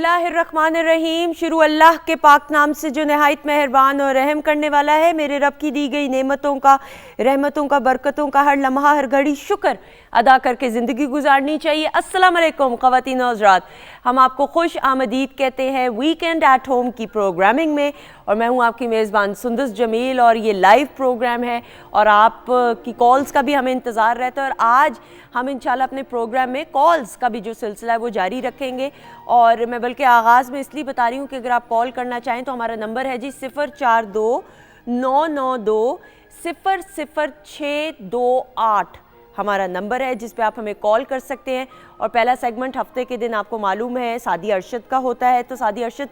बिस्मिल्लाहिर्रहमानिर्रहीम। शुरू अल्लाह के पाक नाम से जो नहायत मेहरबान और रहम करने वाला है। मेरे रब की दी गई नेमतों का, रहमतों का, बरकतों का हर लम्हा हर घड़ी शुक्र अदा करके ज़िंदगी गुजारनी चाहिए। अस्सलाम वालेकुम ख़वातीन और हज़रात, हम आपको खुश आमदीद कहते हैं वीकेंड एट होम की प्रोग्रामिंग में। और मैं हूँ आपकी मेज़बान सुंदस जमील और ये लाइव प्रोग्राम है और आप की कॉल्स का भी हमें इंतज़ार रहता है। और आज हम इंशाल्लाह अपने प्रोग्राम में कॉल्स का भी जो सिलसिला है वो जारी रखेंगे। और मैं बल्कि आगाज़ में इसलिए बता रही हूँ कि अगर आप कॉल करना चाहें तो हमारा नंबर है जी 042-992-000628 हमारा नंबर है जिस पे आप हमें कॉल कर सकते हैं। और पहला सेगमेंट हफ्ते के दिन आपको मालूम है सादी अरशद का होता है, तो सादी अरशद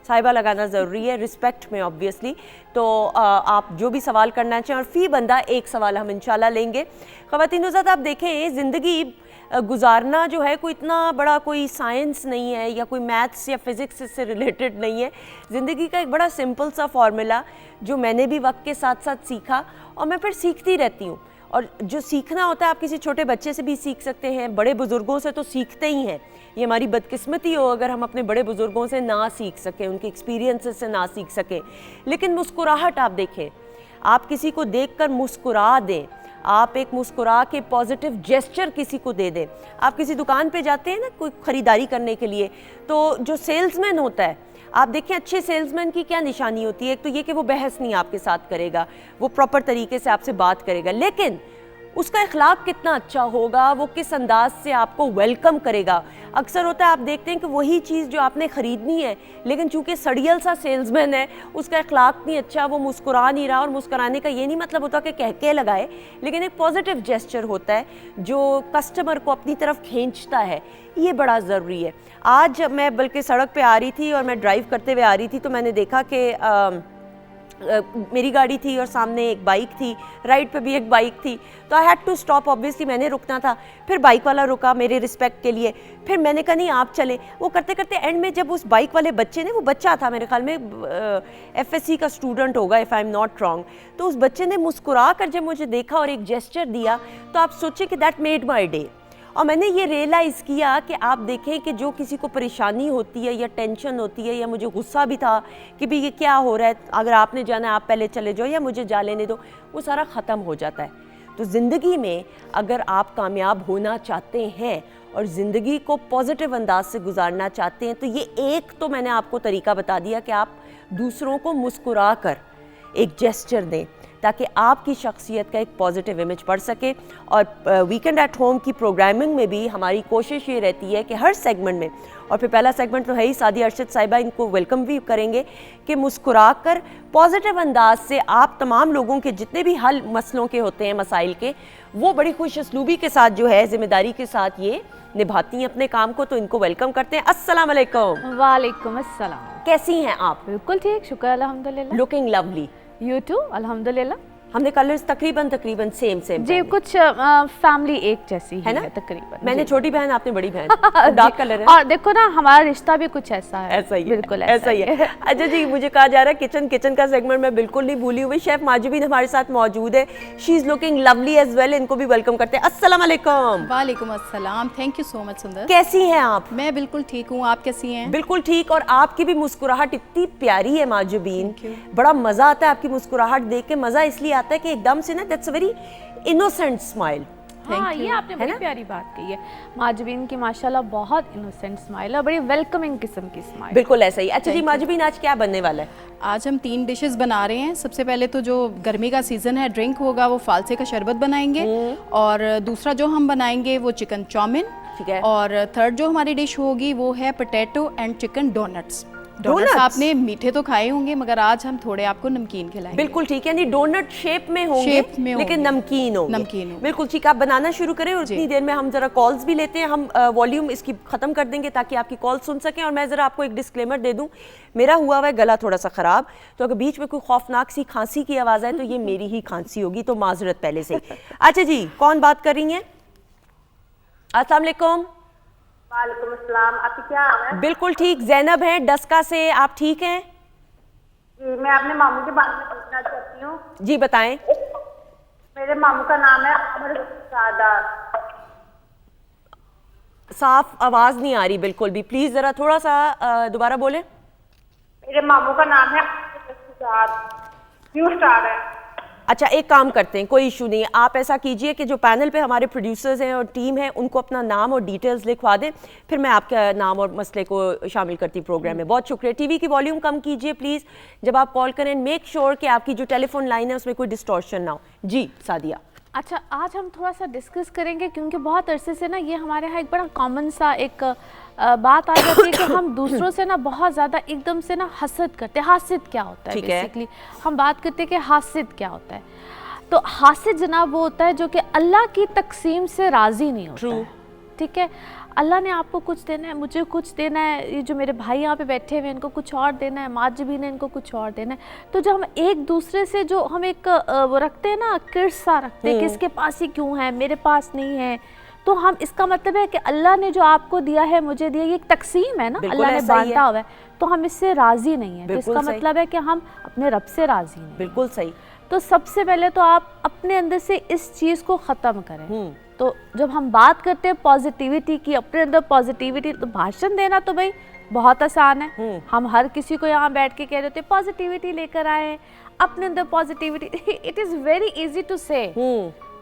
साहिबा लगाना ज़रूरी है रिस्पेक्ट में ऑब्वियसली। तो आप जो भी सवाल करना चाहें और फ़ी बंदा एक सवाल हम इंशाल्लाह लेंगे। ख़वातीन नुज़ात, आप देखें ज़िंदगी गुजारना जो है कोई इतना बड़ा कोई साइंस नहीं है या कोई मैथ्स या फिज़िक्स से रिलेटेड नहीं है। ज़िंदगी का एक बड़ा सिंपल सा फार्मूला जो मैंने भी वक्त के साथ साथ सीखा और मैं फिर सीखती रहती हूँ। और जो सीखना होता है आप किसी छोटे बच्चे से भी सीख सकते हैं, बड़े बुज़ुर्गों से तो सीखते ही हैं। ये हमारी बदकिस्मती हो अगर हम अपने बड़े बुज़ुर्गों से ना सीख सकें, उनके एक्सपीरियंसेस से ना सीख सकें। लेकिन मुस्कुराहट आप देखें, आप किसी को देखकर मुस्कुरा दें, आप एक मुस्कुरा के पॉजिटिव जेस्चर किसी को दे दें। आप किसी दुकान पे जाते हैं ना कोई ख़रीदारी करने के लिए, तो जो सेल्समैन होता है आप देखें अच्छे सेल्समैन की क्या निशानी होती है। एक तो ये कि वो बहस नहीं आपके साथ करेगा, वो प्रॉपर तरीके से आपसे बात करेगा, लेकिन उसका इखलाक कितना अच्छा होगा, वो किस अंदाज से आपको वेलकम करेगा। अक्सर होता है आप देखते हैं कि वही चीज़ जो आपने ख़रीदनी है लेकिन चूंकि सड़ियल सा सेल्समैन है, उसका इखलाक नहीं अच्छा, वो मुस्कुरा नहीं रहा। और मुस्कुराने का ये नहीं मतलब होता कि कह के लगाए, लेकिन एक पॉजिटिव जेस्चर होता है जो कस्टमर को अपनी तरफ खींचता है। ये बड़ा ज़रूरी है। आज मैं बल्कि सड़क पे आ रही थी और मैं ड्राइव करते हुए आ रही थी तो मैंने देखा कि मेरी गाड़ी थी और सामने एक बाइक थी, राइट पे भी एक बाइक थी, तो I had to stop. Obviously मैंने रुकना था, फिर बाइक वाला रुका मेरे रिस्पेक्ट के लिए, फिर मैंने कहा नहीं आप चले। वो करते करते एंड में जब उस बाइक वाले बच्चे ने, वो बच्चा था मेरे ख्याल में FSC का स्टूडेंट होगा if I am not wrong, तो उस बच्चे ने मुस्कुरा कर जब मुझे देखा और एक जेस्चर दिया तो आप सोचे कि दैट मेड माई डे। और मैंने ये रियलाइज़ किया कि आप देखें कि जो किसी को परेशानी होती है या टेंशन होती है या मुझे गुस्सा भी था कि भाई ये क्या हो रहा है, अगर आपने जाना है आप पहले चले जाओ या मुझे जा लेने दो, वो सारा ख़त्म हो जाता है। तो ज़िंदगी में अगर आप कामयाब होना चाहते हैं और ज़िंदगी को पॉजिटिव अंदाज से गुजारना चाहते हैं तो ये एक तो मैंने आपको तरीका बता दिया कि आप दूसरों को मुस्कुरा कर एक जेस्चर दें ताकि आपकी शख्सियत का एक पॉजिटिव इमेज पड़ सके। और वीकेंड एट होम की प्रोग्रामिंग में भी हमारी कोशिश ये रहती है कि हर सेगमेंट में, और फिर पहला सेगमेंट तो है ही सादी अरशद साहिबा, इनको वेलकम भी करेंगे कि मुस्कुरा कर पॉजिटिव अंदाज से आप तमाम लोगों के जितने भी हल मसलों के होते हैं, मसाइल के, वो बड़ी खुश असलूबी के साथ जो है ज़िम्मेदारी के साथ ये निभाती हैं अपने काम को। तो इनको वेलकम करते हैं। अस्सलाम वालेकुम। वालेकुम अस्सलाम। कैसी हैं आप? बिल्कुल ठीक, शुक्र अल्हम्दुलिल्लाह। Looking lovely. यू टू अल्हम्दुलिल्लाह। हमने कलर्स तकरीबन सेम जी, कुछ फैमिली एक जैसी है ना तकरीबन। मैंने छोटी बहन, आपने बड़ी बहन, डार्क कलर है। और देखो ना हमारा रिश्ता भी कुछ ऐसा है। ऐसा ही बिल्कुल ऐसा ही है। अच्छा जी, मुझे कहा जा रहा है किचन का सेगमेंट मैं बिल्कुल नहीं भूली हुई। शेफ माजिबीन हमारे साथ मौजूद है, she is looking lovely as well. इनको भी वेलकम करते हैं। अस्सलाम वालेकुम। वालेकुम अस्सलाम। थैंक यू सो मच सुंदर। कैसी हैं आप? मैं बिल्कुल ठीक हूँ, आप कैसी हैं? बिल्कुल ठीक। और आपकी भी मुस्कुराहट इतनी प्यारी है माजिबीन, बड़ा मजा आता है आपकी मुस्कुराहट देख के। मजा इसलिए आता है कि एकदम से that's a very innocent smile. हाँ, ये आपने बड़ी प्यारी बात कही है। माजिबीन की माशाल्लाह बहुत इनोसेंट स्माइल है, बड़ी वेलकमिंग किस्म की स्माइल। बिल्कुल ऐसा ही। अच्छा जी माजिबीन, आज क्या बनने वाला है? आज हम 3 डिशेस बना रहे हैं। सबसे पहले तो जो गर्मी का सीजन है ड्रिंक होगा वो फालसे का शरबत बनाएंगे, और दूसरा जो हम बनाएंगे वो चिकन चाउमिन, ठीक है। और थर्ड जो हमारी डिश होगी वो है potato and chicken donuts. Donuts आपने मीठे तो खाए होंगे मगर आज हम थोड़े आपको नमकीन खिलाएंगे। बिल्कुल ठीक है, यानी डोनट शेप में होंगे लेकिन नमकीन होंगे। बिल्कुल ठीक। आप बनाना शुरू करें और उतनी देर में हम जरा कॉल्स भी लेते हैं। हम वॉल्यूम इसकी खत्म कर देंगे ताकि आपकी कॉल सुन सकें। और मैं जरा आपको एक डिस्क्लेमर दे दूं, मेरा हुआ है गला थोड़ा सा खराब, तो अगर बीच में कोई खौफनाक सी खांसी की आवाज़ आए तो ये मेरी ही खांसी होगी, तो माजरत पहले से। अच्छा जी, कौन बात कर रही हैं? अस्सलाम वालेकुम। वालेकुम अस्सलाम। आपकी क्या हाल है? बिल्कुल ठीक, जैनब है डस्का से। आप ठीक हैं? जी, मैं अपने मामू के बारे में पूछना चाहती हूँ। जी बताएं। मेरे मामू का नाम है अमर सादात। साफ आवाज नहीं आ रही बिल्कुल भी, प्लीज जरा थोड़ा सा दोबारा बोले। मेरे मामू का नाम है न्यू स्टार है। अच्छा, एक काम करते हैं, कोई इशू नहीं है, आप ऐसा कीजिए कि जो पैनल पे हमारे प्रोड्यूसर्स हैं और टीम है उनको अपना नाम और डिटेल्स लिखवा दें, फिर मैं आपका नाम और मसले को शामिल करती प्रोग्राम में। बहुत शुक्रिया। टीवी की वॉल्यूम कम कीजिए प्लीज़ जब आप कॉल करें, मेक श्योर कि आपकी जो टेलीफोन लाइन है उसमें कोई डिस्टॉर्शन ना हो। जी सादिया। अच्छा, आज हम थोड़ा सा डिस्कस करेंगे क्योंकि बहुत अरसे से ना ये हमारे यहाँ एक बड़ा कॉमन सा एक बात आ जाती है कि हम दूसरों से ना बहुत ज़्यादा एकदम से ना हसद करते हैं। हासिद क्या होता है? बेसिकली हम बात करते हैं कि हासिद क्या होता है। तो हासिद जनाब वो होता है जो कि अल्लाह की तकसीम से राज़ी नहीं होता है। ठीक है, अल्लाह ने आपको कुछ देना है, मुझे कुछ देना है, ये जो मेरे भाई यहाँ पे बैठे हुए इनको कुछ और देना है, माजबी ने इनको कुछ और देना है। तो जो हम एक दूसरे से जो हम एक वो रखते हैं ना, किरसा रखते हैं कि इसके पास ही क्यों है, मेरे पास नहीं है, तो हम इसका मतलब है कि अल्लाह ने जो आपको दिया है, मुझे दिया, ये एक तकसीम है ना, अल्लाह ने बांटा हुआ है, तो हम इससे राज़ी नहीं है। तो इसका मतलब है कि हम अपने रब से राज़ी नहीं। बिल्कुल सही। तो सबसे पहले तो आप अपने अंदर से इस चीज़ को ख़त्म करें। तो जब हम बात करते हैं पॉजिटिविटी की, अपने अंदर पॉजिटिविटी, तो भाषण देना तो भाई बहुत आसान है। हम हर किसी को यहाँ बैठ के कह देते हैं पॉजिटिविटी लेकर आए, अपने अंदर positivity, it is very easy to say,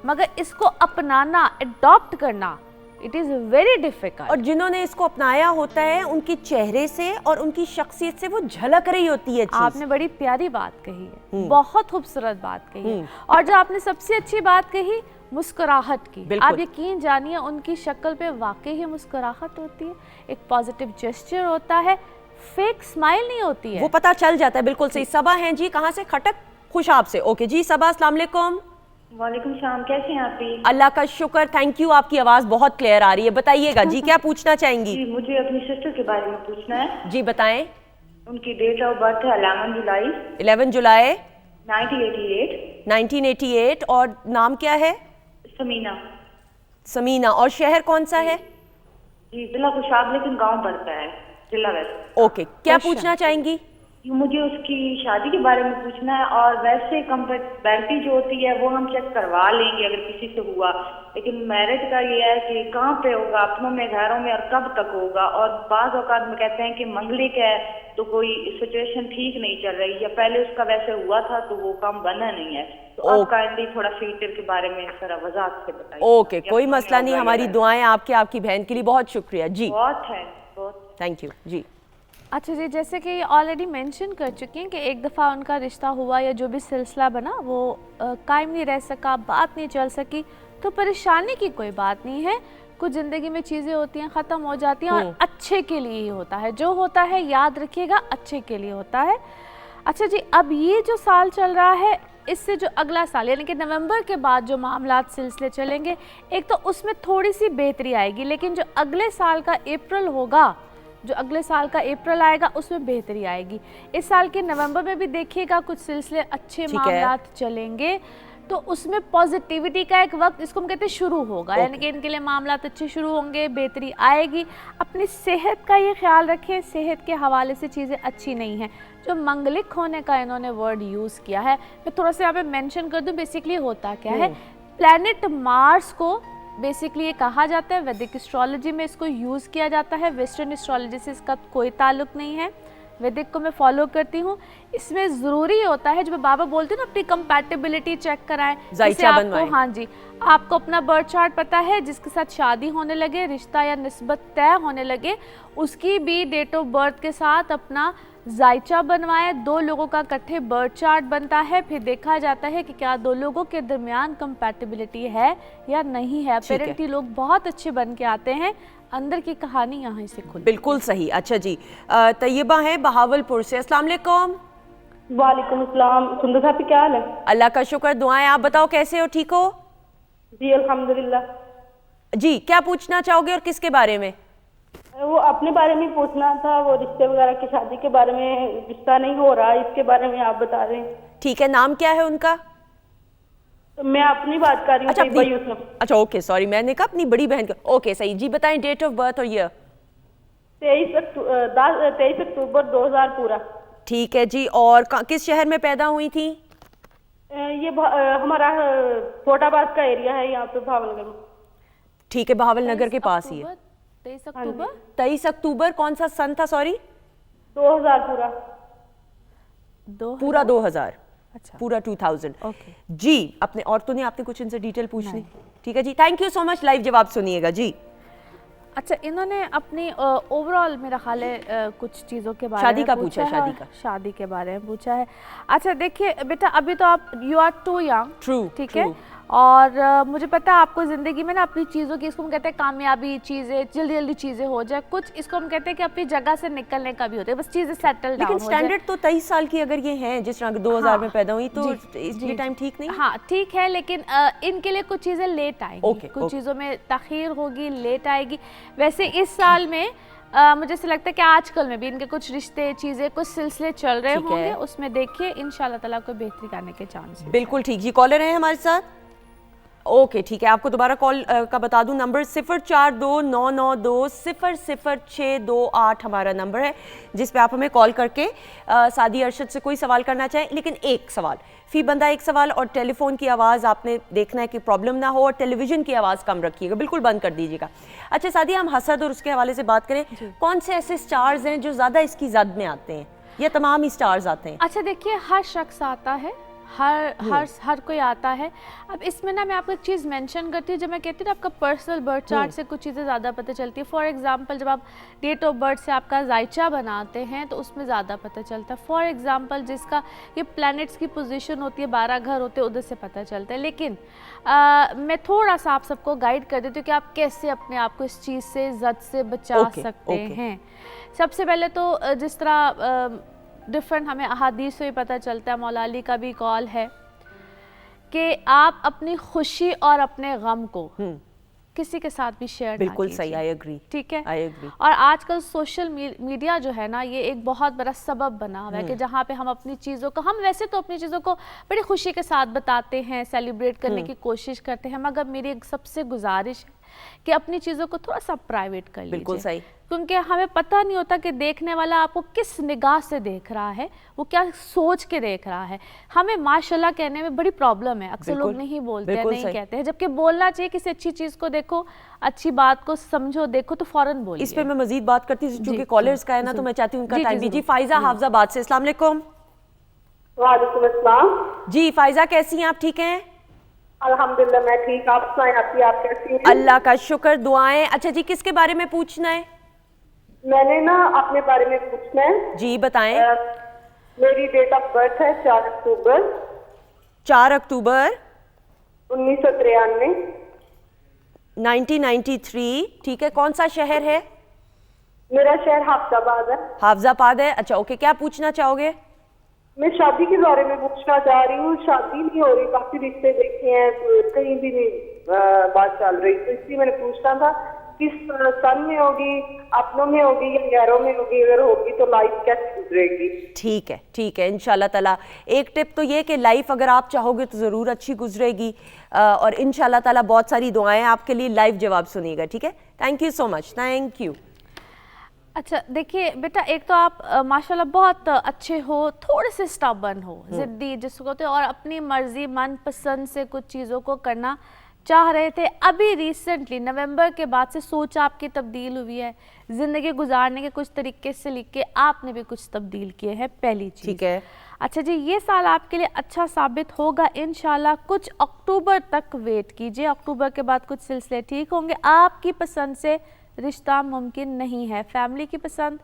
मगर इसको अपनाना, अडॉप्ट करना, इट इज़ वेरी डिफिकल्ट। और जिन्होंने इसको अपनाया होता है उनके चेहरे से और उनकी शख्सियत से वो झलक रही होती है। आपने बड़ी प्यारी बात कही है, बहुत खूबसूरत बात कही है। और जो आपने सबसे अच्छी बात कही मुस्कुराहट की, आप यकीन जानिए उनकी शक्ल पे वाकई ही मुस्कुराहट होती है, एक पॉजिटिव जेस्चर होता है, फेक स्माइल नहीं होती है, वो पता चल जाता है। बिल्कुल सही। सबा हैं जी, कहाँ से? खटक खुशाब से। ओके जी सबा, अस्सलाम वालेकुम। वालेकुम सलाम, कैसे हैं आप? अल्लाह का शुक्र, थैंक यू, आपकी आवाज बहुत क्लियर आ रही है। बताइएगा जी, क्या पूछना चाहेंगी? जी, मुझे अपनी सिस्टर के बारे में पूछना है। जी बताएं। उनकी डेट ऑफ बर्थ है 11 जुलाई 1988। 1988। और नाम क्या है? समीना। समीना। और शहर कौन सा है? जी जिला खुशाब, लेकिन गांव पड़ता है, जिला वेस्ट। ओके, क्या पूछना चाहेंगी? मुझे उसकी शादी के बारे में पूछना है, और वैसे कंपेटिबिलिटी जो होती है वो हम चेक करवा लेंगे अगर किसी से हुआ, लेकिन मैरिज का ये है कि कहाँ पे होगा, अपनों में, घरों में, और कब तक होगा। और बाज़ औक़ात में कहते हैं कि मंगलिक है तो कोई सिचुएशन ठीक नहीं चल रही, या पहले उसका वैसे हुआ था तो वो काम बना नहीं है। तो आप काइंडली थोड़ा फ्यूचर के बारे में जरा वजाहत से बताइए। ओके, कोई मसला नहीं, हमारी दुआएं आपकी बहन के लिए। बहुत शुक्रिया जी, बहुत है, बहुत थैंक यू जी। अच्छा जी, जैसे कि ऑलरेडी मेंशन कर चुकी हैं कि एक दफ़ा उनका रिश्ता हुआ या जो भी सिलसिला बना वो कायम नहीं रह सका, बात नहीं चल सकी, तो परेशानी की कोई बात नहीं है। कुछ ज़िंदगी में चीज़ें होती हैं, ख़त्म हो जाती हैं, और अच्छे के लिए ही होता है। जो होता है याद रखिएगा, अच्छे के लिए होता है। अच्छा जी, अब ये जो साल चल रहा है, इससे जो अगला साल यानी कि नवंबर के बाद जो मामलात सिलसिले चलेंगे, एक तो उसमें थोड़ी सी बेहतरी आएगी, लेकिन जो अगले साल का अप्रैल होगा, जो अगले साल का अप्रैल आएगा उसमें बेहतरी आएगी। इस साल के नवंबर में भी देखिएगा कुछ सिलसिले अच्छे मामलात चलेंगे, तो उसमें पॉजिटिविटी का एक वक्त, इसको हम कहते हैं, शुरू होगा, यानी कि इनके लिए मामलात अच्छे शुरू होंगे, बेहतरी आएगी। अपनी सेहत का ये ख्याल रखें, सेहत के हवाले से चीज़ें अच्छी नहीं हैं। जो मंगलिक होने का इन्होंने वर्ड यूज़ किया है, मैं थोड़ा सा यहाँ पे मेंशन कर दूँ, बेसिकली होता क्या है। प्लैनेट मार्स को बेसिकली ये कहा जाता है, वैदिक एस्ट्रोलॉजी में इसको यूज़ किया जाता है, वेस्टर्न एस्ट्रोलॉजी से इसका कोई ताल्लुक नहीं है। वैदिक को मैं फॉलो करती हूँ। इसमें ज़रूरी होता है, जो बाबा बोलते हैं ना, अपनी कंपैटिबिलिटी चेक कराएं, जैसे आपको, हाँ जी, आपको अपना बर्थ चार्ट पता है, जिसके साथ शादी होने लगे, रिश्ता या निस्बत तय होने लगे, उसकी भी डेट ऑफ बर्थ के साथ अपना जायचा बनवाएं। 2 लोगों का इकट्ठे बर्थ चार्ट बनता है, फिर देखा जाता है कि क्या 2 लोगों के दरमियान कंपैटिबिलिटी है या नहीं है। अपेरेंटली लोग बहुत अच्छे बन के आते हैं, अंदर की कहानी यहाँ से खुद। बिल्कुल सही। अच्छा जी, तैयबा है बहावलपुर से, अस्सलाम वालेकुम। वालेकुम अस्सलाम। सुंदर साहब, क्या हाल है? अल्लाह का शुक्र, दुआएं। आप बताओ कैसे हो, ठीक हो? जी अल्हम्दुलिल्लाह। जी, क्या पूछना चाहोगे और किसके बारे में? वो अपने बारे में पूछना था, वो रिश्ते वगैरह की, शादी के बारे में, रिश्ता नहीं हो रहा, इसके बारे में आप बता रहे हैं। ठीक है, नाम क्या है उनका? तो मैं अपनी बात कर रही हूँ। अच्छा ओके, सॉरी, मैंने कहा अपनी बड़ी बहन का। ओके सही जी, बताएं डेट ऑफ बर्थ और ईयर। 23 अक्टूबर 2000 पूरा। ठीक है जी, और किस शहर में पैदा हुई थी? ये हमारा फोटाबाद का एरिया है, यहाँ पे भावलनगर में। ठीक है, भावलनगर के पास ही है। 23 अक्टूबर। 23 अक्टूबर, कौन सा सन था? सॉरी, 2000 पूरा। पूरा 2000। अच्छा, पूरा 2000। ओके जी, अपने और तो नहीं आपने कुछ इनसे डिटेल पूछनी? ठीक है जी, thank you so much. Live जवाब सुनिएगा जी। अच्छा, इन्होंने अपनी ओवरऑल मेरा ख्याल है कुछ चीज़ों के बारे शादी में का पूछा पूछा है, है शादी और का। शादी के बारे में पूछा है। अच्छा देखिए बेटा, अभी तो आप you are too young, True, ठीक है, true. और मुझे पता है आपको ज़िंदगी में ना अपनी चीज़ों की, इसको हम कहते हैं कामयाबी चीज़ें, जल्दी जल्दी चीज़ें हो जाए, कुछ इसको हम कहते हैं कि अपनी जगह से निकलने का भी होता है, बस चीज़ें सेटल डाउन लेकिन हो जाए। स्टैंडर्ड तो 23 साल की अगर ये हैं, जिस तरह 2000 में पैदा हुई, तो जी, ये टाइम ठीक नहीं? हाँ ठीक है, लेकिन इनके लिए कुछ चीज़ें लेट आएंगी, ओके, कुछ ओके। चीज़ों में ताख़ीर होगी, लेट आएगी। वैसे इस साल में मुझे ऐसा लगता है कि आजकल में भी इनके कुछ रिश्ते, चीज़ें, कुछ सिलसिले चल रहे ठीक है। होंगे, उसमें देखिए इंशाल्लाह ताला कोई बेहतरी आने के चांस है। बिल्कुल ठीक जी। कॉलर हैं हमारे साथ? ओके ठीक है, आपको दोबारा कॉल का बता दूं, नंबर 042992000628 हमारा नंबर है, जिस पे आप हमें कॉल करके सादी अरशद से कोई सवाल करना चाहें, लेकिन एक सवाल, फी बंदा एक सवाल, और टेलीफोन की आवाज़ आपने देखना है कि प्रॉब्लम ना हो, और टेलीविज़न की आवाज़ कम रखिएगा, बिल्कुल बंद कर दीजिएगा। अच्छा सादी, हम हसद और उसके हवाले से बात करें, कौन से ऐसे स्टार्स हैं जो ज़्यादा इसकी जद में आते हैं, या तमाम ही स्टार्स आते हैं? अच्छा देखिए, हर शख्स आता है, हर कोई आता है। अब इसमें ना मैं आपको एक चीज़ मेंशन करती हूँ, जब मैं कहती हूँ आपका पर्सनल बर्थ चार्ट से कुछ चीज़ें ज़्यादा पता चलती है। फॉर एग्जांपल, जब आप डेट ऑफ बर्थ से आपका जायचा बनाते हैं तो उसमें ज़्यादा पता चलता है। फॉर एग्जांपल, जिसका ये प्लैनेट्स की पोजीशन होती है, 12 घर होते हैं, उधर से पता चलता है। लेकिन मैं थोड़ा सा आप सबको गाइड कर देती हूँ कि आप कैसे अपने आप को इस चीज़ से, जद से बचा सकते हैं। सबसे पहले तो जिस तरह डिफरेंट हमें अहादीस से भी पता चलता है, मौला अली का भी कॉल है कि आप अपनी खुशी और अपने गम को किसी के साथ भी शेयर बिल्कुल ना सही, कीजिए। आई एग्री, ठीक है, आई एग्री। और आजकल सोशल मीडिया जो है ना, ये एक बहुत बड़ा सबब बना हुआ है कि जहाँ पे हम अपनी चीज़ों को, हम वैसे तो अपनी चीज़ों को बड़ी खुशी के साथ बताते हैं, सेलिब्रेट करने की कोशिश करते हैं, मगर मेरी एक सबसे गुजारिश है कि अपनी चीज़ों को थोड़ा सा प्राइवेट कर लीजिए। बिल्कुल सही, क्योंकि हमें पता नहीं होता कि देखने वाला आपको किस निगाह से देख रहा है, वो क्या सोच के देख रहा है। हमें माशाल्लाह कहने में बड़ी प्रॉब्लम है, अक्सर लोग नहीं बोलते हैं, नहीं कहते हैं, जबकि बोलना चाहिए। किसी अच्छी चीज़ को देखो, अच्छी बात को समझो, देखो तो फौरन बोलिए। इस पे मैं मजीद बात करती हूँ, चूंकि कॉलर्स का है ना, तो मैं चाहती हूँ उनका टाइम भी। जी फाइजा हाफजाबाद से, अस्सलाम वालेकुम। वालेकुम अस्सलाम। जी फाइजा, कैसी हैं आप? ठीक हैं? अल्हम्दुलिल्लाह मैं ठीक, आप सुनाएं, आप कैसी हैं? अल्लाह का शुक्र, दुआएं। अच्छा जी, किसके बारे में पूछना है? मैंने ना अपने बारे में पूछना है। जी बताएं। मेरी डेट ऑफ बर्थ है 4 अक्टूबर 4 अक्टूबर 1993। 1993, ठीक है। कौन सा शहर है? मेरा शहर हाफजाबाद है। हाफजाबाद है, अच्छा ओके। क्या पूछना चाहोगे? मैं शादी के बारे में पूछना चाह रही हूँ। शादी नहीं हो रही, काफी रिश्ते देखे हैं, कहीं भी नहीं बात चल रही, तो इसलिए मैंने पूछना था किस सन में होगी, अपनों में होगी या गैरों में होगी, अगर होगी तो लाइफ कैसे गुजरेगी? ठीक है, ठीक है, इंशाल्लाह ताला। एक टिप तो ये कि लाइफ अगर आप चाहोगे तो ज़रूर अच्छी गुजरेगी, और इंशाल्लाह ताला बहुत सारी दुआएं आपके लिए। लाइव जवाब सुनिएगा, ठीक है? Thank you so much, thank you. अच्छा देखिए बेटा, एक तो आप माशाल्लाह बहुत अच्छे हो, थोड़े से स्टबर्न हो, जिद्दी जिसको कहते हैं, और अपनी मर्जी मनपसंद से कुछ चीज़ों को करना चाह रहे थे। अभी रिसेंटली नवंबर के बाद से सोच आपकी तब्दील हुई है, ज़िंदगी गुजारने के कुछ तरीके से लेके आपने भी कुछ तब्दील किए हैं, पहली चीज़। ठीक है। अच्छा जी, ये साल आपके लिए अच्छा साबित होगा इंशाल्लाह। कुछ अक्टूबर तक वेट कीजिए, अक्टूबर के बाद कुछ सिलसिले ठीक होंगे। आपकी पसंद से रिश्ता मुमकिन नहीं है, फैमिली की पसंद,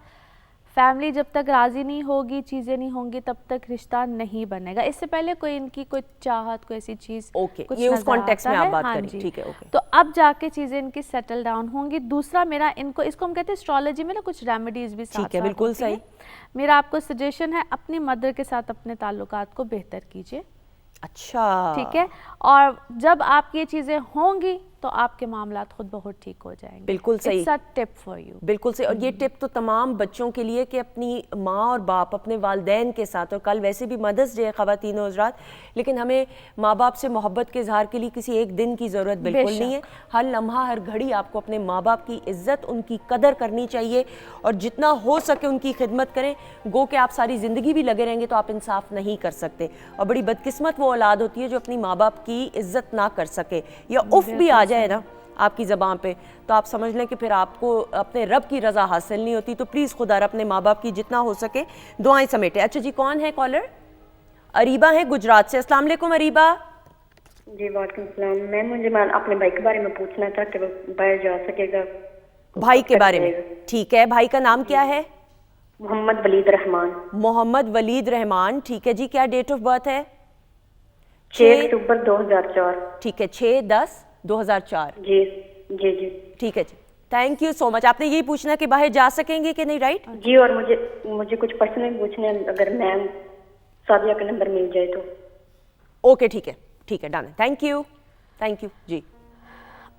फैमिली जब तक राज़ी नहीं होगी, चीज़ें नहीं होंगी, तब तक रिश्ता नहीं बनेगा। इससे पहले कोई इनकी कोई चाहत, कोई ऐसी चीज़, ओके, कुछ ये उस नज़र कॉन्टेक्स्ट में आता आप है। बात हाँ करें, जी। ठीक है, ओके। तो अब जाके चीज़ें इनकी सेटल डाउन होंगी। दूसरा मेरा इनको, इसको हम कहते हैं एस्ट्रोलॉजी में ना कुछ रेमेडीज भी साथ ठीक है, बिल्कुल होती हैं। सही। मेरा आपको सजेशन है, अपनी मदर के साथ अपने ताल्लुकात को बेहतर कीजिए, अच्छा, ठीक है? और जब आपकी ये चीज़ें होंगी तो आपके मामलात खुद ब खुद ठीक हो जाएंगे। बिल्कुल सही। It's a tip for you. बिल्कुल सही। और ये टिप तो तमाम बच्चों के लिए कि अपनी माँ और बाप, अपने वालिदैन के साथ, और कल वैसे भी मदर्स डे है ख़वातीन और हज़रात, लेकिन हमें माँ बाप से मोहब्बत के इजहार के लिए किसी एक दिन की ज़रूरत बिल्कुल नहीं है। हर लम्हा, हर घड़ी आपको अपने माँ बाप की इज़्ज़त, उनकी कदर करनी चाहिए, और जितना हो सके उनकी खिदमत करें। गो कि आप सारी ज़िंदगी भी लगे रहेंगे तो आप इंसाफ नहीं कर सकते, और बड़ी बदकिस्मत वो औलाद होती है जो अपनी माँ बाप की इज़्ज़त ना कर सके, या उफ़ भी आ जाए ना आपकी ज़बान पे, तो आप समझ लें कि फिर आपको अपने रब की रज़ा हासिल नहीं होती। तो प्लीज़ खुदा अपने माँ बाप की जितना हो सके दुआएं समेटे। अच्छा जी, कौन है कॉलर? अरीबा है गुजरात से। अस्सलाम वालेकुम अरीबा। जी वालेकुम सलाम। मैम मुझे अपने भाई के बारे में पूछना था कि वो बाहर जा सकेगा? भाई के बारे में, ठीक है। भाई का नाम क्या है? मोहम्मद वलीद रहमान। मोहम्मद वलीद रहमान, ठीक है जी। क्या डेट ऑफ बर्थ है? 6 अक्टूबर 2004। ठीक है, 6/10/2004। जी जी जी ठीक है जी, थैंक यू सो मच। आपने यही पूछना कि बाहर जा सकेंगे कि नहीं, राइट? जी, और मुझे कुछ पर्सनल पूछने हैं, अगर मैम सादिया का नंबर मिल जाए तो। ओके, ठीक है, ठीक है, डन है। थैंक यू जी।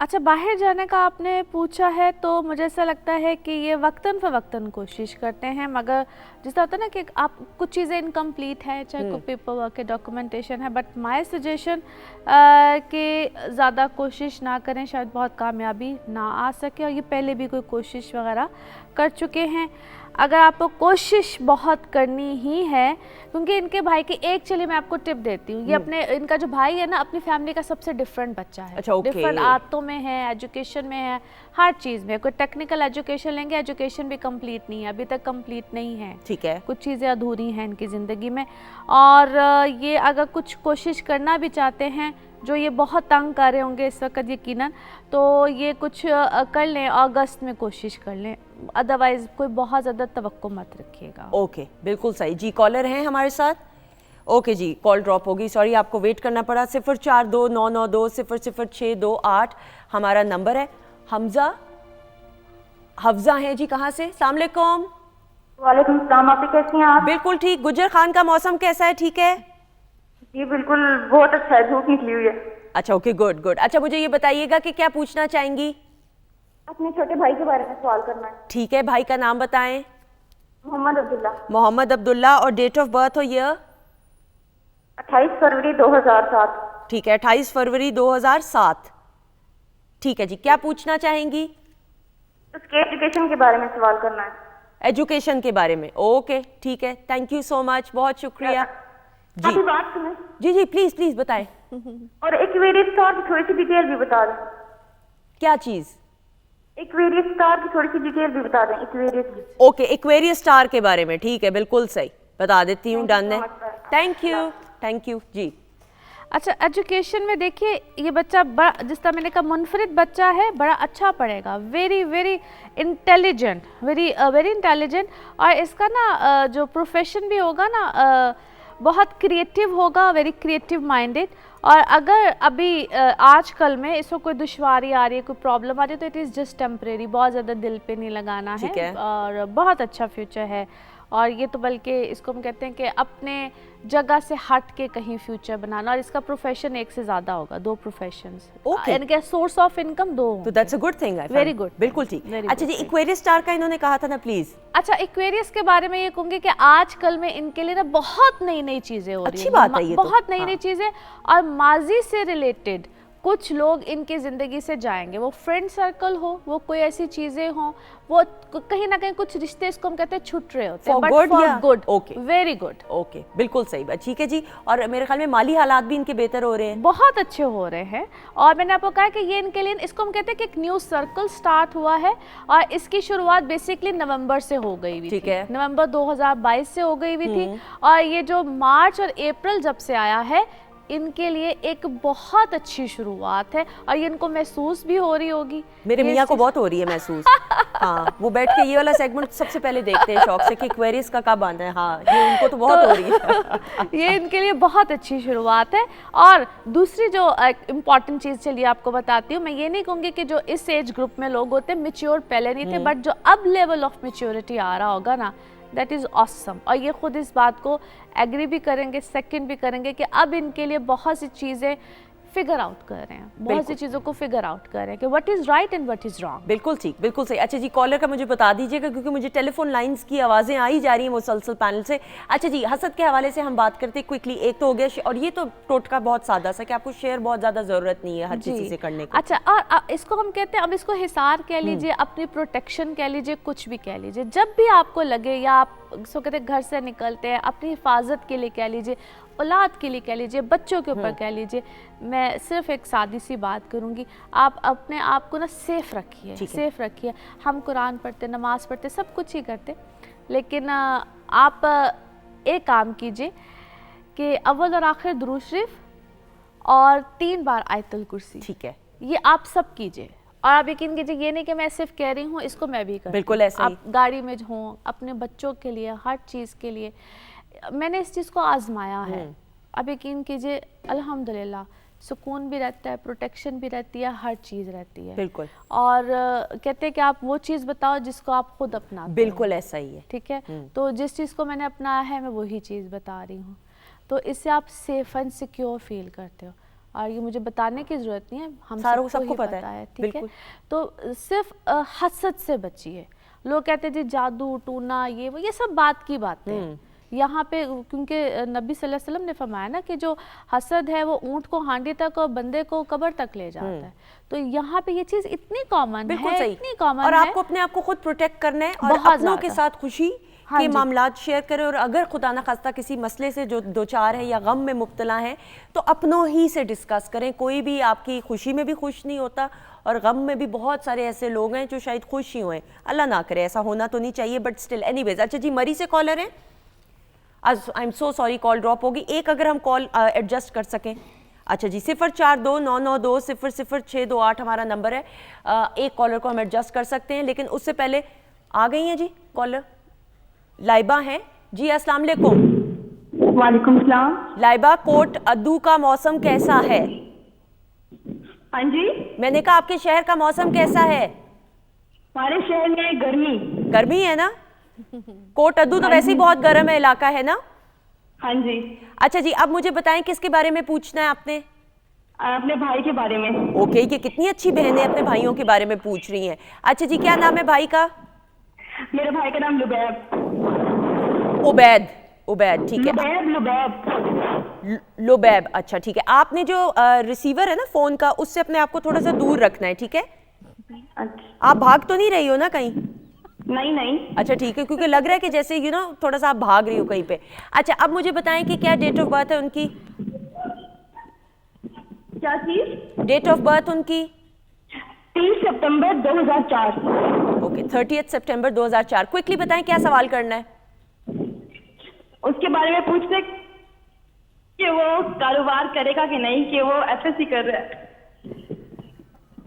अच्छा, बाहर जाने का आपने पूछा है तो मुझे ऐसा लगता है कि ये वक्तन फ़वक्तन कोशिश करते हैं, मगर जिस होता है ना कि आप कुछ चीज़ें इनकम्प्लीट है, चाहे कोई पेपर वर्क है, डॉक्यूमेंटेशन है, बट माय सजेशन कि ज़्यादा कोशिश ना करें, शायद बहुत कामयाबी ना आ सके। और ये पहले भी कोई कोशिश वगैरह कर चुके हैं। अगर आपको कोशिश बहुत करनी ही है, क्योंकि इनके भाई की एक, चलिए मैं आपको टिप देती हूँ, ये अपने, इनका जो भाई है ना, अपनी फैमिली का सबसे डिफरेंट बच्चा है। अच्छा, ओके। डिफरेंट आदतों में है, एजुकेशन में है, हर चीज़ में। कोई टेक्निकल एजुकेशन लेंगे, एजुकेशन भी कंप्लीट नहीं है, अभी तक कंप्लीट नहीं है, ठीक है। कुछ चीज़ें अधूरी हैं इनकी ज़िंदगी में। और ये अगर कुछ कोशिश करना भी चाहते हैं, जो ये बहुत तंग कर रहे होंगे इस वक्त यकीनन, तो ये कुछ कर लें, अगस्त में कोशिश कर लें, अदरवाइज़ कोई बहुत ज़्यादा तवक्को मत रखिएगा। ओके, बिल्कुल सही जी। कॉलर हैं हमारे साथ। ओके जी, कॉल ड्रॉप होगी, सॉरी, आपको वेट करना पड़ा। 042992000628 हमारा नंबर है। हफ्जा हैं जी, कहाँ से? अस्सलाम वालेकुम। वालेकुम सलाम, आप कैसी हैं आप? बिल्कुल ठीक। गुजर खान का मौसम कैसा है? ठीक है जी बिल्कुल, बहुत अच्छा है, धूप निकली हुई है। अच्छा, ओके, गुड गुड। अच्छा, मुझे ये बताइएगा कि क्या पूछना चाहेंगी? अपने छोटे भाई के बारे में सवाल करना है। ठीक है, भाई का नाम बताएं। मोहम्मद अब्दुल्ला। मोहम्मद अब्दुल्ला। और डेट ऑफ बर्थ और ईयर? 28 फरवरी 2007। ठीक है, 28 फरवरी 2007। ठीक है जी, क्या पूछना चाहेंगी? उसके एजुकेशन के बारे में सवाल करना है। एजुकेशन के बारे में, ओके, ठीक है, थैंक यू सो मच, बहुत शुक्रिया जी। अभी बात सुने। जी जी, प्लीज प्लीज बताएं। और एक्वेरियस स्टार की थोड़ी सी डिटेल भी बता दें। क्या चीज? एक्वेरियस स्टार की थोड़ी सी डिटेल भी बता दें, एक्वेरियस की। ओके, एक्वेरियस स्टार के बारे में, ठीक है, बिल्कुल सही, बता देती हूँ, डन है। थैंक यू जी। अच्छा, एजुकेशन में देखिए, ये बच्चा बड़ा, जिस तरह मैंने कहा, मुनफरिद बच्चा है, बड़ा अच्छा पढ़ेगा, very very intelligent, very intelligent. और इसका ना जो प्रोफेशन भी होगा ना, बहुत क्रिएटिव होगा, वेरी क्रिएटिव माइंडेड। और अगर अभी आजकल में इसको कोई दुश्वारी आ रही है, कोई प्रॉब्लम आ रही है, तो इट इज़ जस्ट टेम्परेरी, बहुत ज़्यादा दिल पे नहीं लगाना है। और बहुत अच्छा फ्यूचर है। और ये तो बल्कि इसको हम कहते हैं कि अपने जगह से हट के कहीं फ्यूचर बनाना। और इसका प्रोफेशन एक से ज़्यादा होगा, 2 प्रोफेशंस, इनके सोर्स ऑफ इनकम 2 होंगे। तो that's a good thing, very good, बिल्कुल ठीक। अच्छा जी, एक्वेरियस स्टार का इन्होंने कहा था ना, प्लीज। अच्छा, एक्वेरियस के बारे में ये कहूँगी कि आजकल में इनके लिए ना बहुत नई नई चीज़ें हो रही हैं। अच्छी बात है ये, बहुत नई नई चीज़ें। और माजी से रिलेटेड कुछ लोग इनकी ज़िंदगी से जाएंगे, वो फ्रेंड सर्कल हो, वो कोई ऐसी चीज़ें हों, वो कहीं ना कहीं कुछ रिश्ते, इसको हम कहते हैं, छूट रहे होते हैं, but for good. Okay, very good, okay, बिल्कुल सही बात, ठीक है जी। और मेरे ख्याल में माली हालात भी इनके बेहतर हो रहे हैं, बहुत अच्छे हो रहे हैं। और मैंने आपको कहा कि ये इनके लिए, इसको हम कहते हैं कि एक न्यू सर्कल स्टार्ट हुआ है। और इसकी शुरुआत बेसिकली नवंबर से हो गई हुई ठीक थी, है, नवंबर 2022 से हो गई हुई थी। और ये जो मार्च और अप्रैल जब से आया है, इनके लिए एक बहुत अच्छी शुरुआत है। और ये इनको महसूस भी हो रही होगी, मेरे मियाँ को बहुत हो रही है महसूस। हाँ, वो बैठ के ये वाला सेगमेंट सबसे पहले देखते हैं शौक से कि एक्वेरियस का कब आना है। हाँ, ये उनको तो बहुत हो रही है। ये इनके लिए बहुत अच्छी शुरुआत है। और दूसरी जो इम्पॉर्टेंट चीज़, चलिए आपको बताती हूँ। मैं ये नहीं कहूँगी कि जो इस एज ग्रुप में लोग होते हैं मेच्योर पहले नहीं थे, बट जो अब लेवल ऑफ मेच्योरिटी आ रहा होगा ना, दैट इज़ ऑसम। और ये खुद इस बात को एग्री भी करेंगे, सेकंड भी करेंगे कि अब इनके लिए बहुत सी चीज़ें फिगर आउट कर रहे हैं, बहुत सी चीज़ों को फिगर आउट कर रहे हैं कि what is right and what is wrong. बिल्कुल ठीक, बिल्कुल सही। अच्छा जी, कॉलर का मुझे बता दीजिएगा, क्योंकि मुझे टेलीफोन लाइंस की आवाज़ें आ ही जा रही हैं मुसलसल पैनल से। अच्छा जी, हसद के हवाले से हम बात करते हैं क्विकली। एक तो हो गया, और ये तो टोटका बहुत सादा सा कि आपको शेयर बहुत ज़्यादा ज़रूरत नहीं है हर किसी से करने को। अच्छा, और इसको हम कहते हैं, अब इसको हिसार कह लीजिए, अपनी प्रोटेक्शन कह लीजिए, कुछ भी कह लीजिए। जब भी आपको लगे, या आप इसको कहते हैं घर से निकलते हैं, अपनी हिफाजत के लिए कह लीजिए, औलाद के लिए कह लीजिए, बच्चों के ऊपर कह लीजिए, मैं सिर्फ एक सादी सी बात करूँगी, आप अपने आप को ना सेफ रखिए, सेफ रखिए। हम कुरान पढ़ते, नमाज़ पढ़ते, सब कुछ ही करते, लेकिन आप एक काम कीजिए कि अव्वल और आखिर दुरूद शरीफ और 3 बार आयतुल कुर्सी, ठीक है, ये आप सब कीजिए। और आप यकीन कीजिए, ये नहीं कि मैं सिर्फ कह रही हूँ, इसको मैं भी करूँ। बिल्कुल ऐसा ही। आप गाड़ी में हों, अपने बच्चों के लिए, हर चीज़ के लिए मैंने इस चीज़ को आजमाया है। अब यकीन कीजिए, अल्हम्दुलिल्लाह सुकून भी रहता है, प्रोटेक्शन भी रहती है, हर चीज़ रहती है। बिल्कुल। और कहते हैं कि आप वो चीज़ बताओ जिसको आप खुद अपना। बिल्कुल ऐसा ही है। ठीक है, तो जिस चीज़ को मैंने अपनाया है, मैं वही चीज़ बता रही हूँ। तो इससे आप सेफ एंड सिक्योर फील करते हो, और ये मुझे बताने की ज़रूरत नहीं है, हम सबको पता है। ठीक है, तो सिर्फ हसद से बचिए। लोग कहते हैं जी जादू टूना ये सब बात की बातें हैं यहाँ पे, क्योंकि नबी सल्लल्लाहु अलैहि वसल्लम ने फरमाया ना कि जो हसद है वो ऊंट को हांडी तक और बंदे को कब्र तक ले जाता है। तो यहाँ पे ये चीज़ इतनी कॉमन है, इतनी कॉमन है, और आपको अपने आप को खुद प्रोटेक्ट करना है और अपनों के साथ खुशी के मामलात शेयर करें। और अगर खुदा ना खास्ता किसी मसले से जो दो चार है या गम में मुब्तला हैं, तो अपनों ही से डिस्कस करें। कोई भी आपकी खुशी में भी खुश नहीं होता, और गम में भी बहुत सारे ऐसे लोग हैं जो शायद खुश ही हुए। अल्लाह ना करे, ऐसा होना तो नहीं चाहिए, बट स्टिल एनीवेज। अच्छा जी, मरी से कॉलर हैं, I am so sorry call drop होगी। एक अगर हम कॉल एडजस्ट कर सकें। अच्छा जी, 042992000628 हमारा नंबर है। एक कॉलर को हम एडजस्ट कर सकते हैं, लेकिन उससे पहले आ गई हैं जी कॉलर, लाइबा हैं जी। अस्सलाम वालेकुम। वालेकुम सलाम। लाइबा, कोट अद्दू का मौसम कैसा है? हाँ जी, मैंने कहा आपके शहर का मौसम कैसा है? हमारे शहर में गर्मी गर्मी है ना? कोट अद्दू तो वैसे ही बहुत गर्म है इलाका, है ना? हाँ जी। अच्छा जी, अब मुझे बताएं किसके बारे में पूछना है आपने? अपने भाई के बारे में। ओके, ये कितनी अच्छी बहनें अपने भाइयों के बारे में पूछ रही हैं। अच्छा जी, क्या नाम है भाई का? मेरे भाई का नाम लुबैब। उबैद, उबैद, ठीक है। लुबैब। लुबैब, अच्छा ठीक है। आपने जो रिसीवर है ना फोन का, उससे अपने आप को थोड़ा सा दूर रखना है, ठीक है? अच्छा। आप भाग तो नहीं रही हो ना कहीं? नहीं। अच्छा ठीक है, क्योंकि लग रहा है कि जैसे थोड़ा सा आप भाग रही हो कहीं पे। अच्छा, अब मुझे बताएं कि क्या डेट ऑफ बर्थ है उनकी? क्या चीज? डेट ऑफ बर्थ उनकी 30 सितंबर 2004। ओके, 30 सितंबर 2004। क्विकली बताएं क्या सवाल करना है? उसके बारे में पूछते कि वो कारोबार करेगा कि नहीं, कि वो एफएससी कर रहा है।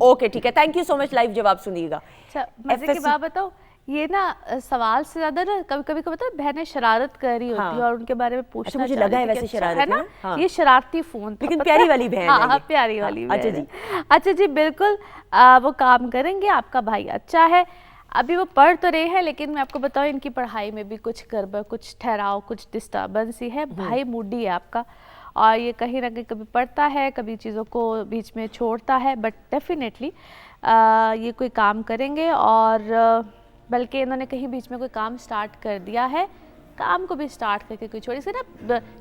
ओके ठीक है, thank you so much. Live जवाब सुनिएगा। अच्छा, मजे की बात बताओ, ये ना सवाल से ज्यादा ना कभी कभी को पता है बहनें शरारत कर रही होती है और उनके बारे में पूछना। अच्छा, मुझे लगा है वैसे शरारत है ना? हाँ। ये शरारती फोन, लेकिन प्यारी वाली बहन है। हाँ, प्यारी वाली बहन। अच्छा जी, अच्छा जी, बिल्कुल वो काम करेंगे। आपका भाई अच्छा है, अभी वो पढ़ तो रहे हैं, लेकिन मैं आपको बताऊं इनकी पढ़ाई में भी कुछ गड़बड़, कुछ ठहराव, कुछ डिस्टर्बेंस ही है। भाई मूडी है आपका, और ये कहीं ना कहीं कभी पढ़ता है, कभी चीज़ों को बीच में छोड़ता है, बट डेफिनेटली ये कोई काम करेंगे। और बल्कि इन्होंने कहीं बीच में कोई काम स्टार्ट कर दिया है, काम को भी स्टार्ट करके कोई छोड़ी से ना,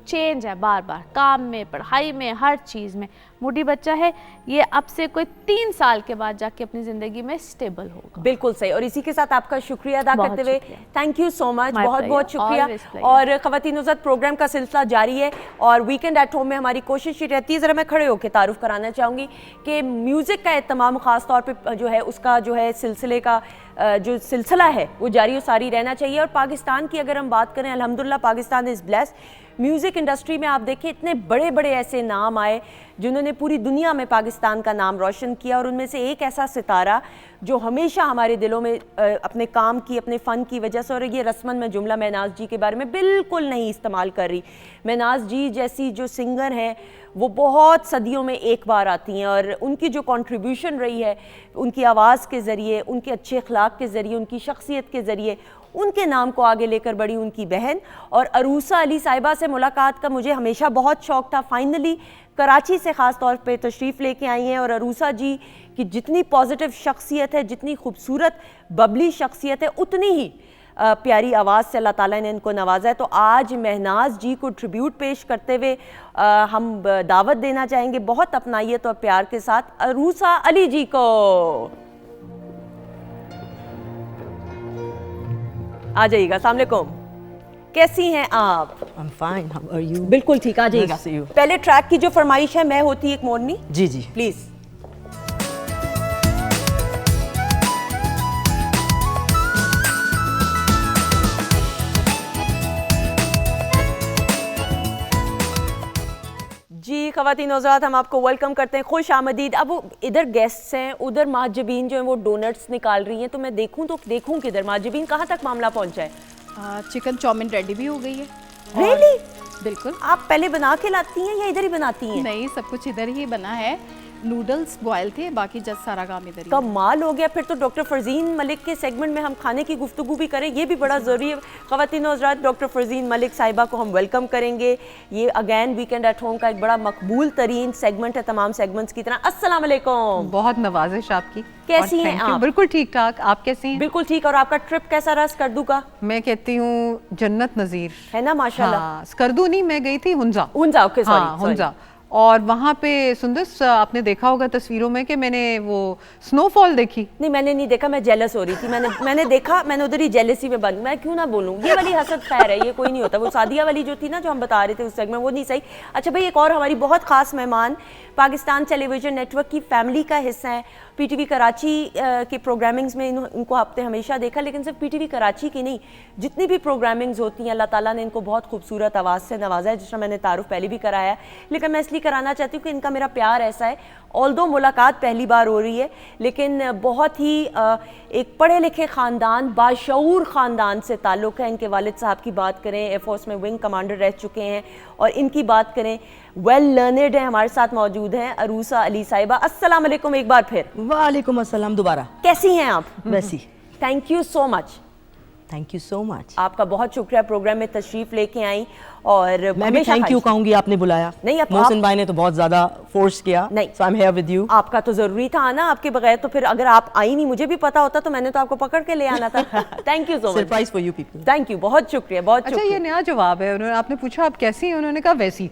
चेंज है बार बार, काम में, पढ़ाई में, हर चीज़ में। मूडी बच्चा है ये, अब से कोई 3 साल के बाद जाके अपनी ज़िंदगी में स्टेबल होगा। बिल्कुल सही। और इसी के साथ आपका शुक्रिया अदा करते हुए थैंक यू सो मच, बहुत बहुत शुक्रिया। और ख़वातीन उज़्ज़त प्रोग्राम का सिलसिला जारी है, और वीकेंड एट होम में हमारी कोशिश ये रहती है, ज़रा मैं खड़े होकर तारुफ कराना चाहूँगी कि म्यूज़िक का एहतमाम ख़ास तौर पर जो है उसका जो है सिलसिले का जो सिलसिला है वो जारी और सारी रहना चाहिए। और पाकिस्तान की अगर हम बात करें, अल्हम्दुलिल्लाह Pakistan is blessed. Music industry में आप देखें इतने बड़े बड़े ऐसे नाम आए जिन्होंने पूरी दुनिया में पाकिस्तान का नाम रोशन किया, और उनमें से एक ऐसा सितारा जो हमेशा हमारे दिलों में अपने काम की, अपने फ़न की वजह से, और ये रस्मन में जुमला महनाज जी के बारे में बिल्कुल नहीं इस्तेमाल कर रही। महनाज जी जैसी जो सिंगर हैं वो बहुत सदियों में एक बार आती हैं, और उनकी जो कंट्रीब्यूशन रही है उनकी आवाज़ के ज़रिए, उनके अच्छे अखलाक के ज़रिए, उनकी शख्सियत के ज़रिए, उनके नाम को आगे लेकर बढ़ी उनकी बहन। और अरूसा अली साहिबा से मुलाकात का मुझे हमेशा बहुत शौक़ था। फाइनली कराची से ख़ास तौर पे तशरीफ़ लेके आई हैं, और अरूसा जी की जितनी पॉजिटिव शख्सियत है, जितनी खूबसूरत बबली शख्सियत है, उतनी ही प्यारी आवाज़ से अल्लाह ताला ने इनको नवाजा है। तो आज महनाज जी को ट्रिब्यूट पेश करते हुए हम दावत देना चाहेंगे बहुत अपनाइयत और प्यार के साथ अरूसा अली जी को। आ जाइएगा। अस्सलाम वालेकुम, कैसी हैं आप? I'm fine. How are you? बिल्कुल ठीक, आ जाइएगा। Nice to see you. पहले ट्रैक की जो फरमाइश है मैं होती एक मोरनी, जी जी। प्लीज। जी ख़वातीन हज़रात, हम आपको वेलकम करते हैं, खुश आमदीद। अब वो इधर गेस्ट्स हैं, उधर माजबीन जो हैं वो डोनट्स निकाल रही हैं, तो मैं देखूं तो देखूं किधर? माजबीन कहाँ तक मामला पहुंचा है? चिकन चाउमीन रेडी भी हो गई है। Really? बिल्कुल। आप पहले बना के लाती हैं या इधर ही बनाती हैं? नहीं, सब कुछ इधर ही बना है। नूडल्स बॉयल थे, बाकी जस्ट सारा काम इधर ही। कमाल हो गया। फिर तो डॉक्टर फरजीन मलिक के सेगमेंट में हम खाने की गुफ्तगू भी करें, ये भी बड़ा ज़रूरी है। ख़वातीन हज़रात, डॉक्टर फरजीन मलिक साहिबा को हम वेलकम करेंगे। ये अगैन वीकेंड एट होम का एक बड़ा मकबूल तरीन सेगमेंट है तमाम सेगमेंट्स की तरह। अस्सलाम वालेकुम। बहुत नवाजिश आपकी। कैसी और हैं thank you। आप? बिल्कुल ठीक ठाक, आप कैसी हैं? बिल्कुल ठीक। और आपका ट्रिप कैसा रहा स्कर्दू का? मैं कहती हूँ जन्नत नज़ीर है ना, माशाल्लाह। हाँ, स्कर्दू नहीं, मैं गई थी हुंजा। हुंजा, ओके, सॉरी, हाँ, हुंजा। और वहाँ पे सुंदस, आपने देखा होगा तस्वीरों में कि मैंने वो स्नोफॉल देखी। नहीं, मैंने नहीं देखा, मैं जेलस हो रही थी। मैंने देखा, मैंने उधर ही जेलसी में बन, मैं क्यों ना बोलूँ, ये वाली हसद खैर है, ये कोई नहीं होता। वो सादिया वाली जो थी ना, जो हम बता रहे थे उस सेगमेंट, वो नहीं सही। अच्छा भाई, एक और हमारी बहुत खास मेहमान पाकिस्तान टेलीविजन नेटवर्क की फैमिली का हिस्सा है। पीटीवी कराची के प्रोग्रामिंग्स में इनको आपने हमेशा देखा, लेकिन सिर्फ पीटीवी कराची की नहीं, जितनी भी प्रोग्रामिंग्स होती हैं, अल्लाह ताला ने इनको बहुत खूबसूरत आवाज़ से नवाजा है, जिसका मैंने तारुफ पहले भी कराया है। लेकिन मैं इसलिए कराना चाहती हूँ कि इनका मेरा प्यार ऐसा है, ऑल्दो मुलाकात पहली बार हो रही है, लेकिन बहुत ही एक पढ़े लिखे ख़ानदान, बाशऊर ख़ानदान से ताल्लुक़ है। इनके वालिद साहब की बात करें, एयरफोर्स में विंग कमांडर रह चुके हैं, और इनकी बात करें, वेल लर्नड है। हमारे साथ मौजूद हैं अरूसा अली साहिबा। अस्सलाम वालेकुम एक बार फिर। वालेकुम अस्सलाम दोबारा। कैसी हैं आप? वैसी। Thank you so much. Thank you so much. आपका बहुत शुक्रिया प्रोग्राम में तशरीफ लेके आई। और मैं भी थैंक यू कहूंगी, आपने बुलाया। नहीं, मोहसिन भाई ने तो बहुत ज्यादा फोर्स किया। नहीं, so I am here with you. आपका तो जरूरी था आना, आपके बगैर तो फिर अगर आप आई नहीं, मुझे भी पता होता तो मैंने तो आपको पकड़ के ले आना था। Thank you so much. Surprise for you people. Thank you, बहुत शुक्रिया, बहुत अच्छा, शुक्रिया। ये नया जवाब है। उन्होंने, आपने पूछा आप कैसी हैं, उन्होंने कहा वैसी।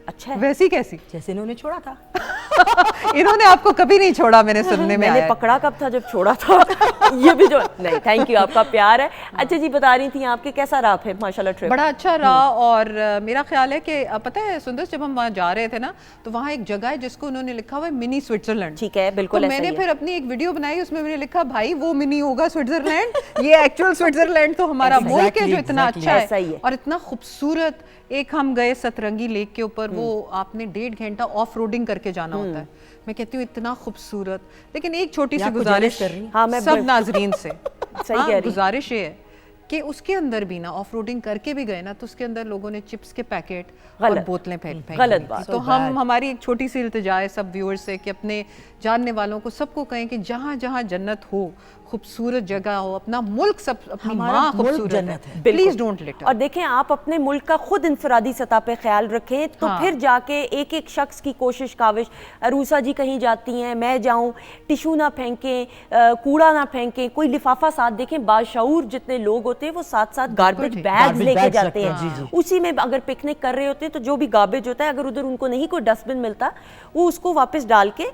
अच्छा है। वैसी कैसी? जैसे इन्होंने छोड़ा था। इन्होंने आपको कभी नहीं छोड़ा, मैंने सुनने में मैंने आया। पकड़ा कब था, जब छोड़ा था। ये भी जो नहीं, थैंक यू, आपका प्यार है। अच्छा जी, बता रही थी आपके कैसा रहा फिर माशाल्लाह ट्रिप? बड़ा अच्छा रहा। और मेरा ख्याल है कि पता है सुंदर, जब हम वहाँ जा रहे थे ना, तो वहाँ एक जगह है जिसको उन्होंने लिखा हुआ है मिनी स्विट्जरलैंड। ठीक है, बिल्कुल तो ऐसा मैंने ही है। फिर अपनी एक वीडियो बनाई, उसमें मैंने लिखा भाई वो मिनी होगा स्विट्जरलैंड, ये एक्चुअल स्विट्जरलैंड तो हमारा मुल्क है जो इतना अच्छा ऐसा ही है। और इतना खूबसूरत। एक हम गए सतरंगी लेक के ऊपर, वो आपने 1.5 घंटा ऑफ रोडिंग करके जाना होता है। मैं कहती हूँ इतना खूबसूरत। लेकिन एक छोटी सी गुजारिश हाँ, मैं सब नाजरीन से, सही कह रही। गुजारिश ये है कि उसके अंदर भी ना, ऑफ रोडिंग करके भी गए ना, तो उसके अंदर लोगों ने चिप्स के पैकेट और बोतलें फेंक गलत बात। तो हमारी एक छोटी सी इल्तिजा है सब व्यूअर्स से कि अपने जानने वालों को सबको कहें कि जहाँ जहाँ जन्नत हो, खूबसूरत जगह हो, अपना मुल्क, सब अपनी माँ खूबसूरत है, प्लीज डोंट लिटर। और देखें, आप अपने मुल्क का खुद इंफरादी सतह पे ख्याल रखें, तो फिर जाके एक एक शख्स की कोशिश काविश। अरूसा जी कहीं जाती हैं, मैं जाऊं, टिशू ना फेंकें, कूड़ा ना फेंकें, कोई लिफाफा साथ, देखें बाशऊर जितने लोग होते हैं वो साथ साथ गार्बेज बैग्स लेके जाते हैं। उसी में अगर पिकनिक कर रहे होते हैं तो जो भी गार्बेज होता है, अगर उधर उनको नहीं कोई डस्टबिन मिलता, वो उसको वापस डाल के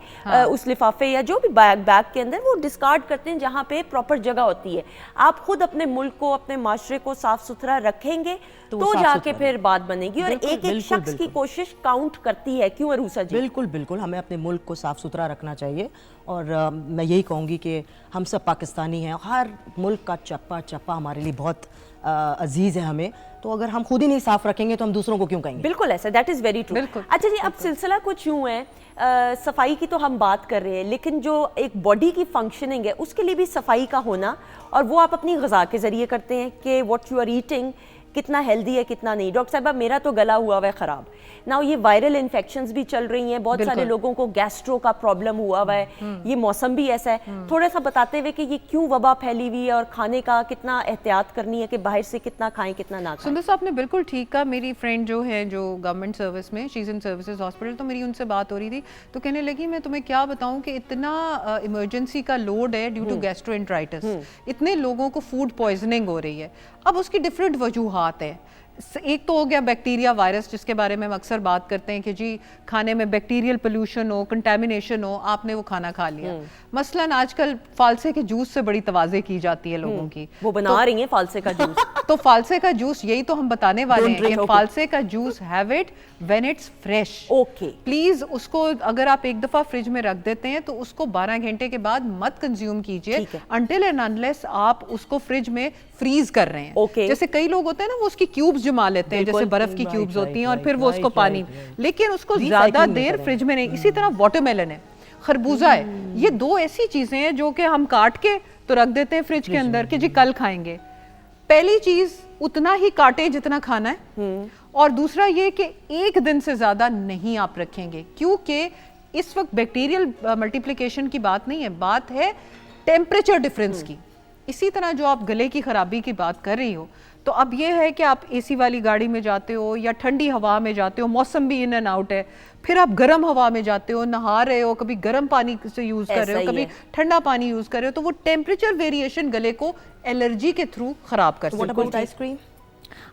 उस लिफाफे या जो भी बैग के अंदर वो डिस्कार्ड करते हैं जहाँ पे प्रॉपर जगह होती है। आप खुद अपने मुल्क को, अपने माशरे को साफ सुथरा रखेंगे तो जाके फिर बात बनेगी। और एक एक शख्स की कोशिश काउंट करती है, क्यों अरूसा जी? बिल्कुल बिल्कुल, हमें अपने मुल्क को साफ सुथरा रखना चाहिए। और मैं यही कहूँगी कि हम सब पाकिस्तानी हैं, हर मुल्क का चप्पा चप्पा हमारे लिए बहुत अजीज़ है हमें। तो अगर हम खुद ही नहीं साफ रखेंगे तो हम दूसरों को क्यों कहेंगे? बिल्कुल ऐसा, दैट इज़ वेरी ट्रू। अच्छा जी, अब सिलसिला कुछ यूँ है, सफाई की तो हम बात कर रहे हैं, लेकिन जो एक बॉडी की फंक्शनिंग है उसके लिए भी सफाई का होना, और वो आप अपनी ग़िज़ा के ज़रिए करते हैं कि व्हाट यू आर ईटिंग कितना हेल्दी है कितना नहीं। डॉक्टर साहब, मेरा तो गला हुआ हुआ है ख़राब ना, ये वायरल इन्फेक्शंस भी चल रही हैं, बहुत सारे लोगों को गैस्ट्रो का प्रॉब्लम हुआ हुआ है, ये मौसम भी ऐसा है। थोड़ा सा बताते हुए कि ये क्यों वबा फैली हुई है और खाने का कितना एहतियात करनी है कि बाहर से कितना खाएं कितना ना खाएं। सुंदर साहब ने बिल्कुल ठीक कहा। मेरी फ्रेंड जो है, जो गवर्नमेंट सर्विस में, she is in services hospital, तो मेरी उनसे बात हो रही थी, तो कहने लगी मैं तुम्हें क्या बताऊं कि इतना इमरजेंसी का लोड है ड्यू टू गैस्ट्रोएंटराइटिस, इतने लोगों को फूड पॉइजनिंग हो रही है। अब उसकी डिफरेंट वजूहात है। एक तो हो गया बैक्टीरिया वायरस, जिसके बारे में हम अक्सर बात करते हैं कि जी खाने में बैक्टीरियल पोल्यूशन हो, कंटेमिनेशन हो, आपने वो खाना खा लिया। मसलन आजकल फालसे के जूस से बड़ी तवाज़े की जाती है लोगों की, वो बना रही हैं फालसे का जूस। तो फालसे का जूस, यही तो हम बताने वाले हैं कि फालसे का juice have it when it's fresh. Okay, please उसको अगर आप एक दफा फ्रिज में रख देते हैं तो उसको 12 घंटे के बाद मत कंज्यूम कीजिए अनटिल एंड अनलेस आप उसको फ्रिज में फ्रीज कर रहे हैं। Okay. जैसे कई लोग होते हैं ना, वो उसकी क्यूब्स जमा लेते हैं, जैसे बर्फ की क्यूब्स होती हैं, और फिर वो उसको पानी, लेकिन उसको ज्यादा देर फ्रिज में नहीं। इसी तरह वाटरमेलन है, खरबूजा है, ये दो ऐसी चीजें हैं जो कि हम काट के तो रख देते हैं फ्रिज के अंदर कि जी कल खाएंगे। पहली चीज, उतना ही काटे जितना खाना है, और दूसरा ये कि एक दिन से ज्यादा नहीं आप रखेंगे, क्योंकि इस वक्त बैक्टीरियल मल्टीप्लिकेशन की बात नहीं है, बात है टेम्परेचर डिफरेंस की। इसी तरह जो आप गले की खराबी की बात कर रही हो, तो अब ये है कि आप एसी वाली गाड़ी में जाते हो या ठंडी हवा में जाते हो, मौसम भी इन एंड आउट है, फिर आप गर्म हवा में जाते हो, नहा रहे हो, कभी गर्म पानी से यूज कर रहे हो, कभी ठंडा पानी यूज कर रहे हो, तो वो टेम्परेचर वेरिएशन गले को एलर्जी के थ्रू खराब कर सकती है। आइसक्रीम,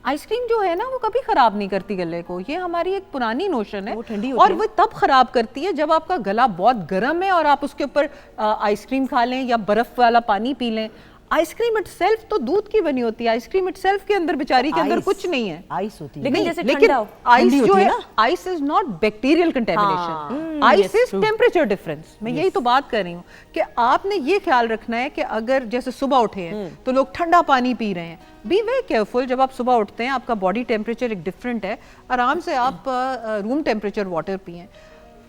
आइसक्रीम जो है ना, वो कभी खराब नहीं करती गले को, ये हमारी एक पुरानी नोशन है, और वो तब खराब करती है जब आपका गला बहुत गर्म है और आप उसके ऊपर आइसक्रीम खा लें या बर्फ वाला पानी पी लें। आइसक्रीम इटसेल्फ तो दूध की बनी होती है, आइसक्रीम इटसेल्फ के अंदर बेचारी के अंदर कुछ नहीं है, आइस होती है, लेकिन जैसे लेकिन आइस जो है, ना, ice is not bacterial contamination, ice is temperature difference. मैं यही तो बात कर रही हूँ कि आपने ये ख्याल रखना है कि अगर जैसे सुबह उठे हैं तो लोग ठंडा पानी पी रहे हैं, बी वेरी केयरफुल। जब आप सुबह उठते हैं, आपका बॉडी टेम्परेचर एक डिफरेंट है, आराम से आप रूम टेम्परेचर वाटर पिएं।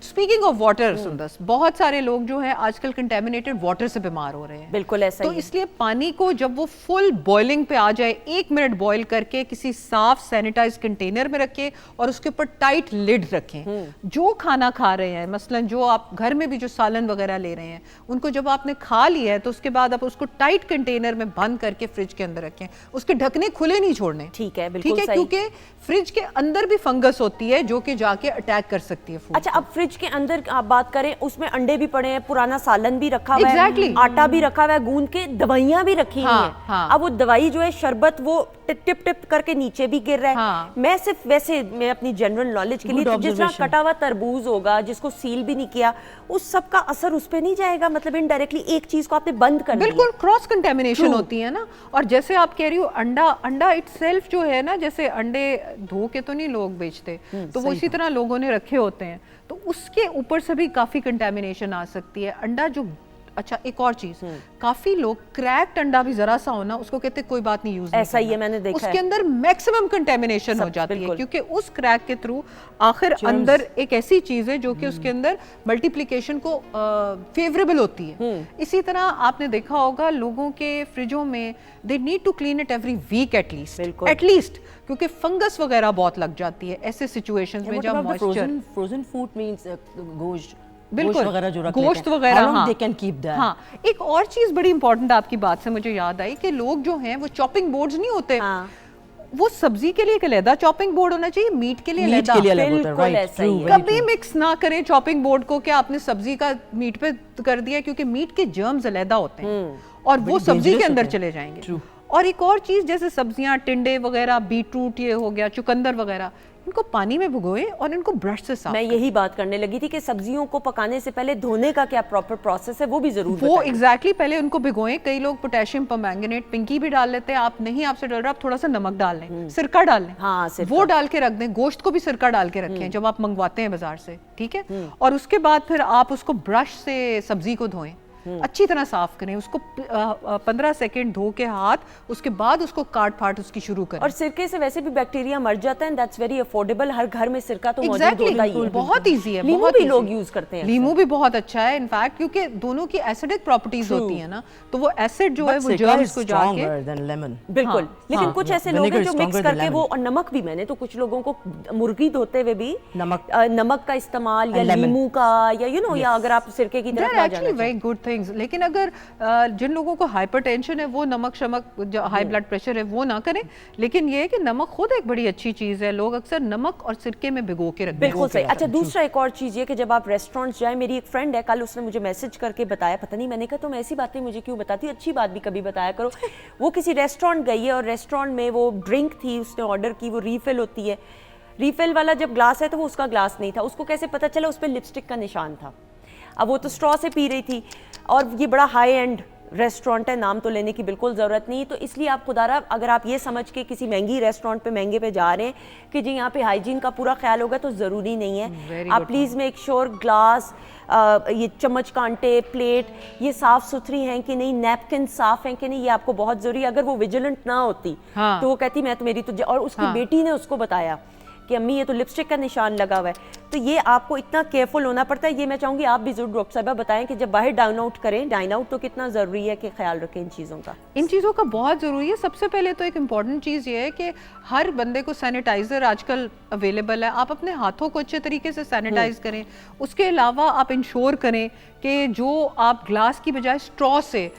स्पीकिंग ऑफ वाटर, सुंदर, बहुत सारे लोग जो है आजकल कंटेमिनेटेड वाटर से बीमार हो रहे हैं। बिल्कुल ऐसा तो ही इसलिए पानी को जब वो फुल बॉइलिंग पे आ जाए, 1 मिनट बॉईल करके किसी साफ सैनिटाइज कंटेनर में रखें और उसके ऊपर टाइट लिड रखें। जो खाना खा रहे हैं, मसलन जो आप घर में भी जो सालन वगैरह ले रहे हैं, उनको जब आपने खा लिया है तो उसके बाद आप उसको टाइट कंटेनर में बंद करके फ्रिज के अंदर रखें, उसके ढकने खुले नहीं छोड़ने। ठीक है, बिल्कुल ठीक है, क्योंकि फ्रिज के अंदर भी फंगस होती है जो कि जाके अटैक कर सकती है फूड। अच्छा, अब फ्रिज के अंदर आप बात करें, उसमें अंडे भी पड़े हैं, पुराना सालन भी रखा हुआ है, आटा भी रखा हुआ है, गूंद के दवाइयां भी रखी हुई हैं। अब वो दवाई जो है, शरबत, वो टिप टिप टिप करके नीचे भी गिर रहा है। मैं सिर्फ वैसे, मैं अपनी जनरल नॉलेज के लिए, तो जिस तरह कटा हुआ तरबूज होगा जिसको सील भी नहीं किया, उस सब का असर उस पे नहीं जाएगा, मतलब इनडायरेक्टली एक चीज को आपने बंद कर दिया। बिल्कुल, क्रॉस कंटेमिनेशन होती है ना। और जैसे आप कह रही हो, अंडा इटसेल्फ जो है ना, जैसे अंडे धो के तो नहीं लोग बेचते, तो वो इसी तरह लोगों ने रखे होते हैं, तो उसके ऊपर से भी काफी कंटेमिनेशन आ सकती है। अंडा जो, अच्छा एक और चीज, काफी लोग क्रैक्ड अंडा भी जरा सा होना, उसको कहते हैं कोई बात नहीं, यूज ऐसा ही है, मैंने देखा उसके अंदर मैक्सिमम कंटेमिनेशन हो जाती है, क्योंकि उस क्रैक के थ्रू आखिर अंदर एक ऐसी चीज है जो कि उसके अंदर मल्टीप्लिकेशन को फेवरेबल होती है। इसी तरह आपने देखा होगा लोगों के फ्रिजों में, they need to clean it every week at least, क्योंकि फंगस वगैरह बहुत लग जाती है ऐसे सिचुएशंस में जब मॉइस्चर। फ्रोजन फूड मींस गोश्त, बिल्कुल, वगैरह जो गोश्त वगैरह, हाँ, they can keep that? हाँ, एक और चीज बड़ी इंपॉर्टेंट आपकी बात से मुझे याद आई कि लोग जो हैं वो चॉपिंग बोर्ड्स नहीं होते, वो सब्जी के लिए एक अलग चॉपिंग बोर्ड होना चाहिए, मीट के लिए अलग। कभी मिक्स ना करें चॉपिंग बोर्ड को कि आपने सब्जी का मीट पे कर दिया, क्योंकि मीट के जर्म्स अलग होते हैं और वो सब्जी के अंदर चले जाएंगे। और एक और चीज, जैसे सब्जियां, टिंडे वगैरह, बीटरूट, ये हो गया, चुकंदर वगैरह, इनको पानी में भिगोएं और इनको ब्रश से साफ। मैं यही बात करने लगी थी कि सब्जियों को पकाने से पहले धोने का क्या प्रॉपर प्रोसेस है, वो भी जरूर वो एग्जैक्टली पहले उनको भिगोएं। कई लोग पोटेशियम परमैंगनेट, पिंकी भी डाल लेते हैं, आप नहीं, आपसे डर रहा, आप थोड़ा सा नमक डाल लें, सिरका डाल लें, हाँ, वो डाल के रख दें। गोश्त को भी सिरका डाल के रखें जब आप मंगवाते हैं बाजार से, ठीक है। और उसके बाद फिर आप उसको ब्रश से सब्जी को धोएं, अच्छी तरह साफ करें उसको, 15 सेकंड धो के हाथ, उसके बाद उसको काट फाट उसकी शुरू करें। और सिरके से वैसे भी बैक्टीरिया मर जाता है, दैट्स वेरी अफोर्डेबल। हर घर में सिरका तो मौजूद होता ही है, बहुत इजी है। लीमू भी लोग यूज करते हैं, लीमू भी बहुत अच्छा है इनफैक्ट, क्योंकि दोनों की एसिडिक प्रॉपर्टीज होती है ना, तो वो एसिड जो है वो जर्म्स को जाके, बिल्कुल। लेकिन कुछ ऐसे लोग हैं जो मिक्स करके वो, और नमक भी, मैंने तो कुछ लोगों को मुर्गी धोते हुए भी नमक का इस्तेमाल, या लीमू का, या या अगर आप सिरके की तरफ आ जाना, वेरी गुड थिंग्स। लेकिन अगर जिन लोगों को हाइपरटेंशन है वो नमक शमक, जो हाई ब्लड प्रेशर है वो ना करें। लेकिन ये है कि नमक खुद एक बड़ी अच्छी चीज़ है, लोग अक्सर नमक और सिरके में भिगो के रखते हैं। बिल्कुल सही। अच्छा, दूसरा एक और चीज़ ये कि जब आप रेस्टोरेंट्स जाएं, मेरी एक फ्रेंड है, कल उसने मुझे मैसेज करके बताया, पता नहीं, मैंने कहा तुम ऐसी बातें मुझे क्यों बताती हो, अच्छी बात भी कभी बताया करो। वो किसी रेस्टोरेंट गई है और रेस्टोरेंट में वो ड्रिंक थी, उसने ऑर्डर की, वो रीफिल होती है, रीफिल वाला जब ग्लास है तो वो उसका ग्लास नहीं था। उसको कैसे पता चला? उस पर लिपस्टिक का निशान था। अब वो तो स्ट्रॉ से पी रही थी और ये बड़ा हाई एंड रेस्टोरेंट है, नाम तो लेने की बिल्कुल ज़रूरत नहीं। तो इसलिए आप खुदारा अगर आप ये समझ के किसी महंगी रेस्टोरेंट पे महंगे पे जा रहे हैं कि जी यहाँ पे हाइजीन का पूरा ख्याल होगा, तो ज़रूरी नहीं है। आप प्लीज़ मेक श्योर ग्लास, ये चम्मच कांटे, प्लेट, ये साफ़ सुथरी हैं कि नहीं, नैपकिन साफ़ हैं कि नहीं, ये आपको बहुत ज़रूरी है। अगर वो विजिलेंट ना होती तो वो कहती मैं तो मेरी तो, और उसकी बेटी ने उसको बताया कि अम्मी ये तो लिपस्टिक का निशान लगा हुआ है। तो ये आपको इतना केयरफुल होना पड़ता है। ये मैं चाहूँगी आप भी जरूर डॉक्टर साहबा बताएं कि जब बाहर डाइन आउट करें, डाइन आउट तो कितना ज़रूरी है कि ख्याल रखें इन चीज़ों का। इन चीज़ों का बहुत ज़रूरी है। सबसे पहले तो एक इम्पॉर्टेंट चीज़ ये है कि हर बंदे को सैनिटाइज़र आजकल अवेलेबल है, आप अपने हाथों को अच्छे तरीके से सैनिटाइज करें। उसके अलावा आप इंश्योर करें कि जो आप ग्लास की बजाय स्ट्रॉ से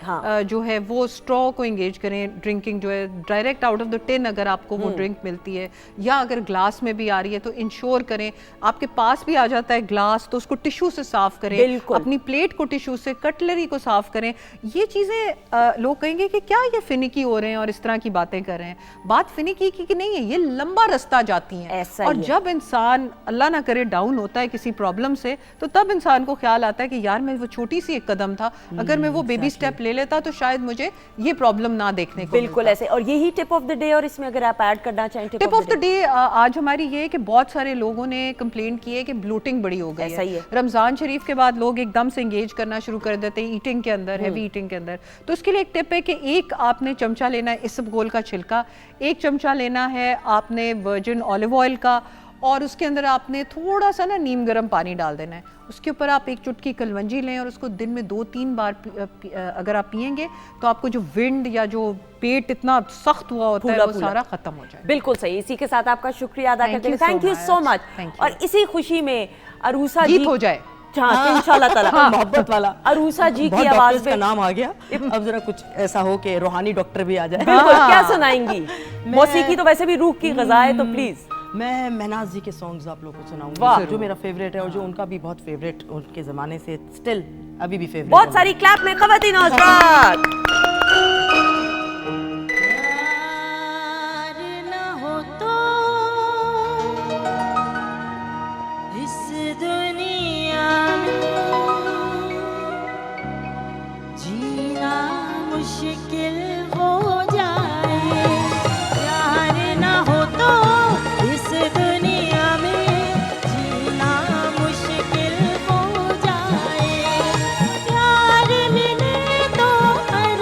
जो है वो स्ट्रॉ को इंगेज करें। ड्रिंकिंग जो है direct out of the tin अगर आपको वो ड्रिंक मिलती है, या अगर ग्लास में भी आ रही है तो इंश्योर करें। आपके पास भी आ जाता है ग्लास तो उसको टिश्यू से साफ करें, अपनी प्लेट को टिश्यू से, कटलरी को साफ करें। ये चीज़ें लोग कहेंगे कि क्या ये फिनिकी हो रहे हैं और इस तरह की बातें कर रहे हैं। बात फिनिकी की नहीं है, ये लंबा रास्ता जाती हैं। और जब इंसान अल्लाह ना करे डाउन होता है किसी प्रॉब्लम से, तो तब इंसान को ख्याल आता है कि यार मैं वो छोटी सी एक कदम था, अगर मैं वो बेबी स्टेप ले लेता तो शायद मुझे ये प्रॉब्लम ना देखने को बिल्कुल ऐसे। और यही टिप ऑफ द डे, और इसमें अगर आप ऐड करना चाहें टिप ऑफ द डे आज हमारी ये है कि बहुत सारे लोगों ने कंप्लेंट की है कि ब्लोटिंग बड़ी हो गई है। रमजान शरीफ के बाद लोग एकदम से एंगेज करना शुरू कर देते हैं ईटिंग के अंदर, हैवी ईटिंग के अंदर। तो इसके लिए एक टिप है कि एक आपने चमचा लेना है इसबगोल का छिलका, एक चमचा लेना है आपने वर्जिन ऑलिव ऑयल का, और उसके अंदर आपने थोड़ा सा ना नीम गर्म पानी डाल देना है। उसके ऊपर आप एक चुटकी कलवंजी लें और उसको दिन में 2-3 बार अगर आप पिएंगे तो आपको जो विंड या जो पेट इतना सख्त हुआ होता है वो सारा खत्म हो जाए। बिल्कुल सही। इसी के साथ आपका शुक्रिया अदा करते हैं। Thank you so much. और इसी खुशी में अरूसा जी हो जाए इंशाल्लाह ताला, मोहब्बत वाला अरूसा जी की आवाज में नाम आ गया। अब जरा कुछ ऐसा हो कि रूहानी डॉक्टर भी आ जाए। बिल्कुल। क्या सुनाएंगी? मौसीकी तो वैसे भी रूह की ग़िज़ा है, तो प्लीज। मैं महनाज जी के सॉन्ग्स आप लोगों को सुनाऊंगी, जो मेरा फेवरेट है और जो उनका भी बहुत फेवरेट, उनके ज़माने से स्टिल अभी भी फेवरेट। बहुत सारी क्लैप में ख़वातीन और हज़रात। प्यार मिले तो हर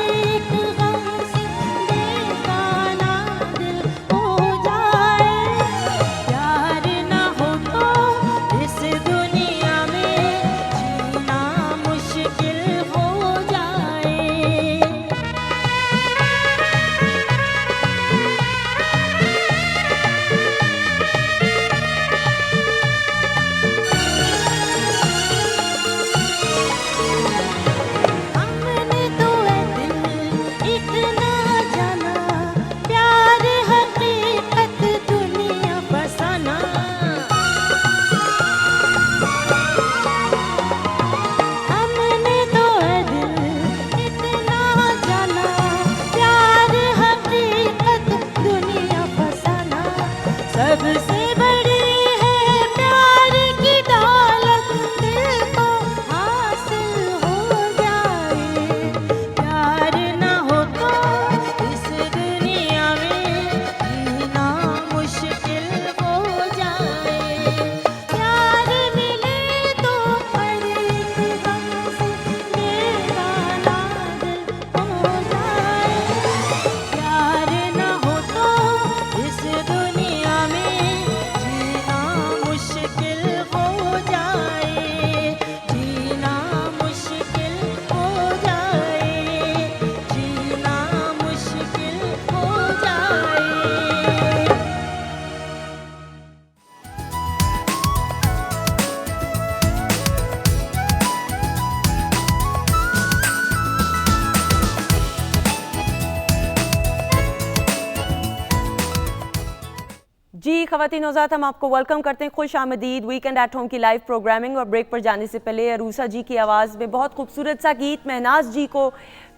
ख़वातीन औज़ात, हम आपको वेलकम करते हैं, खुश आमदीद वीकेंड एट होम की लाइव प्रोग्रामिंग। और ब्रेक पर जाने से पहले अरूसा जी की आवाज़ में बहुत खूबसूरत सा गीत महनाज जी को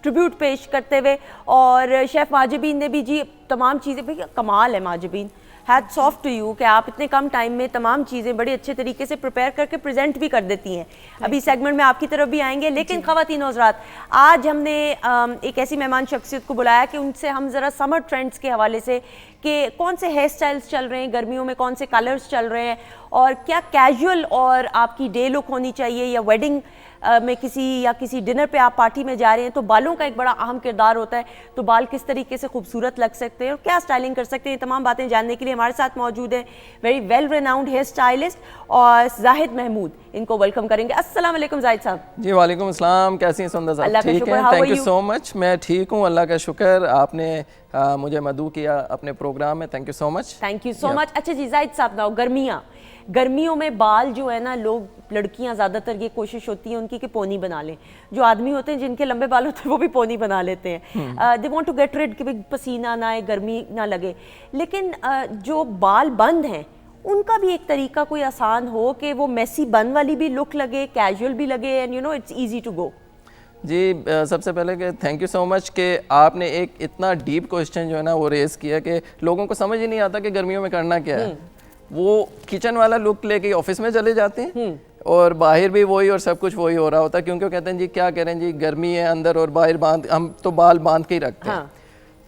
ट्रिब्यूट पेश करते हुए, और शेफ़ माजिबीन ने भी जी तमाम चीज़ें, भैया कमाल है माजिबीन, हैट्स ऑफ टू यू कि आप इतने कम टाइम में तमाम चीज़ें बड़े अच्छे तरीके से प्रिपेयर करके प्रेजेंट भी कर देती हैं। अभी सेगमेंट में आपकी तरफ भी आएंगे, लेकिन ख़वातीन हज़रात, आज हमने एक ऐसी मेहमान शख्सियत को बुलाया कि उनसे हम ज़रा समर ट्रेंड्स के हवाले से कि कौन से हेयर स्टाइल्स चल रहे हैं गर्मियों में, कौन से कलर्स चल रहे हैं, और क्या कैजुअल और आपकी डे लुक होनी चाहिए, या वेडिंग में किसी डिनर पे आप पार्टी में जा रहे हैं तो बालों का एक बड़ा अहम किरदार होता है, तो बाल किस तरीके से खूबसूरत लग सकते हैं और क्या स्टाइलिंग कर सकते हैं, तमाम बातें जानने के लिए हमारे साथ मौजूद है very well renowned hair stylist और जाहिद महमूद। इनको वेलकम करेंगे। अस्सलाम वालेकुम जाहिद साहब। जी वालेकुम अस्सलाम, कैसी हैं सुंदर साहब? अल्लाह का ठीक शुक्र, है, how thank are you you? So much. मैं ठीक हूँ, अल्लाह का शुक्र। आपने मुझे मदऊ किया अपने प्रोग्राम में, thank you so much. Thank you so much. अच्छा जी जाहिद साहब, ना गर्मियों में बाल जो है ना, लोग लड़कियां ज़्यादातर ये कोशिश होती है उनकी कि पोनी बना लें, जो आदमी होते हैं जिनके लंबे बाल होते हैं वो भी पोनी बना लेते हैं, they want to get rid कि पसीना ना आए, गर्मी ना लगे। लेकिन जो बाल बंद हैं उनका भी एक तरीका कोई आसान हो कि वो मेसी बन वाली भी लुक लगे, कैजुअल भी लगे, and you know it's easy to go. जी सबसे पहले कि थैंक यू सो मच कि आपने एक इतना डीप क्वेश्चन जो है ना वो रेज़ किया कि लोगों को समझ ही नहीं आता कि गर्मियों में करना क्या है। वो किचन वाला लुक लेके ऑफिस में चले जाते हैं और बाहर भी वही और सब कुछ वही हो रहा होता है, क्योंकि वो कहते हैं जी क्या करें जी, गर्मी है अंदर और बाहर बांध, हम तो बाल बांध के ही रखते हैं।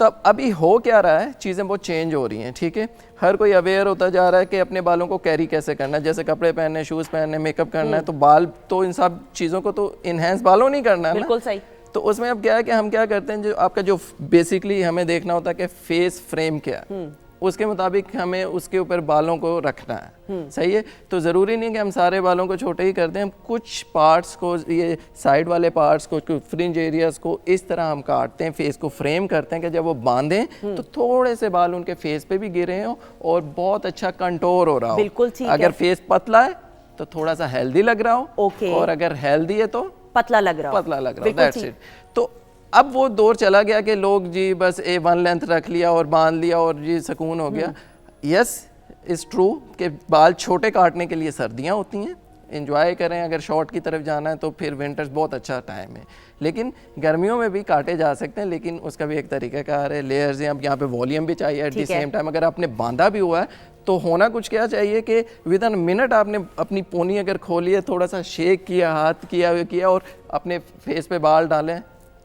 तब अभी हो क्या रहा है, चीज़ें बहुत चेंज हो रही हैं, ठीक है। हर कोई अवेयर होता जा रहा है कि अपने बालों को कैरी कैसे करना है, जैसे कपड़े पहनने, शूज़ पहनने, मेकअप करना है, तो बाल तो इन सब चीज़ों को तो इन्हेंस बालों नहीं करना है, बिल्कुल सही। तो उसमें अब क्या है कि हम क्या करते हैं, जो आपका जो बेसिकली हमें देखना होता है कि फेस फ्रेम क्या है, उसके मुताबिक हमें उसके ऊपर बालों को रखना है, सही है। तो ज़रूरी नहीं कि हम सारे बालों को छोटे ही कर दें, हम कुछ पार्ट्स को, ये साइड वाले पार्ट्स को, फ्रिंज एरियाज को इस तरह हम काटते हैं, फेस को फ्रेम करते हैं कि जब वो बांधें तो थोड़े से बाल उनके फेस पे भी गिरे हों और बहुत अच्छा कंटोर हो रहा हो। बिल्कुल ठीक है। अगर फेस पतला है तो थोड़ा सा हेल्दी लग रहा हो, ओके, और अगर हेल्दी है तो पतला लग रहा हो, दैट्स इट। तो अब वो दौर चला गया कि लोग जी बस वन लेंथ रख लिया और बांध लिया और जी सुकून हो गया। यस इज़ ट्रू कि बाल छोटे काटने के लिए सर्दियाँ होती हैं, एंजॉय करें। अगर शॉर्ट की तरफ जाना है तो फिर विंटर्स बहुत अच्छा टाइम है, लेकिन गर्मियों में भी काटे जा सकते हैं, लेकिन उसका भी एक तरीक़ाकार है, लेयर्स हैं। अब यहाँ पे वॉल्यूम भी चाहिए एट द सेम टाइम। अगर आपने बांधा भी हुआ है तो होना कुछ क्या चाहिए कि विद इन मिनट आपने अपनी पोनी अगर खोली है, थोड़ा सा शेक किया, हाथ किया और अपने फेस पे बाल डालें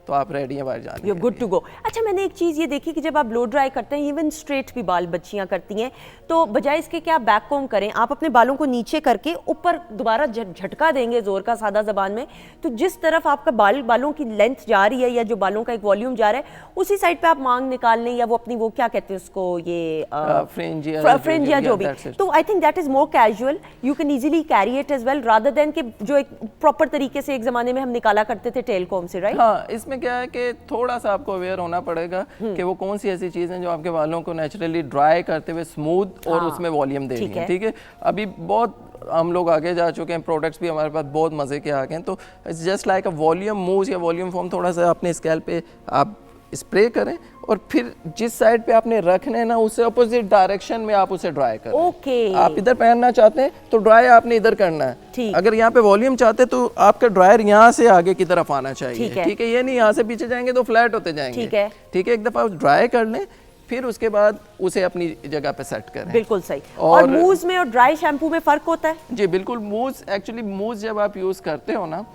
तो आप रेडी हैं बाहर जाने, you're good to go। अच्छा, मैंने एक चीज़ ये देखी कि जब आप ब्लो ड्राई करते हैं, इवन स्ट्रेट भी बाल बच्चियां करती हैं, तो बजाय इसके कि आप बैक कॉम करें, आप अपने बालों को नीचे करके ऊपर दोबारा झटका देंगे जोर का, सादा जबान में, तो जिस तरफ आपका बालों की लेंथ जा रही है या जो बालों का एक वॉल्यूम जा रहा है, उसी साइड पे आप मांग निकाल लें, या वो अपनी वो क्या कहते हैं उसको, ये फ्रिंज या जो भी, तो I think that is more casual, you can easily carry it as well, rather than कि जो एक प्रॉपर तरीके से एक जमाने में हम निकाला करते थे टेल कॉम से, राइट? हाँ, इसमें क्या है कि थोड़ा सा आपको अवेयर होना पड़ेगा कि वो कौन सी ऐसी चीज़ हैं जो आपके बालों को नेचुरली ड्राई करते हुए स्मूथ और उसमें वॉल्यूम देनी है, ठीक है। अभी बहुत हम लोग आगे जा चुके हैं, प्रोडक्ट्स भी हमारे पास बहुत मज़े के आ गए हैं, तो it's just like a volume move या वॉल्यूम फॉर्म, थोड़ा सा अपने स्कैल्प पे आप स्प्रे करें और फिर जिस साइड पे आपने रखने ना उससे अपोजिट डायरेक्शन में आप उसे ड्राई करें। ओके, आप इधर पहनना चाहते हैं तो ड्राई आपने इधर करना है, अगर यहाँ पे वॉल्यूम चाहते हैं तो आपका ड्रायर यहाँ से आगे की तरफ आना चाहिए, ठीक है। ये नहीं यहाँ से पीछे जाएंगे तो फ्लैट होते जाएंगे, ठीक है। एक दफ़ा ड्राई कर लें, फिर उसके बाद उसे अपनी जगह पे सेट करें। बिल्कुल सही। और मूव्स में और ड्राई शैम्पू में फ़र्क होता है? जी बिल्कुल। मूव्स जब आप यूज़ करते हो ना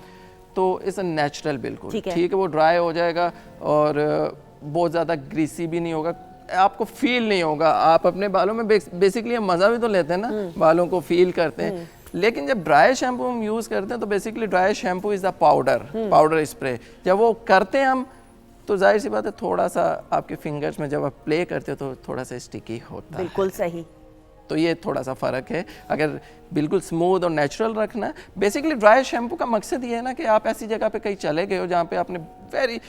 तो इट्स अ नेचुरल, बिल्कुल ठीक है, वो ड्राई हो जाएगा और बहुत ज़्यादा ग्रीसी भी नहीं होगा, आपको फील नहीं होगा। आप अपने बालों में बेसिकली हम मज़ा भी तो लेते हैं ना, बालों को फील करते हैं, लेकिन जब ड्राई शैम्पू हम यूज़ करते हैं तो basically dry shampoo is the powder spray. जब वो करते हैं हम तो जाहिर सी बात है थोड़ा सा आपके फिंगर्स में जब आप प्ले करते हो तो थोड़ा सा स्टिकी होता है। बिल्कुल सही। तो ये थोड़ा सा फ़र्क है। अगर बिल्कुल स्मूथ और नेचुरल रखना है, बेसिकली ड्राई शैम्पू का मकसद ये है ना कि आप ऐसी जगह पे कहीं चले गए हो जहाँ पे आपने वेरी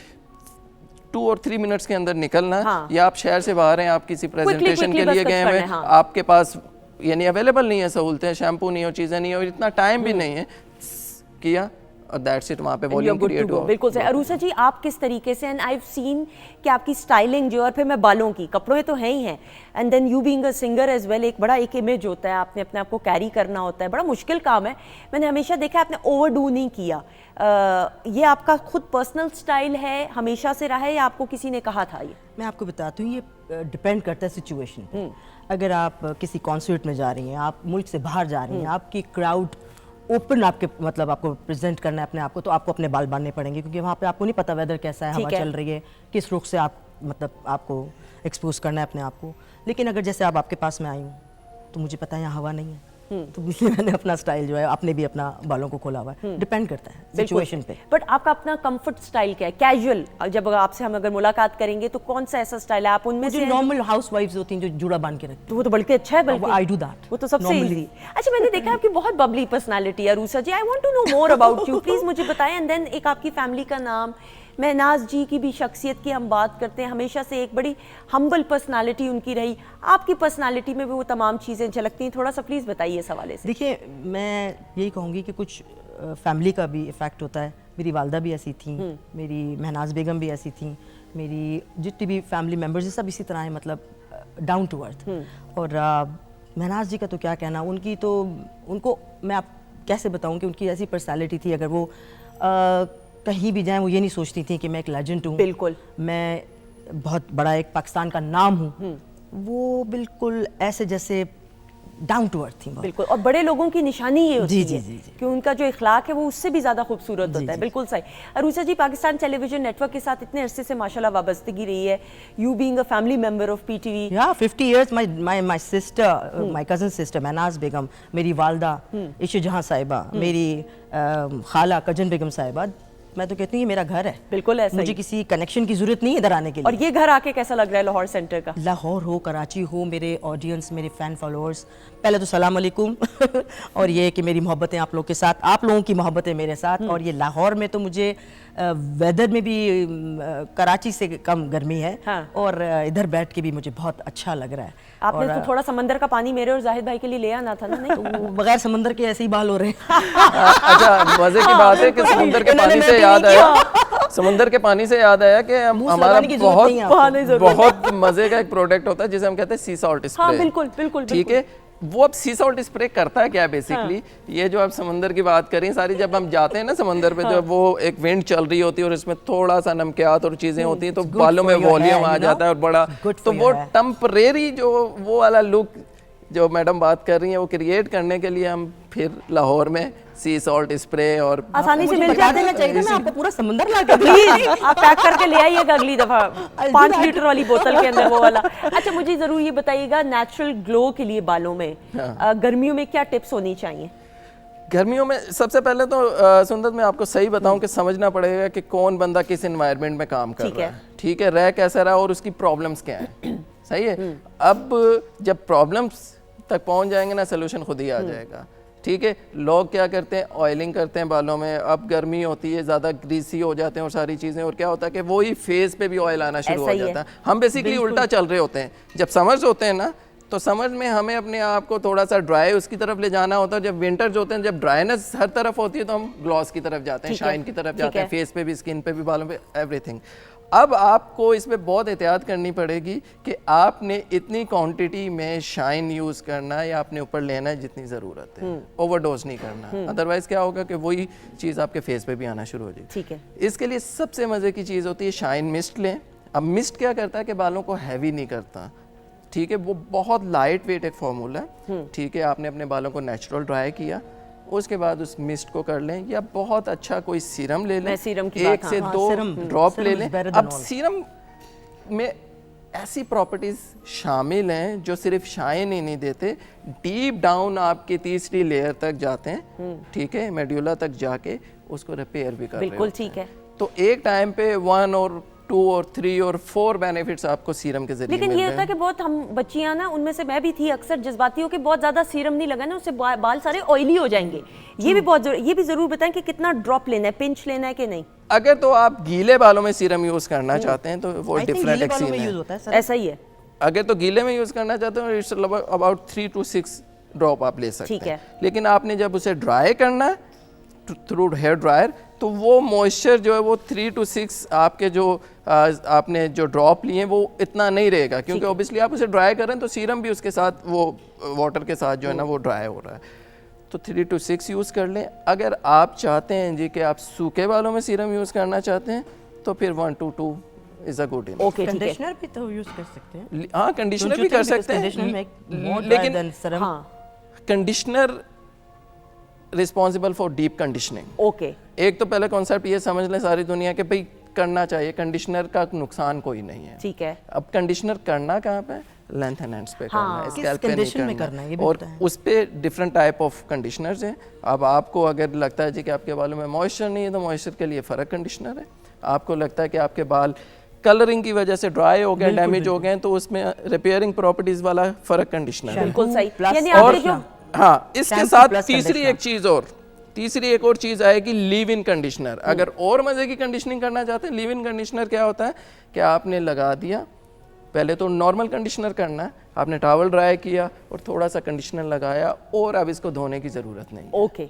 2 और 3 मिनट्स के अंदर निकलना है, या आप शहर से बाहर हैं, आप किसी प्रेजेंटेशन के लिए गए हुए, आपके पास यानी अवेलेबल नहीं है सहूलतें, शैम्पू नहीं हो, चीज़ें नहीं हो, इतना टाइम भी नहीं है, किया और दैट्स इट, वहाँ पे And volume you're good to create go. हुआ। बिल्कुल सही। अरूषा जी, आप किस तरीके से, एंड आई हैव सीन कि आपकी स्टाइलिंग जो, और फिर मैं बालों की, कपड़ों में तो है ही हैं, and then you being a singer as well, एक बड़ा एक इमेज होता है, आपने अपने आप को कैरी करना होता है, बड़ा मुश्किल काम है। मैंने हमेशा देखा आपने ओवरडू नहीं किया। ये आपका खुद पर्सनल स्टाइल है, हमेशा से रहा है, या आपको किसी ने कहा था ये? मैं आपको बताती हूँ, ये डिपेंड करता है सिचुएशन पे। अगर आप किसी कॉन्सर्ट में जा रही हैं, आप मुल्क से बाहर जा रही हैं, आपकी क्राउड ओपन, आपके मतलब आपको प्रेजेंट करना है अपने आप को, तो आपको अपने बाल बांधने पड़ेंगे, क्योंकि वहाँ पे आपको नहीं पता वेदर कैसा है, हवा चल रही है, किस रुख से आप मतलब आपको एक्सपोज करना है अपने आप को। लेकिन अगर जैसे आप आपके पास में आई हूँ, तो मुझे पता है यहाँ हवा नहीं है, तो इसलिए मैंने अपना स्टाइल जो है, आपने भी अपना बालों को खोला हुआ है। डिपेंड करता है सिचुएशन पे। बट आपका अपना कंफर्ट स्टाइल क्या है, कैजुअल? जब आपसे हम अगर मुलाकात करेंगे तो कौन सा ऐसा स्टाइल है आप उनमें से? नॉर्मल हाउसवाइफ्स होती हैं जो जूड़ा बांध के रखती हैं, तो वो तो बल्कि अच्छा है, बल्कि आई डू दैट, वो तो सबसे इजी। अच्छा, मैंने देखा आपकी बहुत बबली पर्सनालिटी है Arusha ji. I want to know more about you, please मुझे बताएं। एंड देन एक आपकी फैमिली का नाम, महनाज जी की भी शख्सियत की हम बात करते हैं, हमेशा से एक बड़ी हम्बल पर्सनालिटी उनकी रही, आपकी पर्सनालिटी में भी वो तमाम चीज़ें झलकती हैं, थोड़ा सा प्लीज़ बताइए इस हवाले से। देखिए, मैं यही कहूँगी कि कुछ फैमिली का भी इफ़ेक्ट होता है। मेरी वालदा भी ऐसी थी, मेरी महनाज बेगम भी ऐसी थी, मेरी जितनी भी फैमिली मेम्बर्स सब इसी तरह हैं, मतलब डाउन टू अर्थ। और महनाज जी का तो क्या कहना, उनकी तो, उनको मैं आप कैसे बताऊँ कि उनकी ऐसी पर्सनैलिटी थी, अगर वो कहीं भी जाएं वो ये नहीं सोचती थी कि मैं एक लेजेंड हूँ, बिल्कुल मैं बहुत बड़ा एक पाकिस्तान का नाम हूँ। वो बिल्कुल ऐसे जैसे डाउन टू अर्थ थी। बिल्कुल, और बड़े लोगों की निशानी ये होती जी, है जी, जी, कि उनका जो इखलाक है वो उससे भी ज़्यादा खूबसूरत होता है। बिल्कुल सही। अरूषा जी, पाकिस्तान टेलीविजन नेटवर्क के साथ इतने अरसे से माशाल्लाह वाबस्तगी रही है, you being a family member of PTV. या 50 years, my sister, my cousin sister Mahnaz Begum, मेरी वालदा इशू जहां साहिबा, मेरी खाला कजन बेगम साहिबा, मैं तो कहती हूँ ये मेरा घर है। बिल्कुल ऐसा, मुझे किसी कनेक्शन की जरूरत नहीं है इधर आने के लिए। और ये घर आके कैसा लग रहा है लाहौर सेंटर का? लाहौर हो, कराची हो, मेरे ऑडियंस, मेरे फैन फॉलोअर्स, पहले तो सलाम अलैकुम और ये कि मेरी मोहब्बतें आप लोगों के साथ, आप लोगों की मोहब्बतें मेरे साथ। और ये लाहौर में तो मुझे वेदर में भी कराची से कम गर्मी है। हाँ। और इधर बैठ के भी मुझे बहुत अच्छा लग रहा है। आपने तो थोड़ा समंदर का पानी मेरे और जाहिद भाई के लिए ले आना था ना? नहीं, तो बगैर समंदर के ऐसे ही बाल हो रहे हैं। अच्छा, मजे की बात है कि समुद्र के पानी से याद आया, समुद्र के पानी से याद आया कि हमारा बहुत मजे का एक प्रोडक्ट होता है जिसे हम कहते हैं सी सॉल्ट स्प्रे। हाँ, बिल्कुल बिल्कुल, ठीक है। वो अब सी सॉल्ट स्प्रे करता है क्या बेसिकली? ये जो आप समंदर की बात करें, सारी जब हम जाते हैं ना समंदर पे, जब वो एक विंड चल रही होती है और इसमें थोड़ा सा नमकियात और चीजें होती हैं, तो बालों में वॉल्यूम आ जाता है और बड़ा, तो वो टेम्परेरी जो वो वाला लुक जो मैडम बात कर रही हैं वो क्रिएट करने के लिए हम फिर लाहौर में सी सॉल्ट स्प्रे और आसानी से मिल जाते हैं। चाहिए, मैं आपको पूरा समंदर ला के प्लीज आप पैक करके ले आइएगा अगली दफा, 5 लीटर वाली बोतल के अंदर वो वाला। अच्छा, मुझे जरूर ये बताइएगा, नेचुरल ग्लो के लिए बालों में गर्मियों में क्या टिप्स होनी चाहिए? गर्मियों में सबसे पहले तो सुंदर, मैं आपको सही बताऊं कि समझना पड़ेगा कि कौन बंदा किस एनवायरनमेंट में काम कर रहा है। ठीक है, रह कैसा रहा और उसकी प्रॉब्लम्स क्या है। सही है। अब जब प्रॉब्लम्स तक पहुंच जाएंगे ना, सोल्यूशन खुद ही आ जाएगा। ठीक है। लोग क्या करते हैं, ऑयलिंग करते हैं बालों में, अब गर्मी होती है, ज़्यादा ग्रीसी हो जाते हैं और सारी चीज़ें, और क्या होता है कि वही फेस पे भी ऑयल आना शुरू हो जाता है। हम बेसिकली उल्टा चल रहे होते हैं। जब समर्स होते हैं ना, तो समझ में हमें अपने आप को थोड़ा सा ड्राई उसकी तरफ ले जाना होता है। जब विंटर्स होते हैं, जब ड्राइनेस हर तरफ होती है, तो हम ग्लॉस की तरफ जाते हैं, शाइन की तरफ जाते हैं, फेस पे भी, स्किन पे भी, बालों पे, एवरीथिंग। अब आपको इसमें बहुत एहतियात करनी पड़ेगी कि आपने इतनी क्वांटिटी में शाइन यूज़ करना है या अपने ऊपर लेना है जितनी ज़रूरत है, ओवरडोज नहीं करना। अदरवाइज़ क्या होगा कि वही चीज़ आपके फेस पे भी आना शुरू हो जाएगी। ठीक है। इसके लिए सबसे मज़े की चीज़ होती है शाइन मिस्ट लें। अब मिस्ट क्या करता है कि बालों को हैवी नहीं करता। ठीक है, वो बहुत लाइट वेट एक फॉर्मूला है। ठीक है, आपने अपने बालों को नेचुरल ड्राई किया, उसके बाद उस मिस्ट को कर लें, या बहुत अच्छा कोई सीरम ले लें, सीरम की 1 से 2 ड्रॉप ले लें। अब सीरम में ऐसी प्रॉपर्टीज शामिल हैं जो सिर्फ शाइन ही नहीं देते, डीप डाउन आपकी तीसरी लेयर तक जाते हैं। ठीक है, मेड्यूला तक जाके उसको रिपेयर भी कर रहे हैं। बिल्कुल ठीक है। तो एक टाइम पे 1 और 2 और 3 और 4 बेनिफिट्स आपको सीरम के जरिए। लेकिन ये होता है कि बहुत हम बच्चियां ना, उनमें से मैं भी थी, अक्सर जज्बाती हो के बहुत ज्यादा सीरम नहीं लगाना, उससे बाल सारे ऑयली हो जाएंगे। ये भी बहुत ये भी जरूर बताएं कि कितना ड्रॉप लेना है, पिंच लेना है कि नहीं। अगर तो आप गीले बालों में सीरम यूज करना चाहते हैं तो वो डिफरेंट एक सीन है। ऐसा ही है। अगर तो गीले में यूज करना चाहते हो, इट्स अबाउट 3 to 6 ड्रॉप आप ले सकते हैं। लेकिन आपने जब उसे ड्राई करना है थ्रू हेयर ड्रायर, तो वो मॉइस्चर जो है वो 3 to 6 आपके जो आपने जो ड्रॉप लिए वो इतना नहीं रहेगा, क्योंकि ऑब्वियसली आप उसे ड्राई कर रहे हैं तो सीरम भी उसके साथ वो वाटर के साथ जो है ना वो ड्राई हो रहा है। तो 3 to 6 यूज़ कर लें। अगर आप चाहते हैं जी कि आप सूखे बालों में सीरम यूज़ करना चाहते हैं तो फिर 1 to 2 is a good enough. Okay, ठीक है। कंडीशनर भी तो यूज कर सकते हैं। हाँ, कंडीशनर भी कर सकते हैं, लेकिन conditioner responsible for deep conditioning. Okay, एक तो पहले कॉन्सेप्ट ये समझ लें सारी दुनिया के भाई करना चाहिए, कंडीशनर का नुकसान कोई नहीं है। ठीक है। अब कंडीशनर करना कहाँ पे, लेंथ एंड एंड्स पे करना है, स्कैल्प पे कंडीशन में नहीं करना है, ये भी और बताएं। उस पे डिफरेंट टाइप ऑफ कंडीशनर्स हैं। अब आपको अगर लगता है जी कि आपके बालों में मॉइस्चर नहीं है तो मॉइस्चर के लिए फ़र्क कंडीशनर है। आपको लगता है कि आपके बाल कलरिंग की वजह से ड्राई हो गए, डैमेज हो गए, तो उसमें रिपेयरिंग प्रॉपर्टीज वाला फ़र्क कंडीशनर है। बिल्कुल सही। यानी और आपने जो हाँ, इसके शैम्पू साथ प्लस तीसरी एक और चीज़ आएगी, लीव इन कंडीशनर। अगर और मज़े की कंडीशनिंग करना चाहते हैं, लीव इन कंडीशनर क्या होता है कि आपने लगा दिया, पहले तो नॉर्मल कंडीशनर करना है, आपने टॉवल ड्राई किया और थोड़ा सा कंडीशनर लगाया और अब इसको धोने की ज़रूरत नहीं। Okay,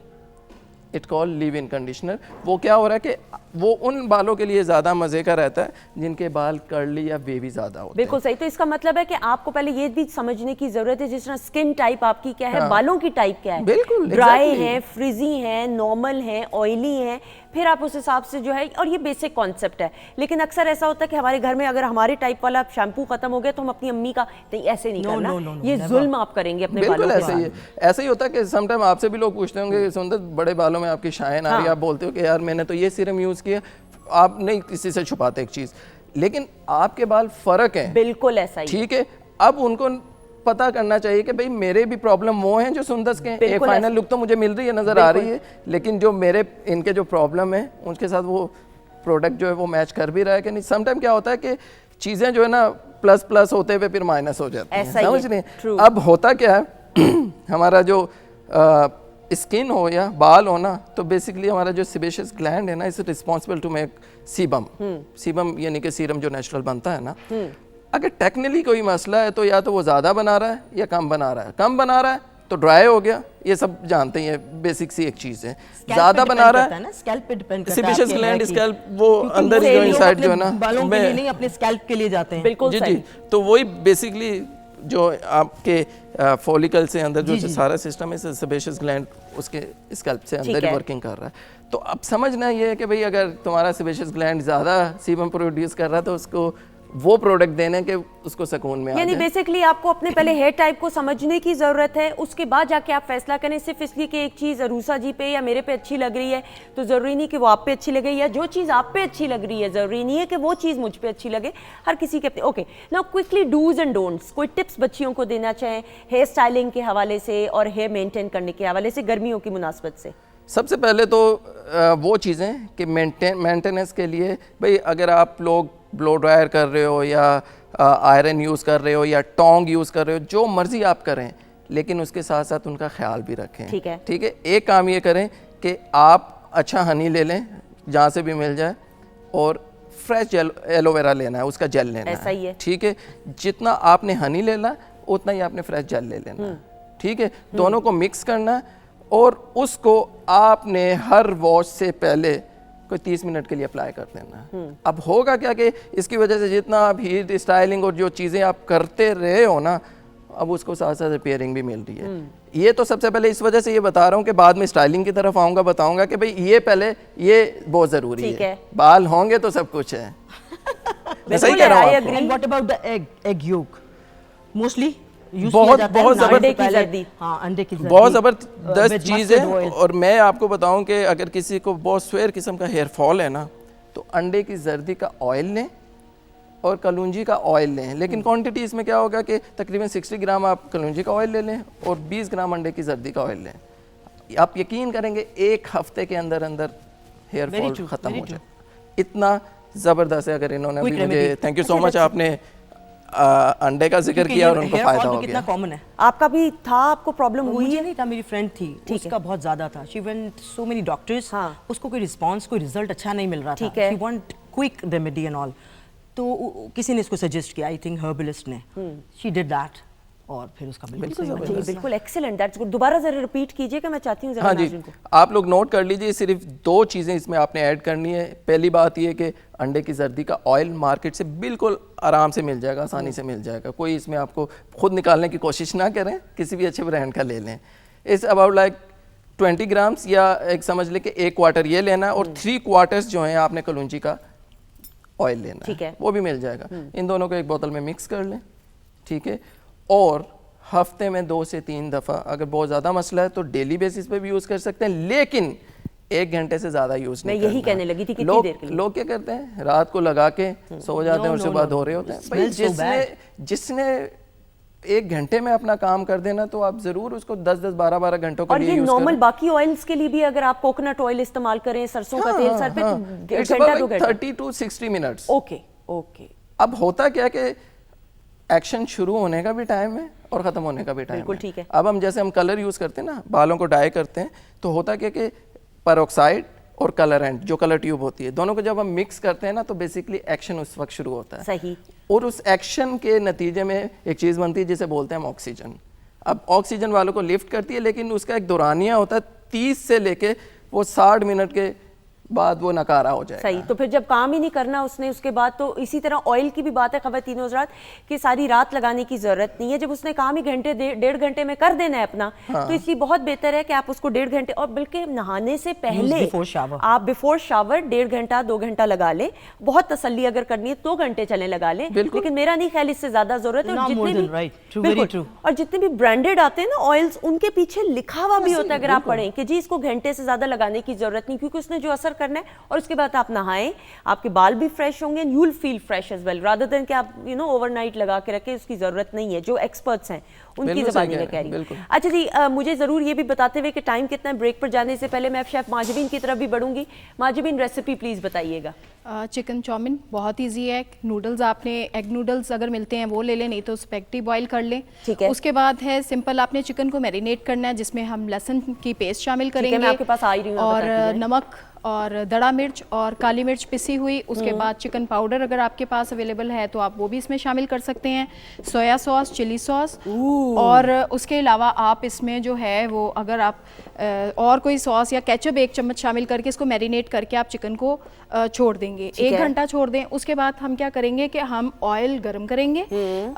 it call leave in conditioner. वो क्या हो रहा है कि वो उन बालों के लिए ज़्यादा मज़े का रहता है जिनके बाल कर्ली या वेवी ज़्यादा होते हैं। बिल्कुल सही। तो इसका मतलब है कि आपको पहले ये भी समझने की जरूरत है जिस तरह स्किन टाइप आपकी क्या है, बालों की टाइप क्या है। बिल्कुल, ड्राई exactly। है, फ्रिजी है, नॉर्मल है, ऑयली है, फिर आप उस हिसाब से जो है, और ये बेसिक कॉन्सेप्ट है। लेकिन अक्सर ऐसा होता है कि हमारे घर में अगर हमारे टाइप वाला शैम्पू खत्म हो गया तो हम अपनी अम्मी का नहीं, ऐसे नहीं करना, ये जुल्म आप करेंगे अपने बालों बिल्कुल के ऐसे ही है। ऐसे ही होता है कि समटाइम आपसे भी लोग पूछते होंगे सुंदर बड़े बालों में आपकी शाइन आ रही है, आप बोलते हो कि यार मैंने तो ये सीरम यूज़ किया, आप नहीं किसी से छुपाते एक चीज़, लेकिन आपके बाल फ़र्क हैं। बिल्कुल ऐसा ही। ठीक है, अब उनको पता करना चाहिए कि भाई मेरे भी प्रॉब्लम वो हैं जो सुंदस के हैं। एक फाइनल लुक तो मुझे मिल रही है, नज़र आ रही है, लेकिन जो मेरे इनके जो प्रॉब्लम है उनके साथ वो प्रोडक्ट जो है वो मैच कर भी रहा है कि नहीं। समटाइम क्या होता है कि चीज़ें जो है ना प्लस प्लस होते हुए फिर माइनस हो जाती हैं, समझ रहे हैं। अब होता क्या है हमारा जो स्किन हो या बाल हो ना, तो बेसिकली हमारा जो सेबेशियस ग्लैंड है ना, is responsible to make sebum. Sebum यानी कि सीरम जो नेचुरल बनता है ना। अगर टेक्निकली कोई मसला है तो या तो वो ज़्यादा बना रहा है या कम बना रहा है। कम बना रहा है तो ड्राई हो गया, ये सब जानते हैं, बेसिक सी एक चीज़ है। ज़्यादा बना रहा है, स्कैल्प पे डिपेंड करता है, सेबेशियस ग्लैंड स्कैल्प वो अंदर जो इनसाइड जो है ना बालों के लिए नहीं, अपने स्कैल्प के लिए जाते हैं। बिल्कुल जी सही। जी, तो वही बेसिकली जो आपके फॉलिकल से अंदर जो सारा सिस्टम है, सेबेशियस ग्लैंड उसके स्कैल्प से अंदर ही वर्किंग कर रहा है। तो अब समझना ये है कि भाई अगर तुम्हारा सेबेशियस ग्लैंड ज़्यादा सीबम प्रोड्यूस कर रहा है तो उसको वो प्रोडक्ट देने के उसको सुकून में आ यानी जाए। बेसिकली आपको अपने पहले हेयर टाइप को समझने की जरूरत है, उसके बाद जाके आप फैसला करें। सिर्फ इसलिए कि एक चीज़ अरूसा जी पे या मेरे पे अच्छी लग रही है तो ज़रूरी नहीं कि वो आप पे अच्छी लगे, या जो चीज़ आप पे अच्छी लग रही है ज़रूरी नहीं है कि वो चीज़ मुझ पे अच्छी लगे। हर किसी के अपने। Okay, now quickly dos and don'ts, कोई टिप्स बच्चियों को देना चाहें हेयर स्टाइलिंग के हवाले से और हेयर मेंटेन करने के हवाले से गर्मियों की मुनासबत से? सबसे पहले तो वो चीज़ें कि मेंटेनेंस के लिए भाई अगर आप लोग ब्लो ड्रायर कर रहे हो या आयरन यूज़ कर रहे हो या टोंग यूज़ कर रहे हो, जो मर्ज़ी आप करें, लेकिन उसके साथ साथ उनका ख्याल भी रखें। ठीक है, ठीक है। एक काम ये करें कि आप अच्छा हनी ले लें जहाँ से भी मिल जाए, और फ्रेश एलोवेरा लेना है, उसका जेल लेना ऐसा ही है। ठीक है। जितना आपने हनी लेना उतना ही आपने फ्रेश जेल ले लेना। ठीक है। दोनों को मिक्स करना है और उसको आपने हर वॉश से पहले कोई 30 मिनट के लिए अप्लाई कर देना। अब होगा क्या कि इसकी वजह से जितना आप हीट स्टाइलिंग और जो चीज़ें आप करते रहे हो ना, अब उसको साथ साथ रिपेयरिंग भी मिल रही है। ये तो सबसे पहले इस वजह से ये बता रहा हूँ कि बाद में स्टाइलिंग की तरफ आऊँगा, बताऊँगा कि भाई ये पहले ये बहुत ज़रूरी है। बाल होंगे तो सब कुछ है। मैं सही कह रहा हूँ आपको। And what about the egg yolk? Mostly बहुत जबरदस्त, हाँ, अंडे की बहुत ज़बरदस्त चीज़ है। और मैं आपको बताऊं कि अगर किसी को बहुत स्वेयर किस्म का हेयर फॉल है ना, तो अंडे की जर्दी का ऑयल लें और कलौंजी का ऑयल लें, लेकिन क्वांटिटी इसमें क्या होगा कि तकरीबन 60 ग्राम आप कलौंजी का ऑयल ले लें और 20 ग्राम अंडे की जर्दी का ऑयल लें। आप यकीन करेंगे 1 हफ्ते के अंदर अंदर हेयर फॉल ख़त्म हो जाए। इतना ज़बरदस्त है। अगर इन्होंने अभी मुझे, थैंक यू सो मच, आपने अंडे का जिक्र किया और उनको फायदा हो गया। कितना कॉमन है। आपका भी था, आपको प्रॉब्लम हुई? मुझे नहीं था, मेरी फ्रेंड थी, उसका बहुत ज्यादा था। She went so many doctors, उसको कोई रिस्पांस, कोई रिजल्ट अच्छा नहीं मिल रहा था। She want quick remedy and all, तो किसी ने इसको सजेस्ट किया, आई थिंक हर्बलिस्ट ने। शी डिड दैट और फिर उसका बिल्कुल बिल्कुल सही हो अच्छा, जाएगा। ये बिल्कुल एक्सीलेंट, दैट्स गुड। दोबारा जरा रिपीट कीजिएगा, मैं चाहती हूँ जरा हाँ जी, नाज़रीन को। आप लोग नोट कर लीजिए, सिर्फ 2 चीज़ें इसमें आपने ऐड करनी है। पहली बात ये कि अंडे की जर्दी का ऑयल मार्केट से बिल्कुल आराम से मिल जाएगा, आसानी से मिल जाएगा। कोई इसमें आपको खुद निकालने की कोशिश ना करें, किसी भी अच्छे ब्रांड का ले लें। इट्स अबाउट लाइक 20 ग्राम्स, या एक समझ लें कि 1 क्वार्टर ये लेना है, और 3 क्वार्टर्स जो हैं आपने कलौंजी का ऑयल लेना ठीक है। वो भी मिल जाएगा। इन दोनों को एक बोतल में मिक्स कर लें, ठीक है। और हफ्ते में 2 से 3 दफ़ा, अगर बहुत ज़्यादा मसला है तो डेली बेसिस पे भी यूज़ कर सकते हैं, लेकिन 1 घंटे से ज़्यादा यूज़ नहीं मैं यही करना। कहने लगी थी, कितनी देर के लिए? लोग क्या करते हैं, रात को लगा के सो जाते हैं और सुबह धो रहे होते हैं। भाई जिसने 1 घंटे में अपना काम कर देना, तो आप ज़रूर उसको 10-10, 12-12 घंटों के और लिए ये यूज़ नॉर्मल करें। बाकी ऑयल्स के लिए भी अगर आप कोकोनट ऑयल इस्तेमाल करें, सरसों का तेल सर पे, तो It's घंटा about 2 like घंटा। 30 to 60 मिनट्स। ओके ओके, अब होता क्या कि एक्शन शुरू होने का भी टाइम है और ख़त्म होने का भी टाइम बिल्कुल है। ठीक है। अब हम जैसे हम कलर यूज़ करते हैं ना, बालों को डाई करते हैं, तो होता क्या कि पेरोक्साइड और कलरेंट, जो कलर ट्यूब होती है, दोनों को जब हम मिक्स करते हैं ना, तो बेसिकली एक्शन उस वक्त शुरू होता है। सही। और उस एक्शन के नतीजे में एक चीज़ बनती है जिसे बोलते हैं हम ऑक्सीजन। अब ऑक्सीजन वालों को लिफ्ट करती है, लेकिन उसका एक दौरानिया होता है 30 से लेके वो 60 मिनट के बाद वो नकारा हो जाएगा। सही। तो फिर जब काम ही नहीं करना उसने, उसके बाद तो इसी तरह ऑयल की भी बात है ख़वातीन हज़रात कि सारी रात लगाने की ज़रूरत नहीं है। जब उसने काम ही घंटे 1.5 घंटे में कर देना है अपना, तो इसलिए बहुत बेहतर है कि आप उसको 1.5 घंटे, और बल्कि नहाने से पहले आप बिफोर शावर 1.5 घंटा 2 घंटा लगा ले। बहुत तसल्ली अगर करनी है 2 घंटे चले लगा ले, लेकिन मेरा नहीं ख्याल इससे ज़्यादा ज़रूरत है। और जितने भी ब्रांडेड आते हैं ना ऑयल्स, उनके पीछे लिखा हुआ भी होता है, अगर आप पढ़ें कि जी इसको घंटे से ज़्यादा लगाने की ज़रूरत नहीं, क्योंकि उसने जो असर करना है, और उसके बाद आप नहाएं, आपके बाल भी फ्रेश होंगे, you will feel fresh as well, rather than कि आप ओवरनाइट लगा के रखें। उसकी ज़रूरत नहीं है, जो एक्सपर्ट्स हैं उनकी ज़बानी में कह रही हूँ। अच्छा जी, मुझे ज़रूर ये भी बताते हुए कि टाइम कितना है, ब्रेक पर जाने से पहले मैं शेफ़ माजबीन की तरफ भी बढ़ूंगी। माजबीन, रेसिपी प्लीज़ बताइएगा। चिकन चाउमीन बहुत इजी है। नूडल्स, आपने एग नूडल्स अगर मिलते हैं वो ले लें, नहीं तो स्पेगेटी बॉईल कर लें। ठीक है। उसके बाद है सिंपल, आपने चिकन को मैरिनेट करना है, जिसमें हम लहसुन की पेस्ट शामिल करेंगे, मैं आपके पास आ ही रही हूँ, और नमक और दड़ा मिर्च और काली मिर्च पिसी हुई। उसके बाद चिकन पाउडर अगर आपके पास अवेलेबल है तो आप वो भी इसमें शामिल कर सकते हैं, सोया सॉस, चिली सॉस, और उसके अलावा आप इसमें जो है वो अगर आप और कोई सॉस या केचप 1 चम्मच शामिल करके इसको मैरिनेट करके आप चिकन को छोड़ देंगे, 1 घंटा छोड़ दें। उसके बाद हम क्या करेंगे कि हम ऑयल गर्म करेंगे,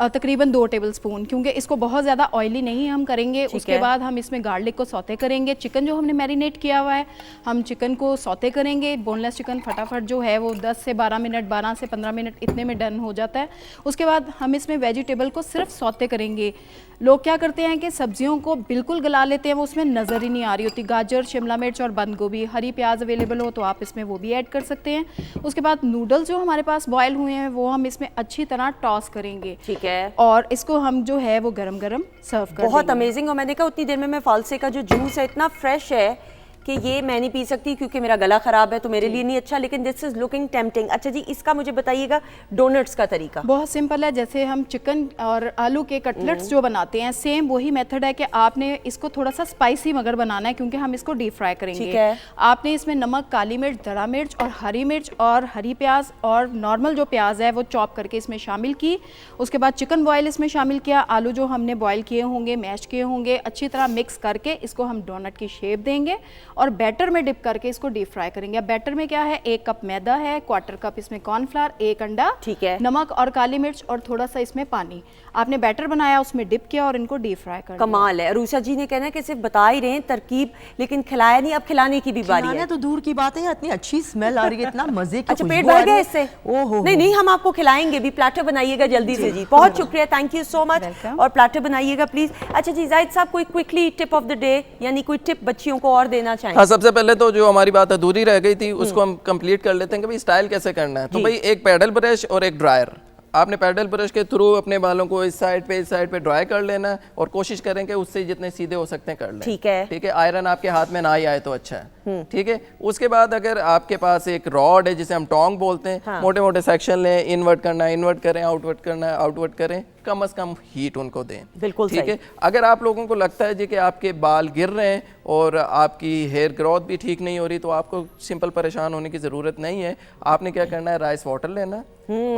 तकरीबन 2 टेबलस्पून, क्योंकि इसको बहुत ज़्यादा ऑयली नहीं हम करेंगे। उसके बाद हम इसमें गार्लिक को सौते करेंगे। चिकन जो हमने मैरिनेट किया हुआ है, हम चिकन को सौते करेंगे। बोनलेस चिकन फटाफट जो है वो 10 से 12 मिनट, 12 से 15 मिनट इतने में डन हो जाता है। उसके बाद हम इसमें वेजिटेबल को सिर्फ सौते करेंगे। लोग क्या करते हैं कि सब्जियों को बिल्कुल गला लेते हैं, वो उसमें नज़र ही नहीं आ रही होती। गाजर, शिमला मिर्च और बंद गोभी, हरी प्याज अवेलेबल हो तो आप इसमें वो भी ऐड कर सकते हैं। उसके बाद नूडल्स जो हमारे पास बॉयल हुए हैं वो हम इसमें अच्छी तरह टॉस करेंगे, ठीक है, और इसको हम जो है वो गरम गरम सर्व कर बहुत अमेजिंग। और मैंने कहा उतनी देर में मैं फालसे का जो जूस है इतना फ्रेश है कि ये मैं नहीं पी सकती क्योंकि मेरा गला ख़राब है, तो मेरे लिए नहीं अच्छा, लेकिन दिस इज़ लुकिंग टेम्पटिंग। अच्छा जी, इसका मुझे बताइएगा डोनट्स का तरीका। बहुत सिंपल है, जैसे हम चिकन और आलू के कटलेट्स जो बनाते हैं, सेम वही मेथड है कि आपने इसको थोड़ा सा स्पाइसी मगर बनाना है, क्योंकि हम इसको डीप फ्राई करेंगे। ठीक है। आपने इसमें नमक, काली मिर्च, दड़ा मिर्च और हरी मिर्च और हरी प्याज और नॉर्मल जो प्याज है वो चॉप करके इसमें शामिल की। उसके बाद चिकन बॉयल इसमें शामिल किया, आलू जो हमने बॉयल किए होंगे, मैश किए होंगे, अच्छी तरह मिक्स करके इसको हम डोनट की शेप देंगे और बैटर में करके इसको डीप फ्राई करेंगे। अब बैटर में क्या है, 1 कप मैदा है, 1/4 कप इसमें कॉर्नफ्लावर, 1 अंडा, ठीक है, नमक और काली मिर्च और थोड़ा सा इसमें पानी। आपने बैटर बनाया, उसमें डिप किया और इनको डीप फ्राई कर। कमाल है। अरूषा जी ने कहना है कि सिर्फ बता ही रहे हैं तरकीब, लेकिन खिलाया नहीं। अब खिलाने की भी बारी है। तो दूर की बात है, इतनी अच्छी स्मेल आ रही है, इतना मजे की। अच्छा, पेट भर गया इससे? ओहो, नहीं, हम आपको खिलाएंगे भी। प्लाटर बनाइएगा जल्दी से जी। बहुत शुक्रिया, थैंक यू सो मच। और प्लाटर बनाइएगा प्लीज। अच्छा जी, जाहिद साहब कोई quickly tip of the day, यानी कोई टिप बच्चियों को और देना चाहें? हाँ, सबसे पहले तो जो हमारी बात अधूरी रह गई थी उसको हम कंप्लीट कर लेते हैं कि भाई स्टाइल कैसे करना है। तो भाई एक पैडल ब्रश और एक ड्रायर, आपने पैडल ब्रश के थ्रू अपने बालों को इस साइड पे ड्राई कर लेना है और कोशिश करें कि उससे जितने सीधे हो सकते हैं कर लें। ठीक है, ठीक है। आयरन आपके हाथ में ना ही आए तो अच्छा है। ठीक है। उसके बाद अगर आपके पास एक रॉड है जिसे हम टोंग बोलते हैं, मोटे मोटे सेक्शन लें, इनवर्ट करना है इनवर्ट करें, आउटवर्ट करना है आउटवर्ट करें, कम से कम हीट उनको दें। बिल्कुल ठीक सही। है। अगर आप लोगों को लगता है जी कि आपके बाल गिर रहे हैं और आपकी हेयर ग्रोथ भी ठीक नहीं हो रही, तो आपको सिंपल परेशान होने की ज़रूरत नहीं है। आपने क्या करना है, राइस वाटर लेना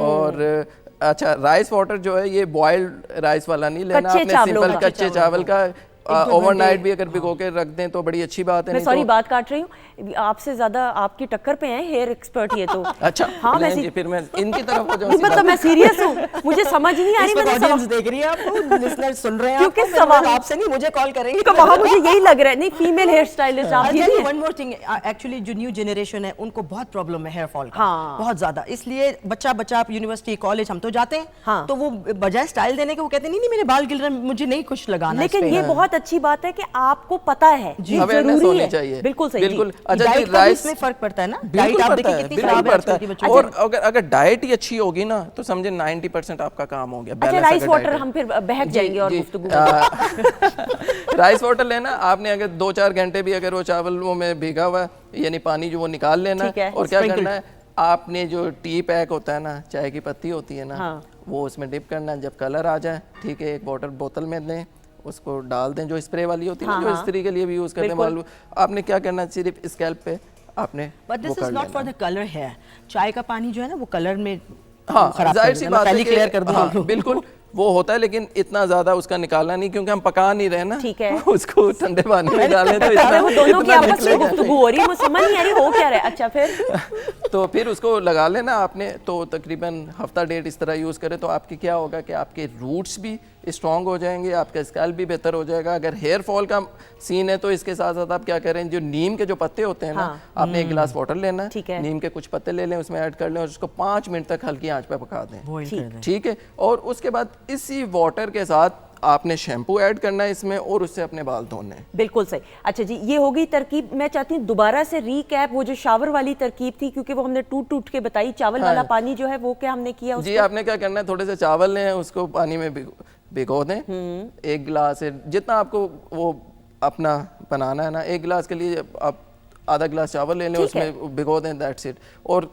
और अच्छा, राइस वाटर जो है ये बॉइल्ड राइस वाला नहीं लेना, कच्चे आपने चावलों सिंपल का। कच्चे चावल का ओवरनाइट भी अगर भिगो के रख दें तो बड़ी अच्छी बात है। मैं नहीं सॉरी तो बात काट रही हूँ, आपसे ज्यादा आपकी टक्कर पे हैं हेयर एक्सपर्ट ये तो। अच्छा हाँ लें मैं जी, फिर मैं इनकी तरफ हो जाऊं। नहीं, मतलब मैं सीरियस हूँ, मुझे समझ नहीं आ रही। मैंने ऑडियंस देख रही है आपको, लिसनर सुन रहे हैं क्योंकि आपको, सवाल आपसे नहीं मुझे कॉल करेंगे। तो वहाँ मुझे यही लग रहा है। नहीं, फीमेल हेयर स्टाइलिस्ट आप ही हैं। वन मोर थिंग, एक्चुअली जो न्यू जनरेशन है उनको बहुत प्रॉब्लम है हेयर फॉल का, हाँ। बहुत ज्यादा। इसलिए बच्चा आप यूनिवर्सिटी कॉलेज हम तो जाते हैं, हाँ। तो वो बजाय स्टाइल देने के वो कहते हैं नहीं मेरे बाल गिर रहे हैं, मुझे नहीं कुछ लगाना। लेकिन ये बहुत अच्छी बात है कि आपको पता है, ये अवेयरनेस जरूरी होनी है। चाहिए। बिल्कुल सही। बिल्कुल। जी। अच्छा जी, डाइट का भी राइस इसमें फर्क पड़ता है ना, बिल्कुल डाइट आप पड़ता देखिए है, कितनी बिल्कुल खराब है पड़ता आजकल की है। बच्चों और अगर डाइट ही अच्छी होगी ना तो समझे 90% आपका काम हो गया। अच्छा, बैलेंस राइस अगर वाटर diet है। हम फिर बहक जाएंगे और जी, गुफ्तगू में। राइस वाटर लेना आपने, अगर 2-4 घंटे भी अगर वो चावलों में भीगा हुआ है, यानी पानी जो वो निकाल लेना ठीक है, और क्या sprinkled। करना है, आपने जो टी पैक होता है ना, चाय की पत्ती होती है ना, हाँ। वो उसमें डिप करना है। जब कलर आ जाए, ठीक है, एक वाटर बोतल में दें, उसको डाल दें, जो स्प्रे वाली होती है ना, हाँ, जो हाँ। इस्त्री के लिए भी यूज करते हैं बिल्कुल। मालूम। आपने क्या करना है, सिर्फ स्कैल्प पे आपने बट वो दिस कर इज नॉट फॉर लेना। द कलर है। चाय का पानी जो है ना वो कलर में हाँ, खराब जाहिर कर सी देता है। बात है पहले कि क्लियर कर दूं हाँ, आप लोगों को। बिल्कुल वो होता है, लेकिन इतना ज्यादा उसका निकालना नहीं, क्योंकि हम पका नहीं रहे ना। ठीक है। उसको ठंडे पानी में डालें तो अरे इतना वो दोनों की इतना आपस में निकलेगा गुफ्तगू हो रही है, मुझे समझ नहीं आ रही हो क्या रहा है। अच्छा फिर तो फिर उसको लगा लेना आपने। तो तकरीबन हफ्ता डेढ़ इस तरह यूज़ करें तो आपकी क्या होगा कि आपके रूट्स भी स्ट्रॉन्ग हो जाएंगे, आपका स्कैल्प भी बेहतर हो जाएगा। अगर हेयर फॉल का सीन है तो इसके साथ साथ आप क्या करें, जो नीम के जो पत्ते होते हैं ना, हाँ। आपने एक गिलास वाटर लेना ठीक है। नीम के कुछ पत्ते ले लें, उसमें ऐड कर लें और उसको 5 मिनट तक हल्की आंच पे पका दें। Boil कर दें। ठीक है। और उसके बाद इसी वाटर के साथ आपने शैम्पू ऐड करना है इसमें और उससे अपने बाल धोने हैं। बिल्कुल सही। अच्छा जी, ये होगी तरकीब। मैं चाहती हूँ दोबारा से रीकैप, वो जो शावर वाली तरकीब थी, क्योंकि वो हमने टूट के बताई। चावल वाला पानी जो है वो क्या हमने किया जी, उसको? आपने क्या करना है, थोड़े से चावल लें, उसको पानी में भिगो दें। एक गिलास है, जितना आपको वो अपना बनाना है ना, एक गिलास के लिए आप आधा गिलास चावल ले लें, ठीक है। उसमें भिगो दें, दैट्स इट। और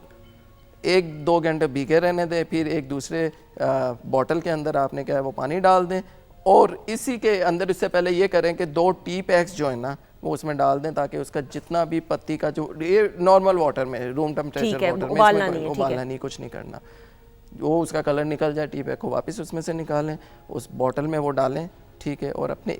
1-2 घंटे भीगे रहने दें। फिर एक दूसरे बॉटल के अंदर आपने क्या है वो पानी डाल दें और इसी के अंदर, इससे पहले ये करें कि 2 टी पैक्स जो है ना वो उसमें डाल दें, ताकि उसका जितना भी पत्ती का जो, ये नॉर्मल वाटर में, रूम ठीक है, टेम्परेचर वाटर में, उबालना इसमें नहीं है, ठीक उबालना है। नहीं, कुछ नहीं करना। वो उसका कलर निकल जाए, टी पैक को वापस उसमें से निकालें, उस बॉटल में वो डालें, ठीक है, और अपने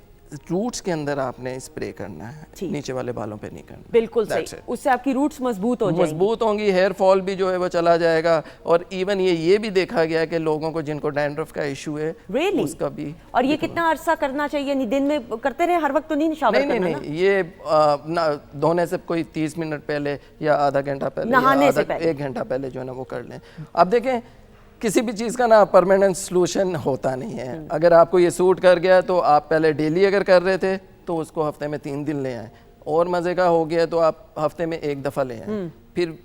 रूट्स के अंदर आपने स्प्रे करना है, ठीक। नीचे वाले बालों पे नहीं करना। बिल्कुल That's सही। it। उससे आपकी रूट्स मजबूत हो जाएंगी। मजबूत होंगी, हेयर फॉल भी जो है वो चला जाएगा। और इवन ये भी देखा गया है कि लोगों को जिनको डैंड्रफ का इशू है, Really? उसका भी। और ये कितना अरसा करना चाहिए? नहीं, दिन में करते रहे, हर वक्त तो नहीं शावर नहीं करना नहीं ना? नहीं, ये ना धोने से कोई 30 मिनट पहले या आधा घंटा पहले या नहाने से आधा- पहले। 1 घंटा पहले जो है ना वो कर लें। अब देखें, किसी भी चीज़ का ना परमानेंट सोल्यूशन होता नहीं है। अगर आपको ये सूट कर गया तो आप पहले डेली अगर कर रहे थे तो उसको हफ्ते में 3 दिन ले आए, और मज़े का हो गया तो आप हफ्ते में 1 दफ़ा ले आए। फिर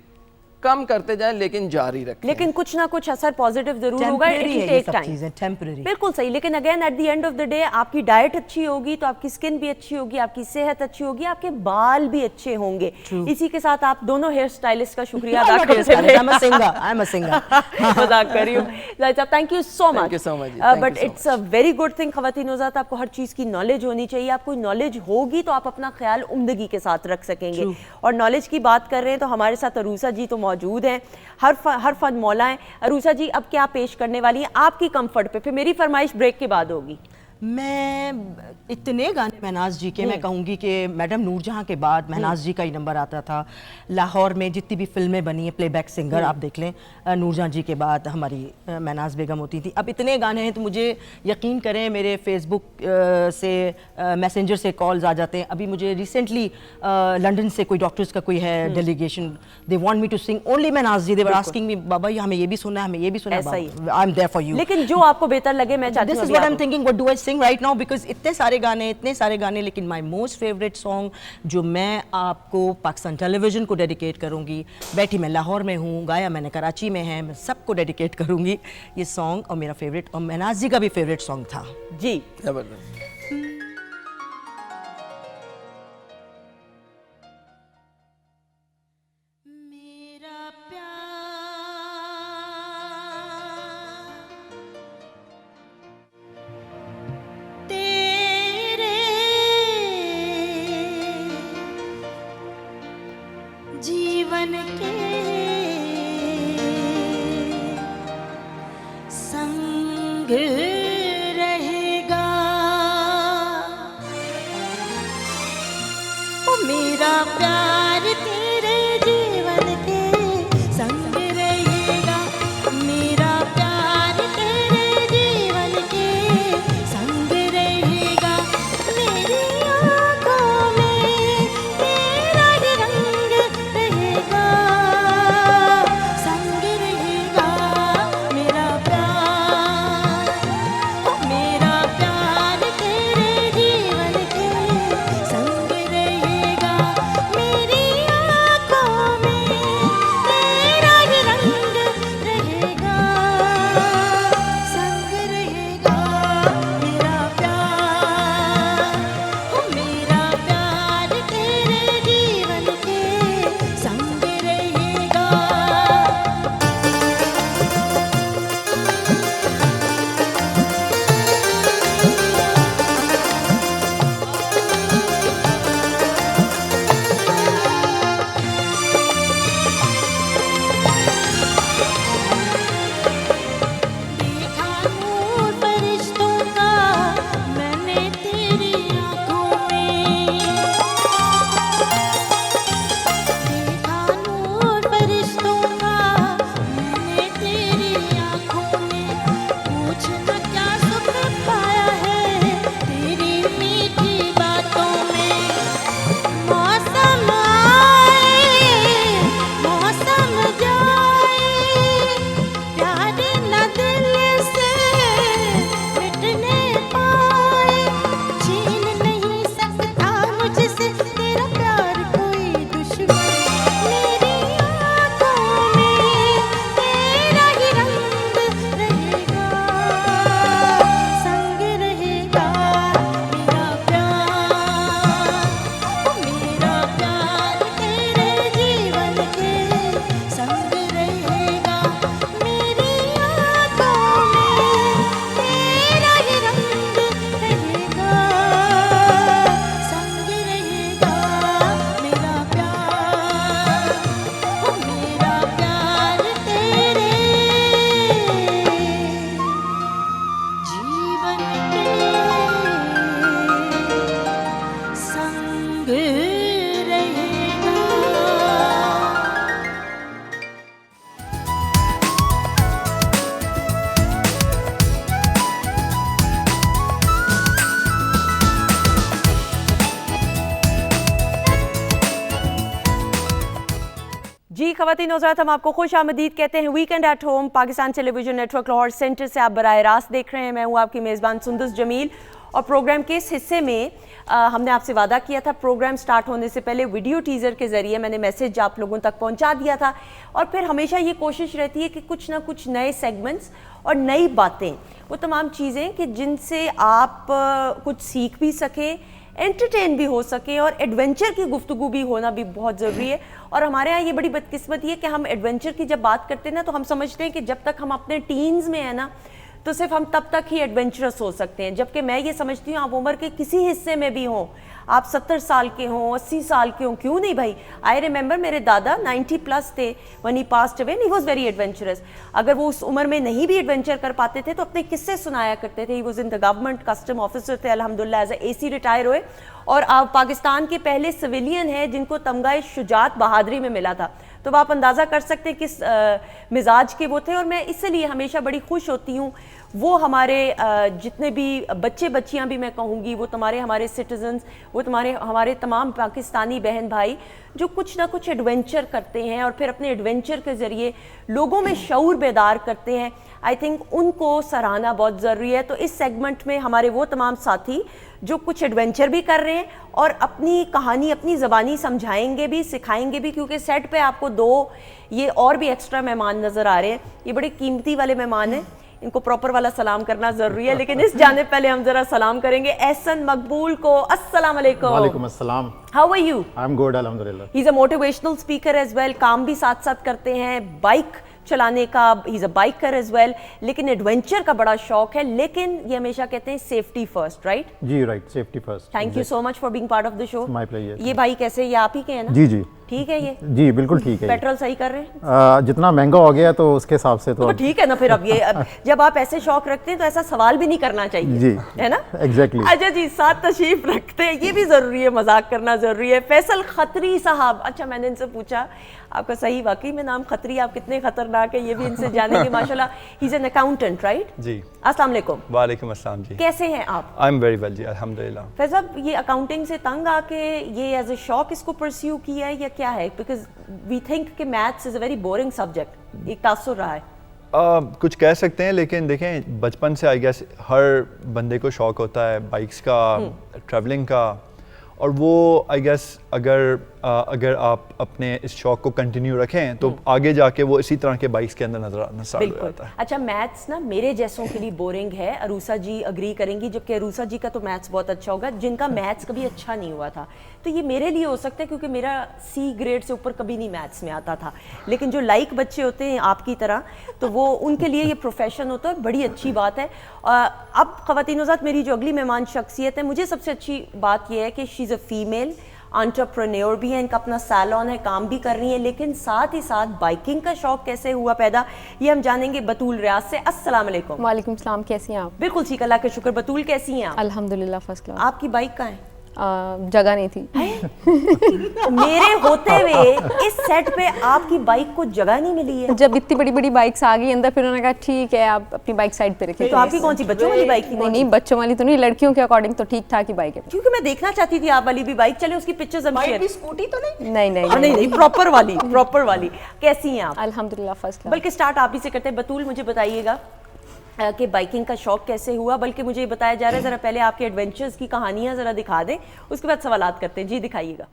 कम करते जाएं लेकिन जारी रखें। लेकिन कुछ ना कुछ असर पॉजिटिव जरूर होगा। इट टेम्परेरी विल है ये टेक सब टाइम। चीजें, टेम्परेरी। बिल्कुल सही। लेकिन again at the end of the day आपकी डाइट अच्छी होगी तो आपकी स्किन भी अच्छी होगी, आपकी सेहत अच्छी होगी, आपके बाल भी अच्छे होंगे। इसी के साथ आप दोनों हेयर स्टाइलिस्ट का शुक्रिया अदा करते हैं। I'm a singer, I'm a singer। मजाक कर रही हूँ। Thank you so much. Thank you so much, thank you but so it's a very good thing ख़वातीन हज़रात, आपको हर चीज़ की नॉलेज होनी चाहिए। आपको नॉलेज होगी तो आप अपना ख्याल उम्दगी के साथ रख सकेंगे। और नॉलेज की बात कर रहे हैं तो हमारे साथ अरूसा जी तो मौजूद हैं, हर फन मौला हैं। अरूसा जी, अब क्या पेश करने वाली हैं आपकी कंफर्ट पे? फिर मेरी फरमाइश ब्रेक के बाद होगी। मैं इतने गाने महनाज जी के, मैं कहूँगी कि मैडम नूरजहाँ के बाद महनाज जी का ही नंबर आता था। लाहौर में जितनी भी फिल्में बनी हैं, प्लेबैक सिंगर आप देख लें, नूरजहाँ जी के बाद हमारी महनाज बेगम होती थी। अब इतने गाने हैं तो मुझे यकीन करें मेरे फेसबुक से मैसेंजर से कॉल्स आ जाते हैं। अभी मुझे रिसेंटली लंदन से कोई डॉक्टर्स का कोई है delegation, they want me to sing only Mahnaz ji. They were asking me, बाबा हमें ये भी सुना है, हमें ये भी सुना है, ऐसा ही। I am there for you. लेकिन जो आपको बेहतर लगे, मैं चाहती दिस हूँ इज अभी व्हाट आई एम आप- thinking, what do I sing right now, because इतने सारे गाने, लेकिन माय मोस्ट फेवरेट सॉन्ग जो मैं आपको पाकिस्तान टेलीविजन को डेडिकेट करूंगी, बैठी मैं लाहौर में हूँ, गाया मैंने कराची में है, मैं सबको डेडिकेट करूंगी ये सॉन्ग। और मेरा फेवरेट, और महनाज जी का भी फेवरेट सॉन्ग था जी। जबरदस्त। जीवन के संग रहेगा। ओ मेरा प्यार तेरे जीवन के संग रहेगा। मेरा प्यार तेरे जीवन के संग रहेगा। मेरी आँखों में तेरा ही रंग रहेगा। संग रहेगा मेरा प्यार। ओ मेरा प्यार तेरे जीवन के संग रहेगा। मेरी आँखों में तेरा ही रंग रहेगा। संग रहेगा मेरा प्यार। ओ मेरा प्यार तेरे जीवन के संग रहेगा। देखा नूर फरिश्तों का मैंने तेरी आँखों में। देखा नूर फरिश्तों का मैंने तेरी आँखों में। पूछना क्या सुख पाया है तेरी मीठी बातों में। मौसम आए मौसम जाए प्यार न दिल से मिटने पाए। छीन नहीं सकता मुझसे तेरा प्यार कोई दुश्मन। मेरी आँखों में तेरा ही रंग रहेगा। संग रहेगा मेरा प्यार। ओ मेरा प्यार तेरे जीवन के संग रहेगा। मेरी आँखों में तेरा ही रंग रहेगा। संग रहेगा मेरा प्यार। ओ मेरा प्यार तेरे जीवन के संग रहेगा। जी ख़वातीन हज़रात, हम आपको खुश आमदीद कहते हैं weekend at home Pakistan television network Lahore centre से आप बराह रास्त देख रहे हैं। मैं हूँ आपकी मेज़बान सुंदस जमील और प्रोग्राम के इस हिस्से में हमने आपसे वादा किया था प्रोग्राम स्टार्ट होने से पहले वीडियो टीज़र के ज़रिए मैंने मैसेज आप लोगों तक पहुँचा दिया था। और फिर हमेशा ये कोशिश रहती है कि कुछ ना कुछ नए सेगमेंट्स और नई बातें, वो तमाम चीज़ें कि जिनसे आप कुछ सीख भी सकें, एंटरटेन भी हो सके और एडवेंचर की गुफ्तगू भी होना भी बहुत ज़रूरी है। और हमारे यहाँ ये बड़ी बदकिस्मती है कि हम एडवेंचर की जब बात करते हैं ना, तो हम समझते हैं कि जब तक हम अपने टीन्स में है ना, तो सिर्फ हम तब तक ही एडवेंचरस हो सकते हैं। जबकि मैं ये समझती हूँ आप उम्र के किसी हिस्से में भी हों, आप 70 साल के हों, 80 साल के हों, क्यों नहीं भाई। आई रिमेंबर मेरे दादा 90+ थे when he passed away, he was very adventurous. अगर वो उस उम्र में नहीं भी एडवेंचर कर पाते थे तो अपने किस्से सुनाया करते थे। He was in the government, custom officer थे, अल्हम्दुलिल्लाह एज AC रिटायर हुए और आप पाकिस्तान के पहले सिविलियन हैं जिनको तमगा शुजात बहादुरी में मिला था। तो आप अंदाज़ा कर सकते हैं किस मिजाज के वो थे। और मैं इसलिए हमेशा बड़ी खुश होती हूँ वो हमारे जितने भी बच्चे बच्चियाँ भी मैं कहूँगी, वो हमारे सिटीजन्स, वो हमारे तमाम पाकिस्तानी बहन भाई जो कुछ ना कुछ एडवेंचर करते हैं और फिर अपने एडवेंचर के ज़रिए लोगों में शऊर बेदार करते हैं। आई थिंक उनको सराहना बहुत ज़रूरी है। तो इस सेगमेंट में हमारे वो तमाम साथी जो कुछ एडवेंचर भी कर रहे हैं और अपनी कहानी अपनी ज़बानी समझाएंगे भी, सिखाएंगे भी, क्योंकि सेट पे आपको 2 ये और भी एक्स्ट्रा मेहमान नज़र आ रहे हैं। ये बड़े कीमती वाले मेहमान हैं, इनको प्रॉपर वाला सलाम करना ज़रूरी है। लेकिन इस जाने पहले हम ज़रा सलाम करेंगे एहसन मकबूल को। अस्सलाम वालेकुम। वालेकुम अस्सलाम। How are you? I am good अल्हम्दुलिल्लाह। He is a motivational speaker as well, काम भी साथ साथ करते हैं, बाइक चलाने का, he is a biker as well, लेकिन एडवेंचर का बड़ा शौक है। लेकिन ये हमेशा कहते हैं सेफ्टी फर्स्ट, राइट? जी right, safety first. Thank you so much for being part of the show. My pleasure. ये भाई कैसे, ये आप ही के हैं ना? जी जी। ठीक है ये? जी बिल्कुल ठीक है। पेट्रोल सही कर रहे हैं? जितना महंगा हो गया तो उसके हिसाब से तो ठीक है ना फिर। अब ये जब आप ऐसे शौक रखते हैं तो ऐसा सवाल भी नहीं करना चाहिए जी, है ना? एग्जैक्टली। अच्छा जी, साथ तशरीफ रखते हैं, ये भी जरूरी है, मजाक करना जरूरी है। फैसल खत्री साहब, अच्छा मैंने इनसे पूछा आपका सही वाकई में नाम खत्री, आप कितने खतरनाक है ये भी इनसे जानेंगे। माशाल्लाह, he is an accountant, right? जी। अस्सलाम वालेकुम। वालेकुम अस्सलाम जी। कैसे हैं आप? आई एम वेरी वेल जी, अल्हम्दुलिल्लाह। फैज़ साहब, ये अकाउंटिंग से तंग आके ये एज ए शौक इसको परस्यू किया है या क्या है? बिकॉज वी थिंक कि maths is a very boring subject, एक तासुर रहा है। कुछ कह सकते हैं, लेकिन देखें बचपन से आई गेस हर बंदे को शौक होता है बाइक्स का, ट्रैवलिंग का, और वो आई गेस अगर आप अपने इस शौक को कंटिन्यू रखें तो आगे जाके वो इसी तरह के बाइक्स के अंदर नजर आना स्टार्ट हो जाता है। अच्छा, मैथ्स ना मेरे जैसों के लिए बोरिंग है, अरूसा जी अग्री करेंगी, जबकि अरूसा जी का तो मैथ्स बहुत अच्छा होगा, जिनका मैथ्स कभी अच्छा नहीं हुआ था। तो ये मेरे लिए हो सकता है क्योंकि मेरा सी ग्रेड से ऊपर कभी नहीं मैथ्स में आता था, लेकिन जो लाइक बच्चे होते हैं आपकी तरह, तो वो उनके लिए ये प्रोफेशन होता है, बड़ी अच्छी बात है। अब ख़वातीन-ओ-ज़ात, मेरी जो अगली मेहमान शख्सियत है, मुझे सबसे अच्छी बात यह है कि she is a female entrepreneur भी है, इनका अपना सैलून है, काम भी कर रही है, लेकिन साथ ही साथ बाइकिंग का शौक कैसे हुआ पैदा, ये हम जानेंगे बतूल रियाज से। अस्सलाम वालेकुम। वालेकुम सलाम, कैसी हैं आप? बिल्कुल ठीक, अल्लाह का शुक्र। बतूल कैसी हैं आप? अल्हम्दुलिल्लाह फर्स्ट क्लास। आपकी बाइक कहाँ है? जगह नहीं थी। मेरे होते हुए इस सेट पे आपकी बाइक को जगह नहीं मिली है। जब इतनी बड़ी बड़ी बाइक्स आ गई अंदर, फिर उन्होंने कहा ठीक है आप अपनी बाइक साइड पे रखिए। तो आपकी कौन सी, बच्चों वाली बाइक थी? नहीं, बच्चों वाली तो नहीं, लड़कियों के अकॉर्डिंग तो ठीक ठाक ही बाइक है। क्योंकि मैं देखना चाहती थी आप वाली भी बाइक, चले उसकी पिक्चर्स हम शेयर। स्कूटी तो नहीं? नहीं, प्रॉपर वाली, प्रॉपर वाली। कैसी हैं आप? अल्हम्दुलिल्लाह फर्स्ट क्लास। बल्कि स्टार्ट आप ही से करते हैं। बतूल, मुझे बताइएगा कि बाइकिंग का शौक कैसे हुआ, बल्कि मुझे बताया जा रहा है, ज़रा पहले आपके एडवेंचर्स की कहानियाँ ज़रा दिखा दें, उसके बाद सवालात करते हैं। जी दिखाइएगा।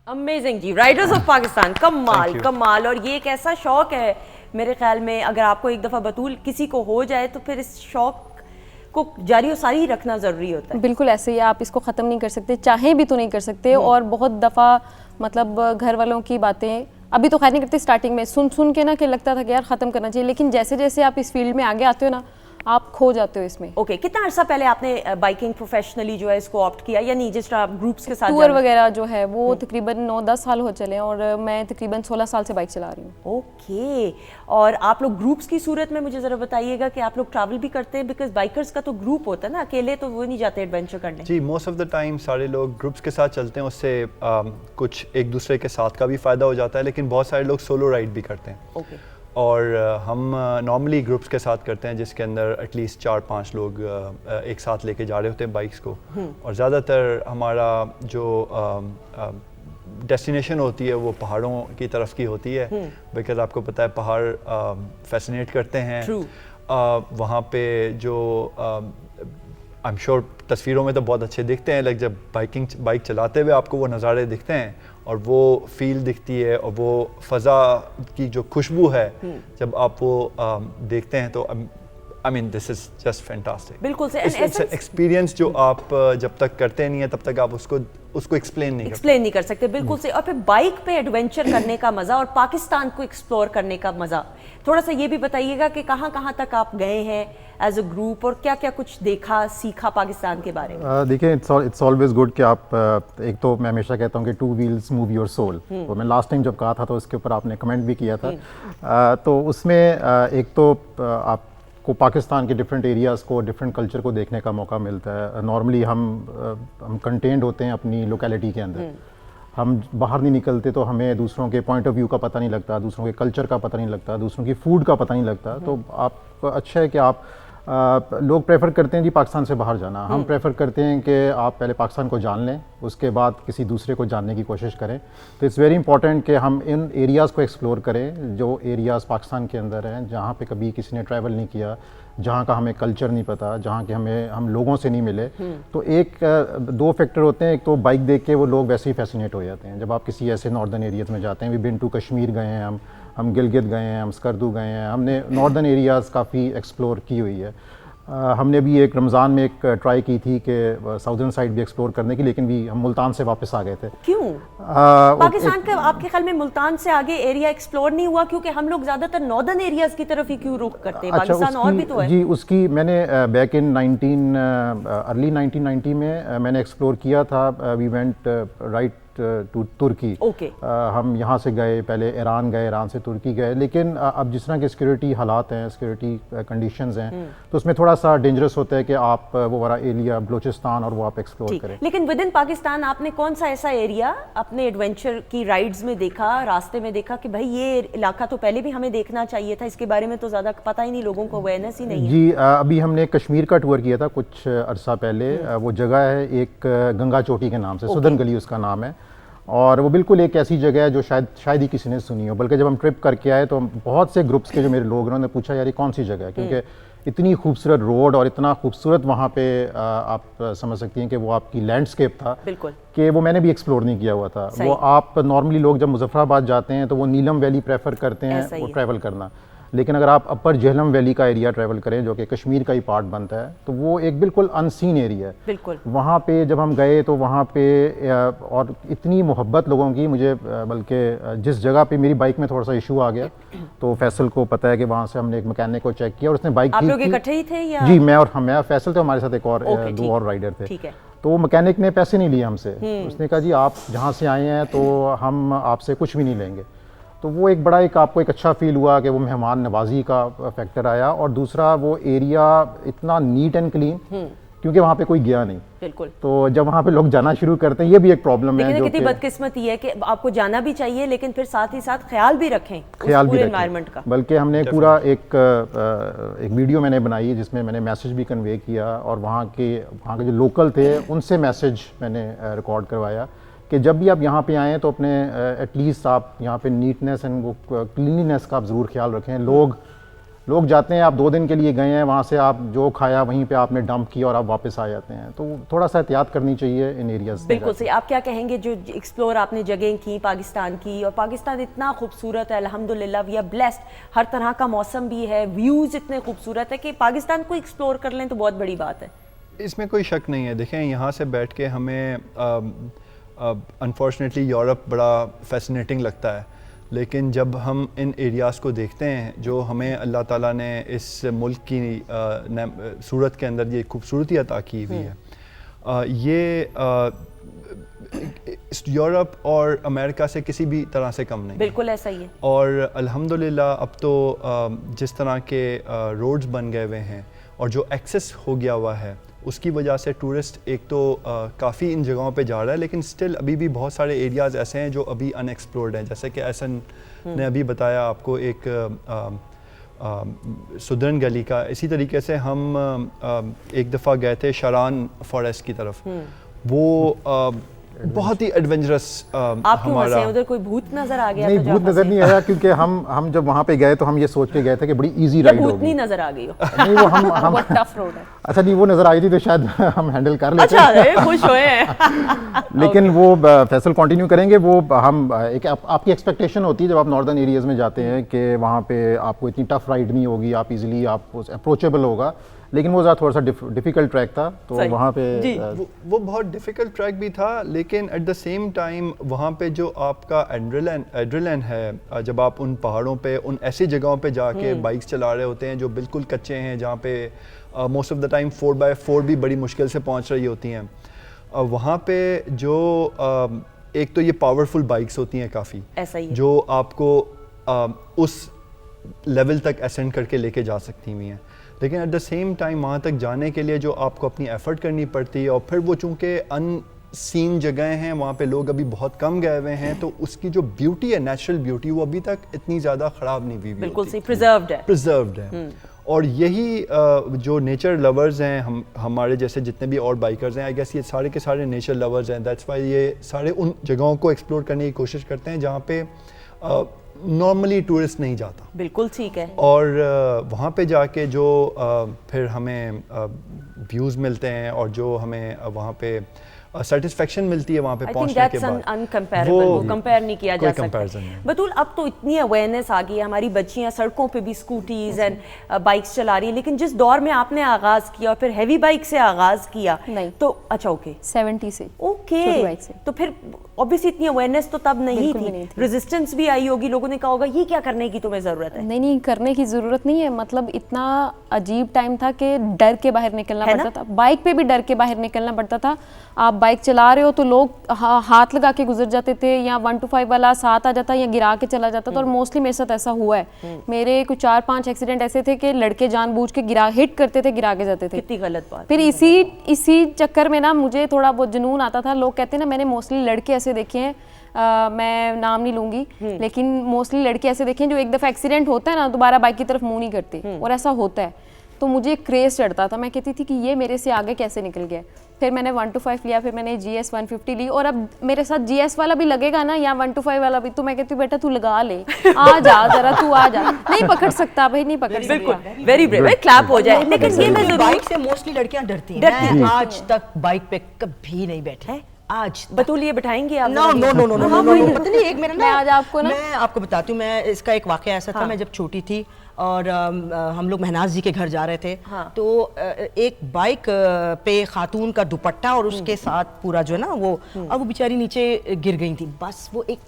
अमेजिंग जी, राइडर्स ऑफ पाकिस्तान, कमाल कमाल। और ये एक ऐसा शौक है मेरे ख्याल में, अगर आपको एक दफ़ा बतूल किसी को हो जाए तो फिर इस शौक को जारी और सारी रखना ज़रूरी होता है। बिल्कुल ऐसे ही, आप इसको ख़त्म नहीं कर सकते, चाहे भी तो नहीं कर सकते। और बहुत दफ़ा मतलब घर वालों की बातें अभी तो खैर नहीं करते, स्टार्टिंग में सुन सुन के ना कि लगता था कि यार ख़त्म करना चाहिए, लेकिन जैसे जैसे आप इस फील्ड में आगे आते हो ना, आप खो जाते हो इसमें। ओके, कितना अर्सा पहले आपने बाइकिंग प्रोफेशनली जो है इसको ऑप्ट किया, या नहीं जिस तरह आप ग्रुप्स के साथ टूर वगैरह जो है वो तकरीबन 9-10 साल हो चले हैं, और मैं तकरीबन 16 साल से बाइक चला रही हूँ। ओके, और आप लोग ग्रुप्स की सूरत में मुझे ज़रा बताइएगा कि आप लोग ट्रैवल भी करते हैं, बिकॉज बाइकर्स का तो ग्रुप होता है ना, अकेले तो वो नहीं जाते एडवेंचर करने। जी, मोस्ट ऑफ द टाइम सारे लोग ग्रुप्स के साथ चलते हैं, उससे कुछ एक दूसरे के साथ का भी फ़ायदा हो जाता है, लेकिन बहुत सारे लोग सोलो राइड भी करते हैं। ओके। और हम नॉर्मली ग्रुप्स के साथ करते हैं, जिसके अंदर एटलीस्ट 4-5 लोग एक साथ लेके जा रहे होते हैं बाइक्स को। और ज़्यादातर हमारा जो डेस्टिनेशन होती है वो पहाड़ों की तरफ की होती है, बिकॉज आपको पता है पहाड़ फैसिनेट करते हैं। वहाँ पे जो आई एम श्योर तस्वीरों में तो बहुत अच्छे दिखते हैं, लेकिन जब बाइक चलाते हुए आपको वो नज़ारे दिखते हैं और वो फील दिखती है और वो फ़ज़ा की जो खुशबू है जब आप वो देखते हैं, तो I mean this is just fantastic. बिल्कुल से एक्सपीरियंस जो आप जब तक करते नहीं है तब तक आप उसको एक्सप्लेन नहीं कर सकते। बिल्कुल से। और फिर बाइक पे एडवेंचर करने का मज़ा और पाकिस्तान को एक्सप्लोर करने का मज़ा, थोड़ा सा ये भी बताइएगा कि कहाँ कहाँ तक आप गए हैं एज अ ग्रुप, और क्या क्या कुछ देखा सीखा पाकिस्तान के बारे में। देखिए, इट्स ऑलवेज गुड कि आप एक तो मैं हमेशा कहता हूँ कि 2 व्हील्स मूव योर सोल। तो मैं लास्ट टाइम जब कहा था तो उसके ऊपर आपने कमेंट भी किया था। तो उसमें एक तो आपको पाकिस्तान के डिफरेंट एरियाज़ को, डिफरेंट कल्चर को देखने का मौका मिलता है। नॉर्मली हम कंटेंड होते हैं अपनी लोकेलिटी के अंदर, हम बाहर नहीं निकलते, तो हमें दूसरों के पॉइंट ऑफ व्यू का पता नहीं लगता, दूसरों के कल्चर का पता नहीं लगता, दूसरों की फूड का पता नहीं लगता। तो आप अच्छा है कि आप लोग प्रेफर करते हैं जी पाकिस्तान से बाहर जाना। हम प्रेफर करते हैं कि आप पहले पाकिस्तान को जान लें, उसके बाद किसी दूसरे को जानने की कोशिश करें। तो इट्स वेरी इंपॉर्टेंट कि हम इन एरियाज़ को एक्सप्लोर करें जो एरियाज़ पाकिस्तान के अंदर हैं, जहाँ पे कभी किसी ने ट्रैवल नहीं किया, जहाँ का हमें कल्चर नहीं पता, जहाँ के हम लोगों से नहीं मिले। तो दो फैक्टर होते हैं। एक तो बाइक देख के वो लोग वैसे ही फैसिनेट हो जाते हैं। जब आप किसी ऐसे नॉर्दर्न एरियाज़ में जाते हैं, वी बिन टू कश्मीर गए हैं, हम गिलगित गए हैं, हम स्कर्दू गए हैं, हमने नॉर्दर्न एरियाज़ काफ़ी एक्सप्लोर की हुई है। हमने भी एक रमज़ान में एक ट्राई की थी कि साउदर्न साइड भी एक्सप्लोर करने की, लेकिन भी हम मुल्तान से वापस आ गए थे। क्यों? पाकिस्तान के आपके ख्याल में मुल्तान से आगे एरिया एक्सप्लोर नहीं हुआ? क्योंकि हम लोग ज़्यादातर नॉर्दर्न एरियाज़ की तरफ ही क्यों रुख करते हैं? पाकिस्तान और भी तो है। जी, उसकी मैंने बैक इन अर्ली 1990 में मैंने एक्सप्लोर किया था। वी वेंट राइट टू तुर्की। हम यहाँ से गए, पहले ईरान गए, ईरान से तुर्की गए, लेकिन अब जिस तरह के सिक्योरिटी हालात हैं, सिक्योरिटी कंडीशंस हैं, तो उसमें थोड़ा सा डेंजरस होता है कि आप वो वाला एरिया बलूचिस्तान और वो आप एक्सप्लोर करें। लेकिन विद इन पाकिस्तान आपने कौन सा ऐसा एरिया अपने एडवेंचर की राइड्स में देखा, रास्ते में देखा कि भाई ये इलाका तो पहले भी हमें देखना चाहिए था, इसके बारे में तो ज़्यादा पता ही नहीं, लोगों को अवेयरनेस ही नहीं है? जी, अभी हमने कश्मीर का टूर किया था कुछ अरसा पहले। वो जगह है एक गंगा चोटी के नाम से, सुदन गली उसका नाम है, और वो बिल्कुल एक ऐसी जगह है जो शायद ही किसी ने सुनी हो। बल्कि जब हम ट्रिप करके आए तो बहुत से ग्रुप्स के जो मेरे लोग उन्होंने पूछा यार ये कौन सी जगह है, क्योंकि इतनी खूबसूरत रोड और इतना खूबसूरत वहाँ पे आप समझ सकती हैं कि वो आपकी लैंडस्केप था कि वो मैंने भी एक्सप्लोर नहीं किया हुआ था। वो आप नॉर्मली लोग जब मुजफ्फराबाद जाते हैं तो वो नीलम वैली प्रेफर करते हैं वो ट्रैवल करना, लेकिन अगर आप अपर झेलम वैली का एरिया ट्रैवल करें जो कि कश्मीर का ही पार्ट बनता है, तो वो एक बिल्कुल अनसीन एरिया है। बिल्कुल वहाँ पे जब हम गए तो वहाँ पे और इतनी मोहब्बत लोगों की, मुझे बल्कि जिस जगह पे मेरी बाइक में थोड़ा सा इशू आ गया तो फैसल को पता है कि वहाँ से हमने एक मैकेनिक को चेक किया और उसने बाइक आप लोग इकट्ठे ही थे या? जी, मैं फैसल थे, हमारे साथ एक और दो और राइडर थे। तो मैकेनिक ने पैसे नहीं लिए हमसे। उसने कहा जी आप जहाँ से आए हैं तो हम आपसे कुछ भी नहीं लेंगे। तो वो एक बड़ा आपको एक अच्छा फील हुआ कि वो मेहमान नवाजी का फैक्टर आया, और दूसरा वो एरिया इतना नीट एंड क्लीन, क्योंकि वहाँ पे कोई गया नहीं। बिल्कुल। तो जब वहाँ पे लोग जाना शुरू करते हैं, ये भी एक प्रॉब्लम है। कितनी बदकिस्मती है कि आपको जाना भी चाहिए लेकिन फिर साथ ही साथ ख्याल भी रखें एनवायरनमेंट का। बल्कि हमने पूरा एक वीडियो मैंने बनाई जिसमें मैंने मैसेज भी कन्वे किया, और वहाँ के जो लोकल थे उनसे मैसेज मैंने रिकॉर्ड करवाया कि जब भी आप यहाँ पे आएँ तो अपने एटलीस्ट आप यहाँ पे नीटनेस एंड वो क्लीनलीनेस का आप ज़रूर ख्याल रखें। लोग जाते हैं, आप 2 दिन के लिए गए हैं, वहाँ से आप जो खाया वहीं पे आपने डंप किया और आप वापस आ जाते हैं, तो थोड़ा सा एहतियात करनी चाहिए इन एरियाज़। बिल्कुल सही। आप क्या कहेंगे जो एक्सप्लोर आपने जगह की पाकिस्तान की, और पाकिस्तान इतना खूबसूरत है, अल्हम्दुलिल्लाह वी आर ब्लेस्ड, हर तरह का मौसम भी है, व्यूज़ इतने खूबसूरत है कि पाकिस्तान को एक्सप्लोर कर लें तो बहुत बड़ी बात है। इसमें कोई शक नहीं है। देखें, यहाँ से बैठ के हमें अनफॉर्चुनेटली यूरोप बड़ा फैसिनेटिंग लगता है, लेकिन जब हम इन एरियाज़ को देखते हैं जो हमें अल्लाह ताला ने इस मुल्क की सूरत के अंदर ये खूबसूरती अता की हुई है, ये यूरोप और अमेरिका से किसी भी तरह से कम नहीं। बिल्कुल ऐसा ही है। और अल्हम्दुलिल्लाह अब तो जिस तरह के रोड्स बन गए हुए हैं और जो एक्सेस हो गया हुआ है, उसकी वजह से टूरिस्ट एक तो काफ़ी इन जगहों पे जा रहा है, लेकिन स्टिल अभी भी बहुत सारे एरियाज़ ऐसे हैं जो अभी अनएक्सप्लोर्ड हैं। जैसे कि एहसन ने अभी बताया आपको एक सुदर्न गली का, इसी तरीके से हम एक दफ़ा गए थे शारान फॉरेस्ट की तरफ। वो बहुत ही एडवेंचरस हमारा। उधर कोई भूत नजर आ गया? नहीं, भूत नजर नहीं आया, क्योंकि हम जब वहाँ पे गए तो हम ये सोच के गए थे कि बड़ी इजी राइड होगी। भूत नहीं नजर आ गई हो? नहीं, वो हम टफ रोड है। अच्छा, नहीं वो नजर आई थी तो शायद हम हैंडल कर लेते। अच्छा, खुश हुए हैं। लेकिन वो फैसल कंटिन्यू करेंगे। वो हम एक आपकी एक्सपेक्टेशन होती है जब आप नॉर्दर्न एरियाज में जाते हैं कि वहाँ पे आपको इतनी टफ राइड नहीं होगी, आप इजीली आप अप्रोचेबल होगा, लेकिन वो थोड़ा सा डिफ़िकल्ट ट्रैक था। तो वहाँ पे वो बहुत डिफ़िकल्ट ट्रैक भी था, लेकिन एट द सेम टाइम वहाँ पे जो आपका एड्रेनलिन है, जब आप उन पहाड़ों पे उन ऐसी जगहों पे जाके बाइक्स चला रहे होते हैं जो बिल्कुल कच्चे हैं, जहाँ पे most of the time 4x4 भी बड़ी मुश्किल से पहुँच रही होती हैं, वहाँ पे जो एक तो ये पावरफुल बाइक्स होती हैं काफ़ी, जो आपको उस लेवल तक असेंड करके लेके जा सकती हुई हैं, लेकिन एट द सेम टाइम वहाँ तक जाने के लिए जो आपको अपनी एफर्ट करनी पड़ती है, और फिर वो चूँकि अनसीन जगह हैं, वहाँ पे लोग अभी बहुत कम गए हुए हैं, तो उसकी जो ब्यूटी है, नेचुरल ब्यूटी, वो अभी तक इतनी ज़्यादा ख़राब नहीं हुई। बिल्कुल सही, प्रिजर्व्ड है। और यही जो नेचर लवर्स हैं, हम हमारे जैसे जितने भी और बाइकर्स हैं, आई गेस ये सारे के सारे नेचर लवर्स हैं। दैट्स वाई ये सारे उन जगहों को एक्सप्लोर करने की कोशिश करते हैं जहाँ पे नॉर्मली टूरिस्ट नहीं जाता। बिल्कुल ठीक है। और वहाँ पे जाके जो फिर हमें व्यूज़ मिलते हैं और जो हमें वहाँ पे सेटिस्फेक्शन मिलती है वहाँ पे पहुँचने के बाद, अनकम्पेरेबल, वो कंपेयर नहीं किया जा सकता। नहीं। बतूल अब तो इतनी अवेयरनेस आ गई है, हमारी बच्चियाँ सड़कों पे भी स्कूटीज एंड बाइक्स चला रही है, लेकिन जिस दौर में आपने आगाज किया और फिर हैवी बाइक से आगाज किया नहीं। तो अच्छा ओके 70 से ओके छोटी बाइक से। तो फिर ऑब्वियसली इतनी अवेयरनेस तो तब नहीं थी, रेजिस्टेंस भी आई होगी, लोगों ने कहा होगा ये क्या करने की तुम्हें जरूरत है। नहीं करने की जरूरत नहीं है, मतलब इतना अजीब टाइम था कि डर के बाहर निकलना पड़ता था। बाइक पे भी डर के बाहर निकलना पड़ता था। आप बाइक चला रहे हो तो लोग हाथ लगा के गुजर जाते थे, या 1 to 5 वाला साथ आ जाता या गिरा के चला जाता था। और मोस्टली मेरे साथ ऐसा हुआ है। मेरे कुछ 4-5 एक्सीडेंट ऐसे थे कि लड़के जानबूझ के हिट करते थे, गिरा के जाते थे। कितनी गलत बात। फिर इसी चक्कर में ना मुझे थोड़ा बहुत जुनून आता था। लोग कहते हैं ना, मैंने मोस्टली लड़के ऐसे देखे हैं, मैं नाम नहीं लूंगी, लेकिन मोस्टली लड़के ऐसे देखे हैं जो एक दफ़ा एक्सीडेंट होता है ना दोबारा बाइक की तरफ मुंह नहीं करते, और ऐसा होता है। तो मुझे क्रेज चढ़ता था, मैं कहती थी कि ये मेरे से आगे कैसे निकल गया। फिर मैंने 1 to 5 लिया, फिर मैंने GS 150 ली, और अब मेरे साथ GS वाला भी लगेगा ना या 1 to 5 वाला भी, तो मैं कहती हूँ बेटा तू लगा ले, आ जा जरा, तू आ जा। नहीं पकड़ सकता भाई, नहीं पकड़ सकता। वेरी ब्रेव, क्लैप हो जाए। लेकिन ये मैं जरूर, बाइक से मोस्टली लड़कियां डरती हैं। मैं आज तक बाइक पे कभी नहीं बैठी आज। बतूल ये बैठाएंगे आप? No no no no no no, पता नहीं, एक मेरा मैं आज आपको ना, मैं आपको बताती हूँ, मैं इसका एक वाकया ऐसा था। मैं जब छोटी थी और हम लोग महनाज जी के घर जा रहे थे, तो एक बाइक पे खातून का दुपट्टा और उसके साथ पूरा जो है ना वो, अब वो बेचारी नीचे गिर गई थी, बस वो एक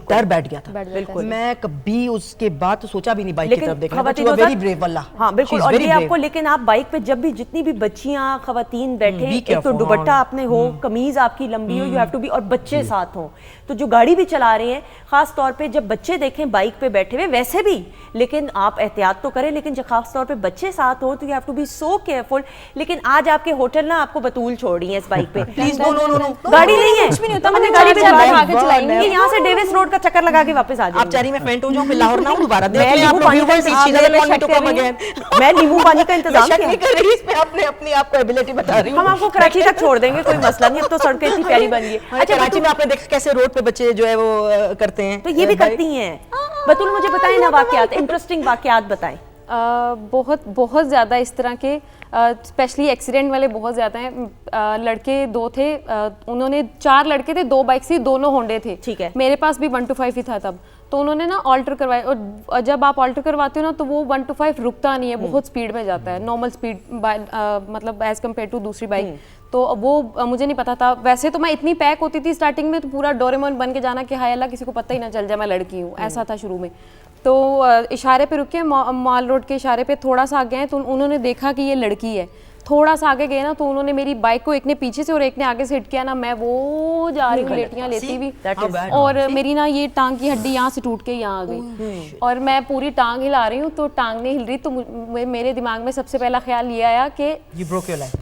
डर बैठ गया था। बिल्कुल, मैं कभी उसके बाद तो सोचा भी नहीं बाइक की तरफ देखने का। वेरी ब्रेव वाला। हाँ बिल्कुल। और ये आपको, लेकिन आप बाइक पे जब भी जितनी भी बच्चियां खवातीन बैठे, एक तो दुपट्टा आपने हो, कमीज आपकी लंबी हो, यू हैव टू बी, और बच्चे साथ हों, तो जो गाड़ी भी चला रहे हैं खास तौर पे जब बच्चे देखें बाइक पे बैठे हुए, वैसे भी, लेकिन आप एहतियात तो करें, लेकिन जब खास तौर पे बच्चे साथ हो तो you have to be so careful. लेकिन आज आपके होटल ना आपको बतूल छोड़ रही है इस बाइक पे। प्लीज नो नो नो, गाड़ी नहीं है, कुछ भी नहीं होता, हमने गाड़ी पे आगे चलाएंगे, यहाँ से डेविस रोड का चक्कर लगा के वापस आ जाएंगे। आप चारी में फेंट हो जाओ, फिर लाहौर ना हो दोबारा। मैं नींबू पानी का इंतजाम किया, अपने अपनी आपको एबिलिटी बता रही हूँ। हम आपको कराची तक छोड़ देंगे, कोई मसला नहीं। अब तो सड़कें इतनी प्यारी बन गई। अच्छा, कराची में आपने देखा कैसे रोड पे बच्चे जो है वो करते हैं, तो ये भी करती हैं। बतूल मुझे बताएं ना वाकयात, इंटरेस्टिंग वाकयात बताएं। बहुत ज़्यादा इस तरह के, स्पेशली एक्सीडेंट वाले बहुत ज़्यादा हैं। लड़के 2 थे, उन्होंने 4 लड़के थे, 2 बाइक थी, दोनों होंडे थे। ठीक है। मेरे पास भी 1 to 5 ही था तब, तो उन्होंने ना ऑल्टर करवाया, और जब आप ऑल्टर करवाते हो ना तो वो 1 to 5 रुकता नहीं है, बहुत स्पीड में जाता है, नॉर्मल स्पीड, मतलब एज कम्पेयर टू दूसरी बाइक। तो वो मुझे नहीं पता था। वैसे तो मैं इतनी पैक होती थी स्टार्टिंग में, तो पूरा डोरेमोन बन के जाना कि हाय अल्लाह किसी को पता ही ना चल जाए मैं लड़की हूँ, ऐसा था शुरू में। तो इशारे पे रुके, मॉल रोड के इशारे पे थोड़ा सा आगे हैं, तो उन्होंने देखा कि ये लड़की है। थोड़ा सा आगे गए ना तो उन्होंने मेरी बाइक को, एक ने पीछे से और एक ने आगे से हिट किया ना, मैं वो जा रही हूँ लेटियाँ लेती हुई, और मेरी ना ये टांग की हड्डी यहाँ से टूट के यहाँ आ गई, और मैं पूरी टांग हिला रही हूँ, तो टांग नहीं हिल रही, तो मेरे दिमाग में सबसे पहला ख्याल ये आया कि You broke your leg.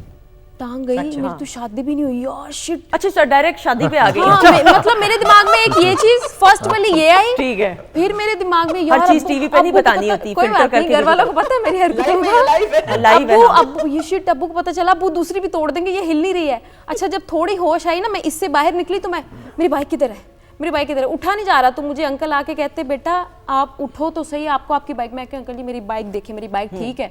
टांग गई, मेरी तो शादी भी नहीं हुई यार, शिट। अच्छा सर, डायरेक्ट शादी पे आ गई। मतलब मेरे दिमाग में एक ये चीज फर्स्ट वाली ये आई, ठीक है। फिर मेरे दिमाग में यार हर चीज टीवी पे नहीं बतानी होती, कोई बात नहीं, घर वालों को पता है मेरी हरकतों का। लाइव है। अब ये शिट, अब्बू को पता चला, अब्बू दूसरी भी तोड़ देंगे, ये हिल नहीं रही है। अच्छा, जब थोड़ी होश आई ना, मैं इससे बाहर निकली तो मैं, मेरी बाइक किधर है, मेरी बाइक किधर है, उठा नहीं जा रहा। तो मुझे अंकल आके कहते, बेटा आप उठो तो सही, आपको आपकी बाइक। मैं अंकल जी मेरी बाइक देखिए, मेरी बाइक ठीक है।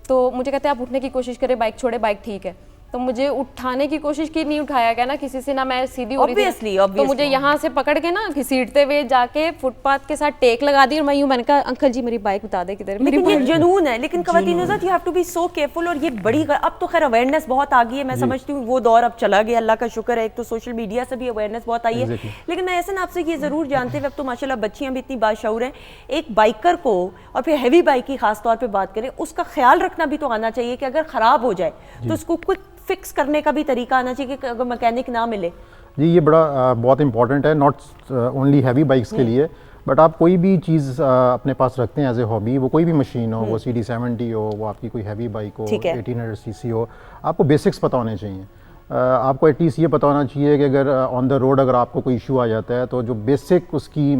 तो मुझे कहते आप उठने की कोशिश करें, बाइक छोड़े, बाइक ठीक है। तो मुझे उठाने की कोशिश की, नहीं उठाया गया ना किसी से, ना मैं सीधी हो रही थी, तो मुझे यहाँ से पकड़ के ना घसीटते हुए जाके फुटपाथ के साथ टेक लगा दी, और मैं यूँ, मैंने कहा अंकल जी मेरी बाइक बता दे किधर। लेकिन ये जुनून है, लेकिन ख़वातीन you have to be so careful. और ये बड़ी, अब तो खैर अवेयरनेस बहुत आ गई है, मैं समझती हूँ वो दौर अब चला गया, अल्लाह का शुक्र है। एक तो सोशल मीडिया से भी अवेयरनेस बहुत आई है, लेकिन मैं ऐसे ना आपसे ये ज़रूर जानते हुए, अब तो माशाल्लाह बच्चियाँ भी इतनी बाशऊर हैं, एक बाइकर को, और फिर हैवी बाइक की खास तौर पर बात करें, उसका ख्याल रखना भी तो आना चाहिए कि अगर ख़राब हो जाए तो उसको क्विक फिक्स करने का भी तरीका आना चाहिए कि अगर मैकेनिक ना मिले। जी, ये बड़ा बहुत इंपॉर्टेंट है, नॉट ओनली हैवी बाइक्स के लिए, बट आप कोई भी चीज़ अपने पास रखते हैं एज ए हॉबी, वो कोई भी मशीन हो, वो CD70 हो, वो आपकी कोई हैवी बाइक हो, 1800 cc हो, आपको बेसिक्स पता होने चाहिए। आपको एटलीस्ट ये पता होना चाहिए कि अगर ऑन द रोड अगर आपको कोई इशू आ जाता है, तो जो बेसिक उसकी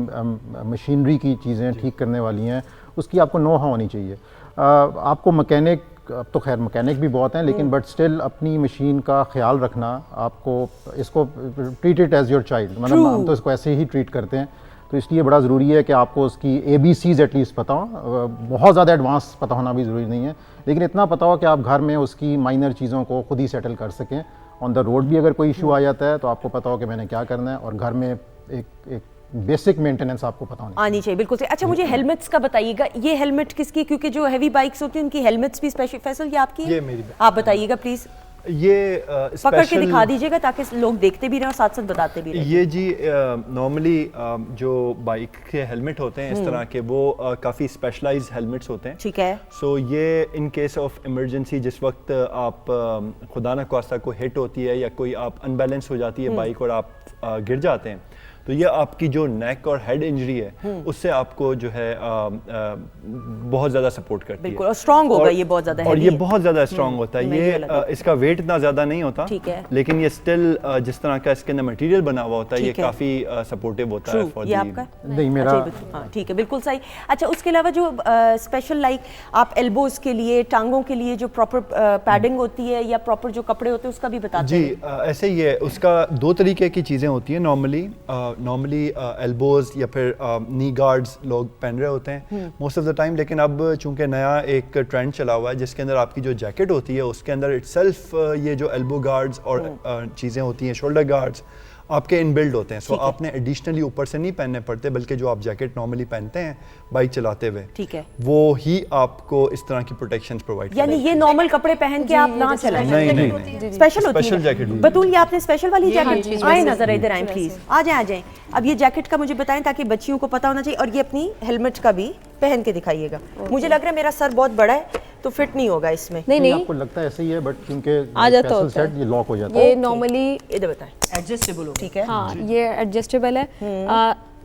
मशीनरी की चीज़ें ठीक करने वाली हैं, उसकी आपको नो हाउ होनी चाहिए। आपको मैकेनिक, अब तो खैर मैकेनिक भी बहुत हैं, लेकिन बट स्टिल अपनी मशीन का ख्याल रखना, आपको इसको treat it as your child, मतलब हम तो इसको ऐसे ही ट्रीट करते हैं, तो इसलिए बड़ा ज़रूरी है कि आपको उसकी ABCs एटलीस्ट पता हो। बहुत ज़्यादा एडवांस पता होना भी ज़रूरी नहीं है, लेकिन इतना पता हो कि आप घर में उसकी माइनर चीज़ों को खुद ही सेटल कर सकें। ऑन द रोड भी अगर कोई इशू आ जाता है तो आपको पता हो कि मैंने क्या करना है, और घर में एक बेसिक मेंटेनेंस आपको पता होनी आनी चाहिए। बिल्कुल सही। अच्छा, मुझे हेलमेट्स का बताइएगा, ये हेलमेट किसकी, क्योंकि जो हैवी बाइक्स होती हैं उनकी हेलमेट्स भी स्पेशल, फैसल ये आपकी है? ये मेरी, आप बताइएगा प्लीज़। ये पकड़ के दिखा दीजिएगा ताकि लोग देखते भी रहें और साथ साथ बताते भी रहें। ये जी नॉर्मली जो बाइक के हेलमेट होते हैं इस तरह के, वो काफ़ी स्पेशलाइज्ड हेलमेट्स होते हैं। ठीक है। सो ये इन केस ऑफ इमरजेंसी, जिस वक्त आप खुदा न ख्वास्ता को हिट होती है या कोई आप अनबैलेंस हो जाती है बाइक और आप गिर जाते हैं, तो ये आपकी जो नेक और हेड इंजरी है उससे आपको जो है बहुत ज़्यादा सपोर्ट करती है। बिल्कुल, और स्ट्रांग होगा ये बहुत ज़्यादा, और ये बहुत ज़्यादा स्ट्रांग होता है। ये इसका वेट इतना ज़्यादा नहीं होता, ठीक है, लेकिन ये स्टिल जिस तरह का इसके अंदर मटेरियल बना हुआ होता है, ये काफ़ी सपोर्टिव होता है फॉर ये आपका नहीं मेरा। हाँ ठीक है, बिल्कुल सही। अच्छा, उसके अलावा जो स्पेशल लाइक आप एल्बोज के लिए, टांगों के लिए जो प्रॉपर पैडिंग होती है या प्रॉपर जो कपड़े होते हैं उसका भी बताते हैं? जी ऐसे ही है, उसका दो तरीके की चीज़ें होती हैं नॉर्मली एल्बोज या फिर नी गार्ड्स लोग पहन रहे होते हैं मोस्ट ऑफ द टाइम, लेकिन अब चूंकि नया एक ट्रेंड चला हुआ है जिसके अंदर आपकी जो जैकेट होती है उसके अंदर इटसेल्फ ये जो एल्बो गार्ड्स और चीज़ें होती हैं, शोल्डर गार्ड्स आपके इनबिल्ड होते हैं। सो आपने एडिशनली ऊपर से नहीं पहनने पड़ते, बल्कि जो आप जैकेट नॉर्मली पहनते हैं बाइक चलाते हुए, ठीक है, वो ही आपको इस तरह की प्रोटेक्शन प्रोवाइड, यानी ये नॉर्मल कपड़े पहन के आप ना चलाएं। नहीं, स्पेशल जैकेट। बतूल, ये आपने स्पेशल वाली जैकेट, आए नजर इधर आए प्लीज, आ जाए। अब ये जैकेट का मुझे बताएं ताकि बच्चियों को पता होना चाहिए, और ये अपनी हेलमेट का भी पहन के दिखाइएगा। मुझे लग रहा है मेरा सर बहुत बड़ा है तो फिट नहीं होगा इसमें। नहीं आपको लगता है ऐसे ही है, बट क्योंकि आ जाता होता है ये लॉक हो जाता है। ये नॉर्मली इधर बताएं, एडजस्टेबल हो, ठीक है। हाँ, ये एडजस्टेबल है।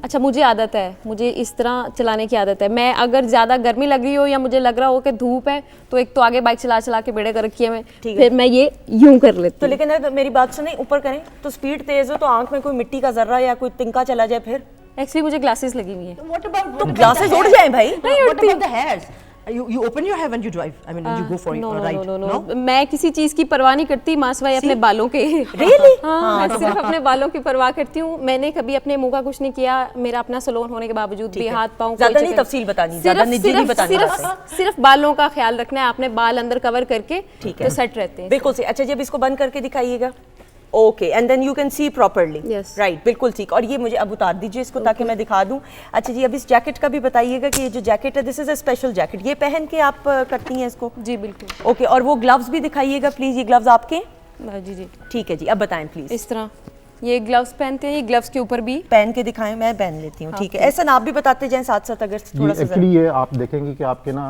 अच्छा, मुझे आदत है, मुझे इस तरह चलाने की आदत है। मैं अगर ज़्यादा गर्मी लग रही हो या मुझे लग रहा हो कि धूप है, तो एक तो आगे बाइक चला चला के बेड़े कर रखी है मैं, फिर मैं ये यूं कर लेती हूँ। तो लेकिन अगर मेरी बात सुने, ऊपर करें तो स्पीड तेज हो तो आंख में कोई मिट्टी का जर्रा या कोई तिनका चला जाए फिर? एक्चुअली मुझे ग्लासेस लगी हुई है। व्हाट अबाउट, तो ग्लासेस उड़ जाएं भाई? नहीं उड़ती। The hairs you open your hair when you drive, I mean when you go for a ride? No, मैं किसी चीज की परवाह नहीं करती माँ सिवाय अपने बालों के। Really? हाँ, मैं सिर्फ अपने बालों की परवाह करती हूँ। मैंने कभी अपने मुंह का कुछ नहीं किया, मेरा अपना सैलून होने के बावजूद भी हाथ पाँव ज़्यादा नहीं तफसील बतानी, ज़्यादा निजी नहीं बतानी, सिर्फ बालों का ख्याल रखना है आपने, बाल अंदर कवर करके तो सेट रहते हैं। बिल्कुल सही। अच्छा, जब इसको बंद करके दिखाइएगा, okay, and then you can see properly, right, बिल्कुल ठीक। और ये मुझे अब उतार दीजिए इसको ताकि मैं दिखा दूं। अच्छा जी, अब इस जैकेट का भी बताइएगा कि ये जो जैकेट है, this is a special jacket, ये पहन के आप करती हैं इसको? जी बिल्कुल। ओके, और वो ग्लव्स भी दिखाइएगा प्लीज, ये ग्लव्स आपके? जी जी ठीक है जी, अब बताएं प्लीज। इस तरह ये ग्लव्स पहनते हैं, ये ग्लव्स के ऊपर भी पहन के दिखाएं, मैं पहन लेती हूँ। ठीक है, ऐसा ना आप भी बताते जाएं साथ साथ, अगर थोड़ा सा। एक्चुअली ये आप देखेंगे कि आपके ना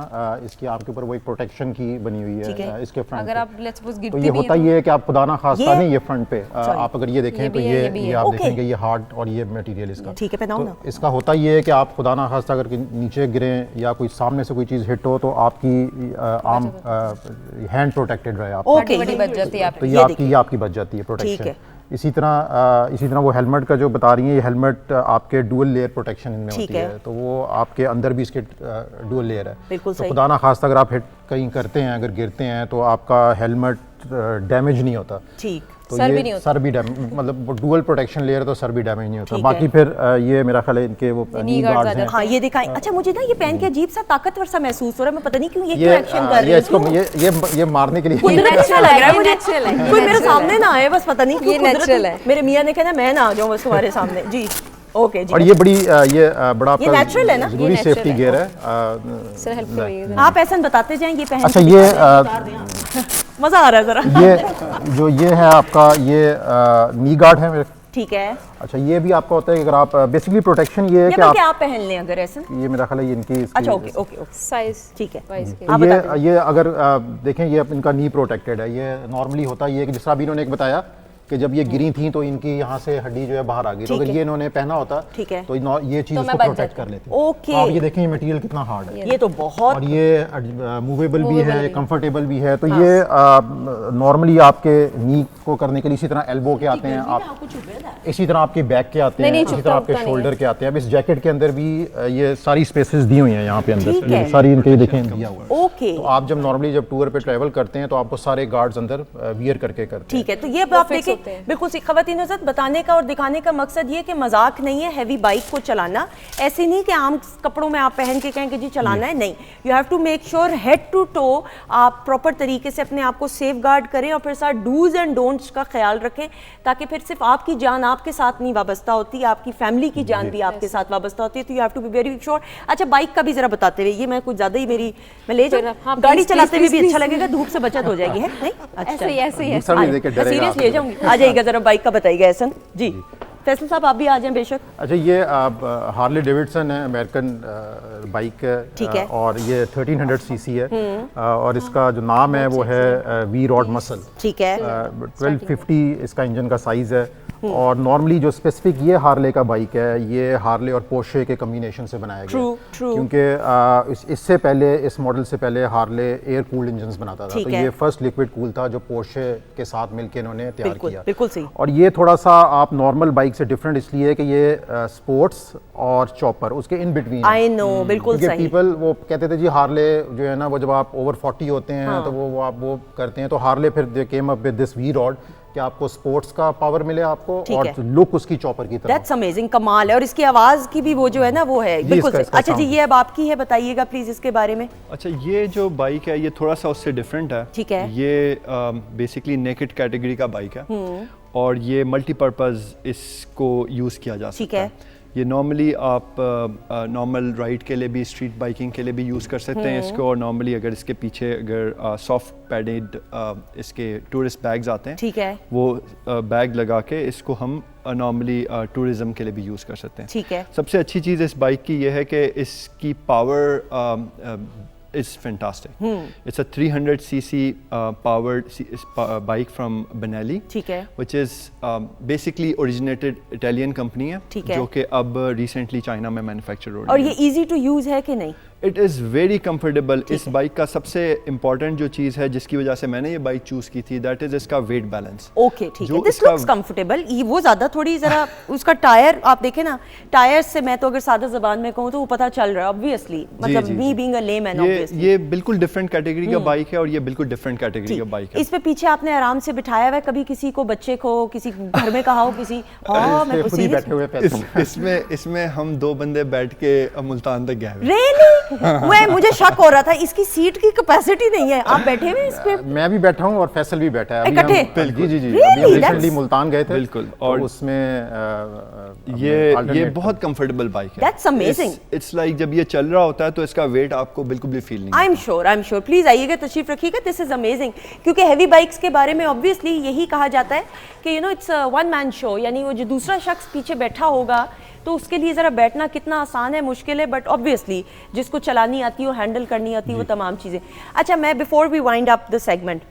इसकी आपके ऊपर वो एक प्रोटेक्शन की बनी हुई है इसके फ्रंट, अगर आप लेट्स सपोज गिरते भी ये होता ये है कि आप खुदा ना खास्ता नहीं, ये फ्रंट पे आप अगर ये देखें तो ये आप देखेंगे ये हार्ड और ये मटेरियल इसका, ठीक है, पहनाओ ना। इसका होता ये है कि आप खुदा ना खास्ता अगर नीचे गिरें या कोई सामने से कोई चीज़ हिट हो तो आपकी आर्म हैंड प्रोटेक्टेड रहे, आपकी बच जाती है, तो ये आपकी बच जाती है प्रोटेक्शन। इसी तरह वो हेलमेट का जो बता रही हैं, ये हेलमेट आपके डुअल लेयर प्रोटेक्शन इनमें होती है, तो वो आपके अंदर भी इसके डुअल लेयर है। तो खुदा ना खास्ता अगर आप हिट कहीं करते हैं, अगर गिरते हैं, तो आपका हेलमेट डैमेज नहीं होता। ठीक, तो सर भी नहीं होता, सर भी डैमेज, मतलब डुअल प्रोटेक्शन लेयर, तो सर भी डैमेज नहीं होता। बाकी फिर ये मेरा ख्याल है इनके वो नी गार्ड्स हैं। हाँ, ये दिखाएं। अच्छा, मुझे ना ये पहन के अजीब सा ताकतवर सा महसूस हो रहा है, मैं पता नहीं क्यों ये क्यों एक्शन कर रही हूं। ये मारने के लिए नेचुरल लग रहा है मुझे, कोई मेरे सामने ना आए, बस पता नहीं क्यों नेचुरल है। मेरे मियां ने कहा मैं ना आ जाऊं बस तुम्हारे सामने जी। ओके जी। और ये बड़ा आपका नेचुरल है ना, जरूरी सेफ्टी गियर है, सर हेल्प करिए आप ऐसा बताते जाएं ये पहन। अच्छा, ये मजा आ रहा है जरा। ये है आपका ये नी गार्ड है मेरे, ठीक है। अच्छा, ये भी आपका होता है अगर आप बेसिकली प्रोटेक्शन ये है कि आप पहन लें अगर ऐसा, ये मेरा ख्याल है ये इनकी। अच्छा, ओके ओके साइज, ठीक है। ये अगर देखें, ये इनका नी प्रोटेक्टेड है। ये नॉर्मली होता है ये कि जिस तरह अभी इन्होंने एक बताया कि जब ये गिरी थी तो इनकी यहाँ से हड्डी जो है बाहर आ गई, तो अगर ये इन्होंने पहना होता ठीक है तो ये चीज़ तो इसको मैं बच प्रोटेक्ट जाती। कर लेती। ओके, आप ये देखें ये मटेरियल कितना हार्ड है, ये तो बहुत, और ये मूवेबल भी है, कंफर्टेबल भी है। तो ये नॉर्मली आपके नी को करने के लिए इसी तरह एल्बो के आते हैं, आप इसी तरह आपके बैक के आते हैं, इसी तरह आपके शोल्डर के आते हैं। अब इस जैकेट के अंदर भी ये सारी स्पेसेस दी हुई हैं यहाँ पे अंदर, ये सारी इनके देखें दिया हुआ है। ओके, तो आप जब नॉर्मली जब टूर पे ट्रैवल करते हैं तो आपको सारे गार्ड्स अंदर वियर करके करते हैं। ठीक है, तो ये आप देखिए बिल्कुल सी खवातीन हज़रत, बताने का और दिखाने का मकसद ये कि मजाक नहीं है हैवी बाइक को चलाना, ऐसे नहीं कि आम कपड़ों में आप पहन के कहें कि जी चलाना है, नहीं, you have to make sure head to toe आप प्रॉपर तरीके से अपने आप को सेफ गार्ड करें और फिर साथ डूज एंड डोंट्स का ख्याल रखें, ताकि फिर सिर्फ आपकी जान आपके साथ नहीं वाबस्ता होती, आपकी फैमिली की जान भी आपके साथ वाबस्ता होती है। तो you have to be very sure. अच्छा, बाइक का भी जरा बताते हुए, ये मैं कुछ ज्यादा ही मैं ले जाऊँ, गाड़ी चलाते हुए भी अच्छा लगेगा, धूप से बचत हो जाएगी, है नहीं? अच्छा, सीरियस ले जाऊंगी, आ जाइएगा जरा बाइक का बताइएगा एहसन जी। फैसल साहब आप भी आ जाएं बेशक। अच्छा, ये हार्ले डेविडसन है, अमेरिकन बाइक है, ठीक है, और ये 1300 सीसी है, और इसका जो नाम है वो है वी रॉड मसल, ठीक है, 1250 इसका इंजन का साइज़ है। और नॉर्मली जो स्पेसिफिक ये हार्ले का बाइक है, ये हार्ले और पोर्शे के कम्बिनेशन से बनाया गया है, क्योंकि इससे पहले, इस मॉडल से पहले हार्ले एयर कूल्ड इंजन्स बनाता था, तो ये फर्स्ट लिक्विड कूल था जो पोर्शे के साथ मिलकर इन्होंने तैयार किया। बिल्कुल सही। और ये थोड़ा सा आप नॉर्मल बाइक से डिफरेंट इसलिए है कि ये स्पोर्ट्स और चॉपर उसके इन बिटवीन, आई नो, बिल्कुल सही। पीपल वो कहते थे जी हार्ले जो है ना, वो जब आप ओवर 40 होते हैं तो वो आप वो करते हैं, तो हार्ले फिर they came up with this V rod कि आपको स्पोर्ट्स का पावर मिले आपको, और लुक उसकी चॉपर की तरह। दैट्स अमेजिंग, कमाल है। और इसकी आवाज की भी वो जो है ना वो है बिल्कुल। अच्छा जी, ये अब आपकी है, बताइएगा प्लीज इसके बारे में। अच्छा, ये जो बाइक है ये थोड़ा सा उससे डिफरेंट है। ठीक है, ये बेसिकली नेकेड कैटेगरी का बाइक है, और ये मल्टीपर्पज़ इसको यूज़ किया जा सकता है। ये नॉर्मली आप नॉर्मल राइड के लिए भी, स्ट्रीट बाइकिंग के लिए भी यूज़ कर सकते हैं इसको, और नॉर्मली अगर इसके पीछे अगर सॉफ्ट पैडेड इसके टूरिस्ट बैग्स आते हैं, ठीक है, वो बैग लगा के इसको हम नॉर्मली टूरिज्म के लिए भी यूज़ कर सकते हैं। ठीक है, सबसे अच्छी चीज़ इस बाइक की ये है कि इसकी power is fantastic. It's a 300 cc powered bike from Benelli, ठीक है, which is basically originated Italian company है, जो कि अब recently चाइना में मैन्युफैक्चर हो रही है। और ये easy to use है कि नहीं? It is very comfortable. इस बाइक का सबसे इम्पॉर्टेंट जो चीज़ है जिसकी वजह से मैंने ये बाइक चूज़ की थी, दैट इज़ इसका वेट बैलेंस। ओके, ठीक है, दिस लुक्स कंफर्टेबल। वो ज़्यादा थोड़ी ज़रा उसका टायर आप देखें ना, टायर से मैं तो अगर सादा ज़बान में कहूँ तो वो पता चल रहा है ऑब्वियसली, मतलब me being a layman obviously. ये बिल्कुल डिफरेंट कैटेगरी का बाइक है, और ये बिल्कुल डिफरेंट कैटेगरी का बाइक है। इस पे पीछे आपने आराम से बिठाया हुआ है, कभी किसी को, बच्चे को, किसी घर में कहा हो, किसी मैं खुद ही बैठे हुए इसमें हम 2 बंदे बैठ के मुल्तान तक गए। रियली? मुझे शक हो रहा था इसकी सीट की कैपेसिटी नहीं है, आप बैठे हुए इस पे? मैं भी बैठा हूँ और फैसल भी बैठा है इकट्ठे। जी, अभी हम रिसेंटली मुल्तान गए थे, बिल्कुल, और उसमें ये बहुत कंफर्टेबल बाइक है। That's amazing. इट्स लाइक जब ये चल रहा होता है तो इसका वेट आपको बिल्कुल भी फील नहीं। आई एम श्योर, प्लीज आइएगा, तशरीफ रखिएगा, दिस इज अमेजिंग। क्योंकि हैवी बाइक्स के बारे में ऑब्वियसली यही कहा जाता है कि you know it's one man show, यानी वो जो दूसरा शख्स पीछे बैठा होगा तो उसके लिए ज़रा बैठना कितना आसान है, मुश्किल है, बट ऑब्वियसली जिसको चलानी आती है, हैंडल करनी आती है, वो तमाम चीज़ें। अच्छा, मैं before we wind up the segment,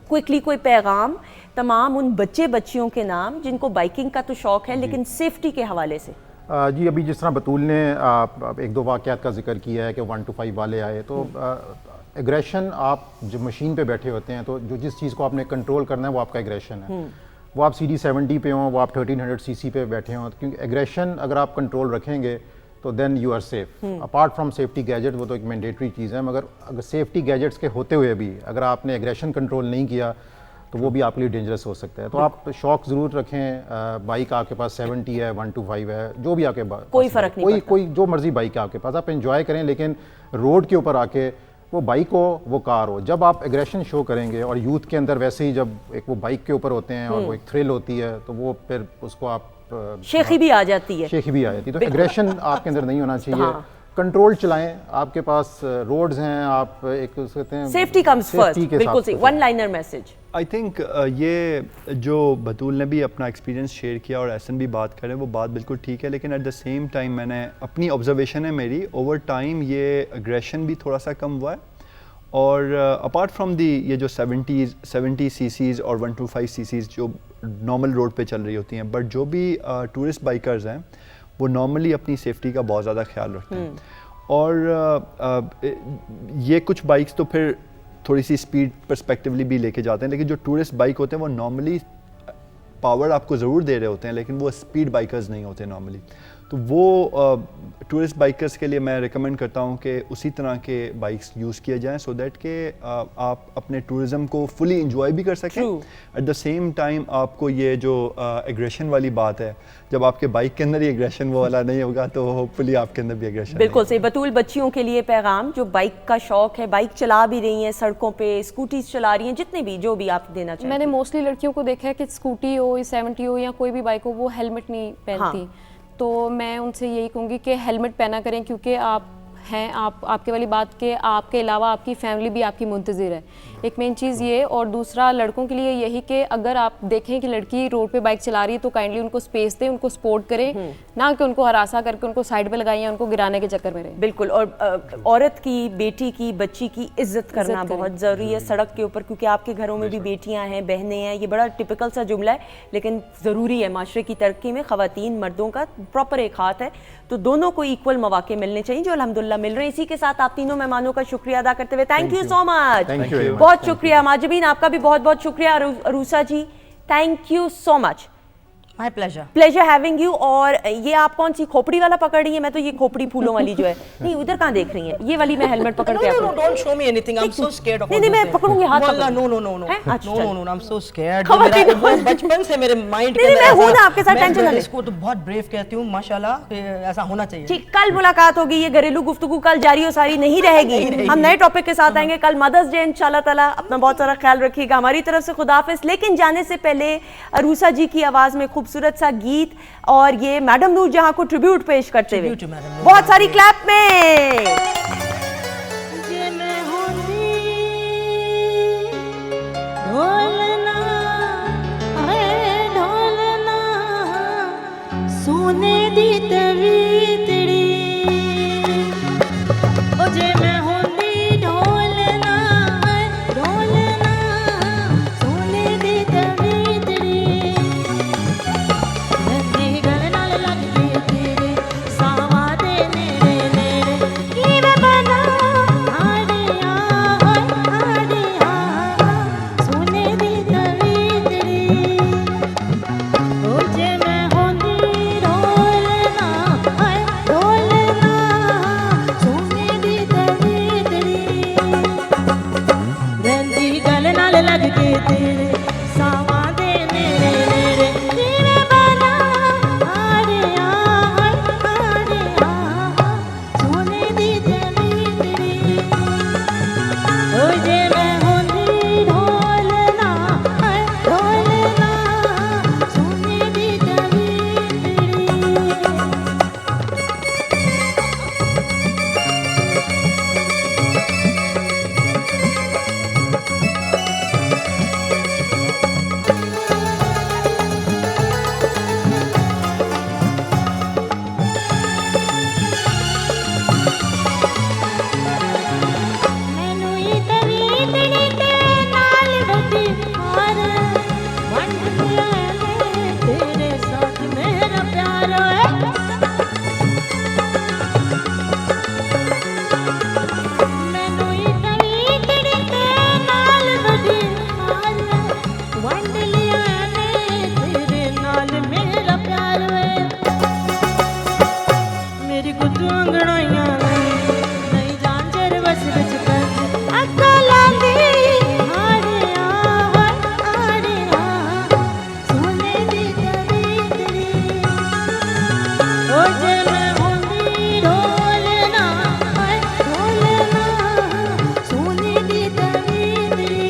quickly कोई पैगाम तमाम उन बच्चियों के नाम जिनको बाइकिंग का तो शौक है लेकिन सेफ्टी के हवाले से? जी, अभी जिस तरह बतूल ने 1-2 वाक़यात का जिक्र किया है कि 1 to 5 वाले आए, तो एग्रेशन, आप जो मशीन पे बैठे होते हैं तो जो जिस चीज़ को आपने कंट्रोल करना है वो आपका एग्रेशन है। वो आप CD 70 पे हों, वो आप 1300 सीसी पे बैठे हों, क्योंकि एग्रेशन अगर आप कंट्रोल रखेंगे तो then you are safe. Apart from safety gadget, वो तो एक मैंडेटरी चीज़ है, मगर अगर सेफ्टी गैजेट्स के होते हुए भी अगर आपने एग्रेशन कंट्रोल नहीं किया तो वो भी आपके लिए डेंजरस हो सकता है। तो आप शौक ज़रूर रखें। बाइक आपके पास 70 है, 1 to 5 है, जो भी आपके पास, कोई फ़र्क नहीं, कोई जो मर्जी बाइक है आपके पास, आप एंजॉय करें, लेकिन रोड के ऊपर आके वो बाइक हो, वो कार हो, जब आप एग्रेशन शो करेंगे, और यूथ के अंदर वैसे ही जब एक वो बाइक के ऊपर होते हैं और वो एक थ्रिल होती है, तो वो फिर उसको आप शेखी भी आ जाती है, तो एग्रेशन आपके अंदर नहीं होना चाहिए। कंट्रोल चलाएं, आपके पास रोड्स हैं, आप एक कहते हैं सेफ्टी कम्स फर्स्ट, बिल्कुल सही, one liner message. I think ये जो बतूल ने भी अपना एक्सपीरियंस शेयर किया और एहसन भी बात करें, वो बात बिल्कुल ठीक है, लेकिन एट द सेम टाइम मैंने अपनी ऑब्जर्वेशन है मेरी, ओवर टाइम ये एग्रेशन भी थोड़ा सा कम हुआ है, और अपार्ट फ्रॉम दी ये जो 70 सीसीज और 125 सीसीज जो नॉर्मल रोड पे चल रही होती हैं, बट जो भी टूरिस्ट बाइकर्स हैं वो नॉर्मली अपनी सेफ्टी का बहुत ज़्यादा ख्याल रखते हैं। और ये कुछ बाइक्स तो फिर थोड़ी सी स्पीड पर्सपेक्टिवली भी लेके जाते हैं, लेकिन जो टूरिस्ट बाइक होते हैं वो नॉर्मली पावर आपको ज़रूर दे रहे होते हैं, लेकिन वो स्पीड बाइकर्स नहीं होते नॉर्मली। तो वो टूरिस्ट बाइकर्स के लिए मैं रिकमेंड करता हूँ कि उसी तरह के बाइक्स यूज़ किए जाएं, सो दैट कि आप अपने टूरिज़्म को फुली इंजॉय भी कर सकें। एट द सेम टाइम आपको ये जो एग्रेशन वाली बात है, जब आपके बाइक के अंदर ही एग्रेशन वो वाला नहीं होगा तो होपफुली आपके अंदर भी एग्रेशन। बिल्कुल सही। बतूल, बच्चियों के लिए पैगाम, जो बाइक का शौक है, बाइक चला भी रही हैं, सड़कों पे स्कूटीज चला रही हैं, जितने भी जो भी आप देना चाहें। मैंने मोस्टली लड़कियों को देखा है कि स्कूटी हो, 70 हो या कोई भी बाइक हो, वो हेलमेट नहीं पहनती। हाँ। तो मैं उनसे यही कहूँगी कि हेलमेट पहना करें, क्योंकि आप हैं, आपके वाली बात के आपके अलावा आपकी फैमिली भी आपकी मुंतज़िर है। एक मेन चीज़ ये, और दूसरा लड़कों के लिए यही कि अगर आप देखें कि लड़की रोड पे बाइक चला रही है तो काइंडली उनको स्पेस दें, उनको सपोर्ट करें, ना कि उनको हरासा करके उनको साइड पे लगाएं या उनको गिराने के चक्कर में रहें। बिल्कुल। और औरत की, बेटी की, बच्ची की इज्जत करना बहुत ज़रूरी है सड़क के ऊपर, क्योंकि आपके घरों में भी बेटियां हैं, बहनें हैं। ये बड़ा टिपिकल सा जुमला है, लेकिन ज़रूरी है। माशरे की तरक्की में ख़वातीन मर्दों का प्रॉपर एक हाथ है, तो दोनों को इक्वल मौके मिलने चाहिए, जो अल्हम्दुलिल्लाह मिल रहे हैं। इसी के साथ आप तीनों मेहमानों का शुक्रिया अदा करते हुए थैंक यू सो मच, बहुत शुक्रिया। माजबीन, आपका भी बहुत बहुत शुक्रिया। Arusa ji, thank you so much. My pleasure, pleasure having you. और ये आप कौन सी खोपड़ी वाला पकड़ रही है? मैं तो ये खोपड़ी फूलों वाली जो है, नहीं उधर कहाँ देख रही हैं? ये वाली मैं हेलमेट पकड़ के No, don't show me anything. I'm so scared of. नहीं मैं पकड़ूंगी हाथ पकड़। No, I'm so scared. बचपन से मेरे माइंड में मैं हूं ना आपके साथ, टेंशन ना ले। इसको तो बहुत ब्रेव कहती हूँ, माशाल्लाह, ऐसा होना चाहिए। ठीक, कल मुलाकात होगी। ये घरेलू गुफ्तगू कल जारी और सारी नहीं रहेगी। हम नए टॉपिक के साथ आएंगे कल, मदर्स डे इंशाल्लाह ताला। अपना बहुत सारा ख्याल रखिएगा। हमारी तरफ से खुदाफिज। लेकिन जाने से पहले अरूसा जी की आवाज में खूबसूरत सा गीत, और ये मैडम नूर जहां को ट्रिब्यूट पेश करते हुए बहुत सारी क्लैप में। ढोलना है ढोलना, सोने दी तवीतड़ी, ओ जे मैं होंदी ढोलना है ढोलना, सोने दी तवीतड़ी, नंदी गल नाल लग के तेरे सावा दे नेड़े नेड़े, की मैं बना आड़िया आड़िया, सोने दी तवीतड़ी, ओ जे मैं होंदी ढोलना है ढोलना, सोने दी तवीतड़ी, नंदी गल नाल लग के तेरे सावा दे नेड़े नेड़े, की मैं बना आड़िया आड़िया, सोने दी तवीतड़ी, ओ जे मैं होंदी ढोलना है ढोलना, सोने दी तवीतड़ी। मैनू ई तवीतड़ी ते नाल वधी हार, वंड लिया ने तेरे साथ मेरा प्यार है, मैनू ई तवीतड़ी ते नाल वधी हार, वंड लिया ने तेरे नाल मेरा प्यार है, मेरी गुत्तू अंगड़ाइयां नहीं जान चर बस बच कर अक्का लांदी आड़िया आड़िया, सोने दी तवीतड़ी, ओ जे मैं होंदी ढोलना है ढोलना, सोने दी तवीतड़ी।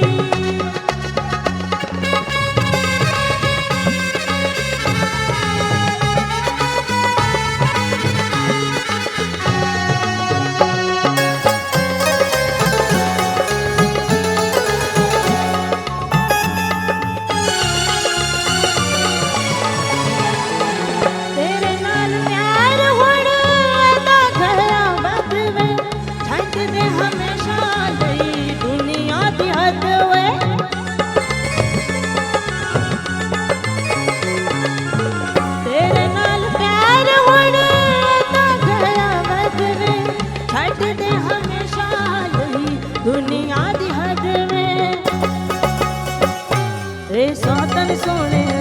वे सौतन सोने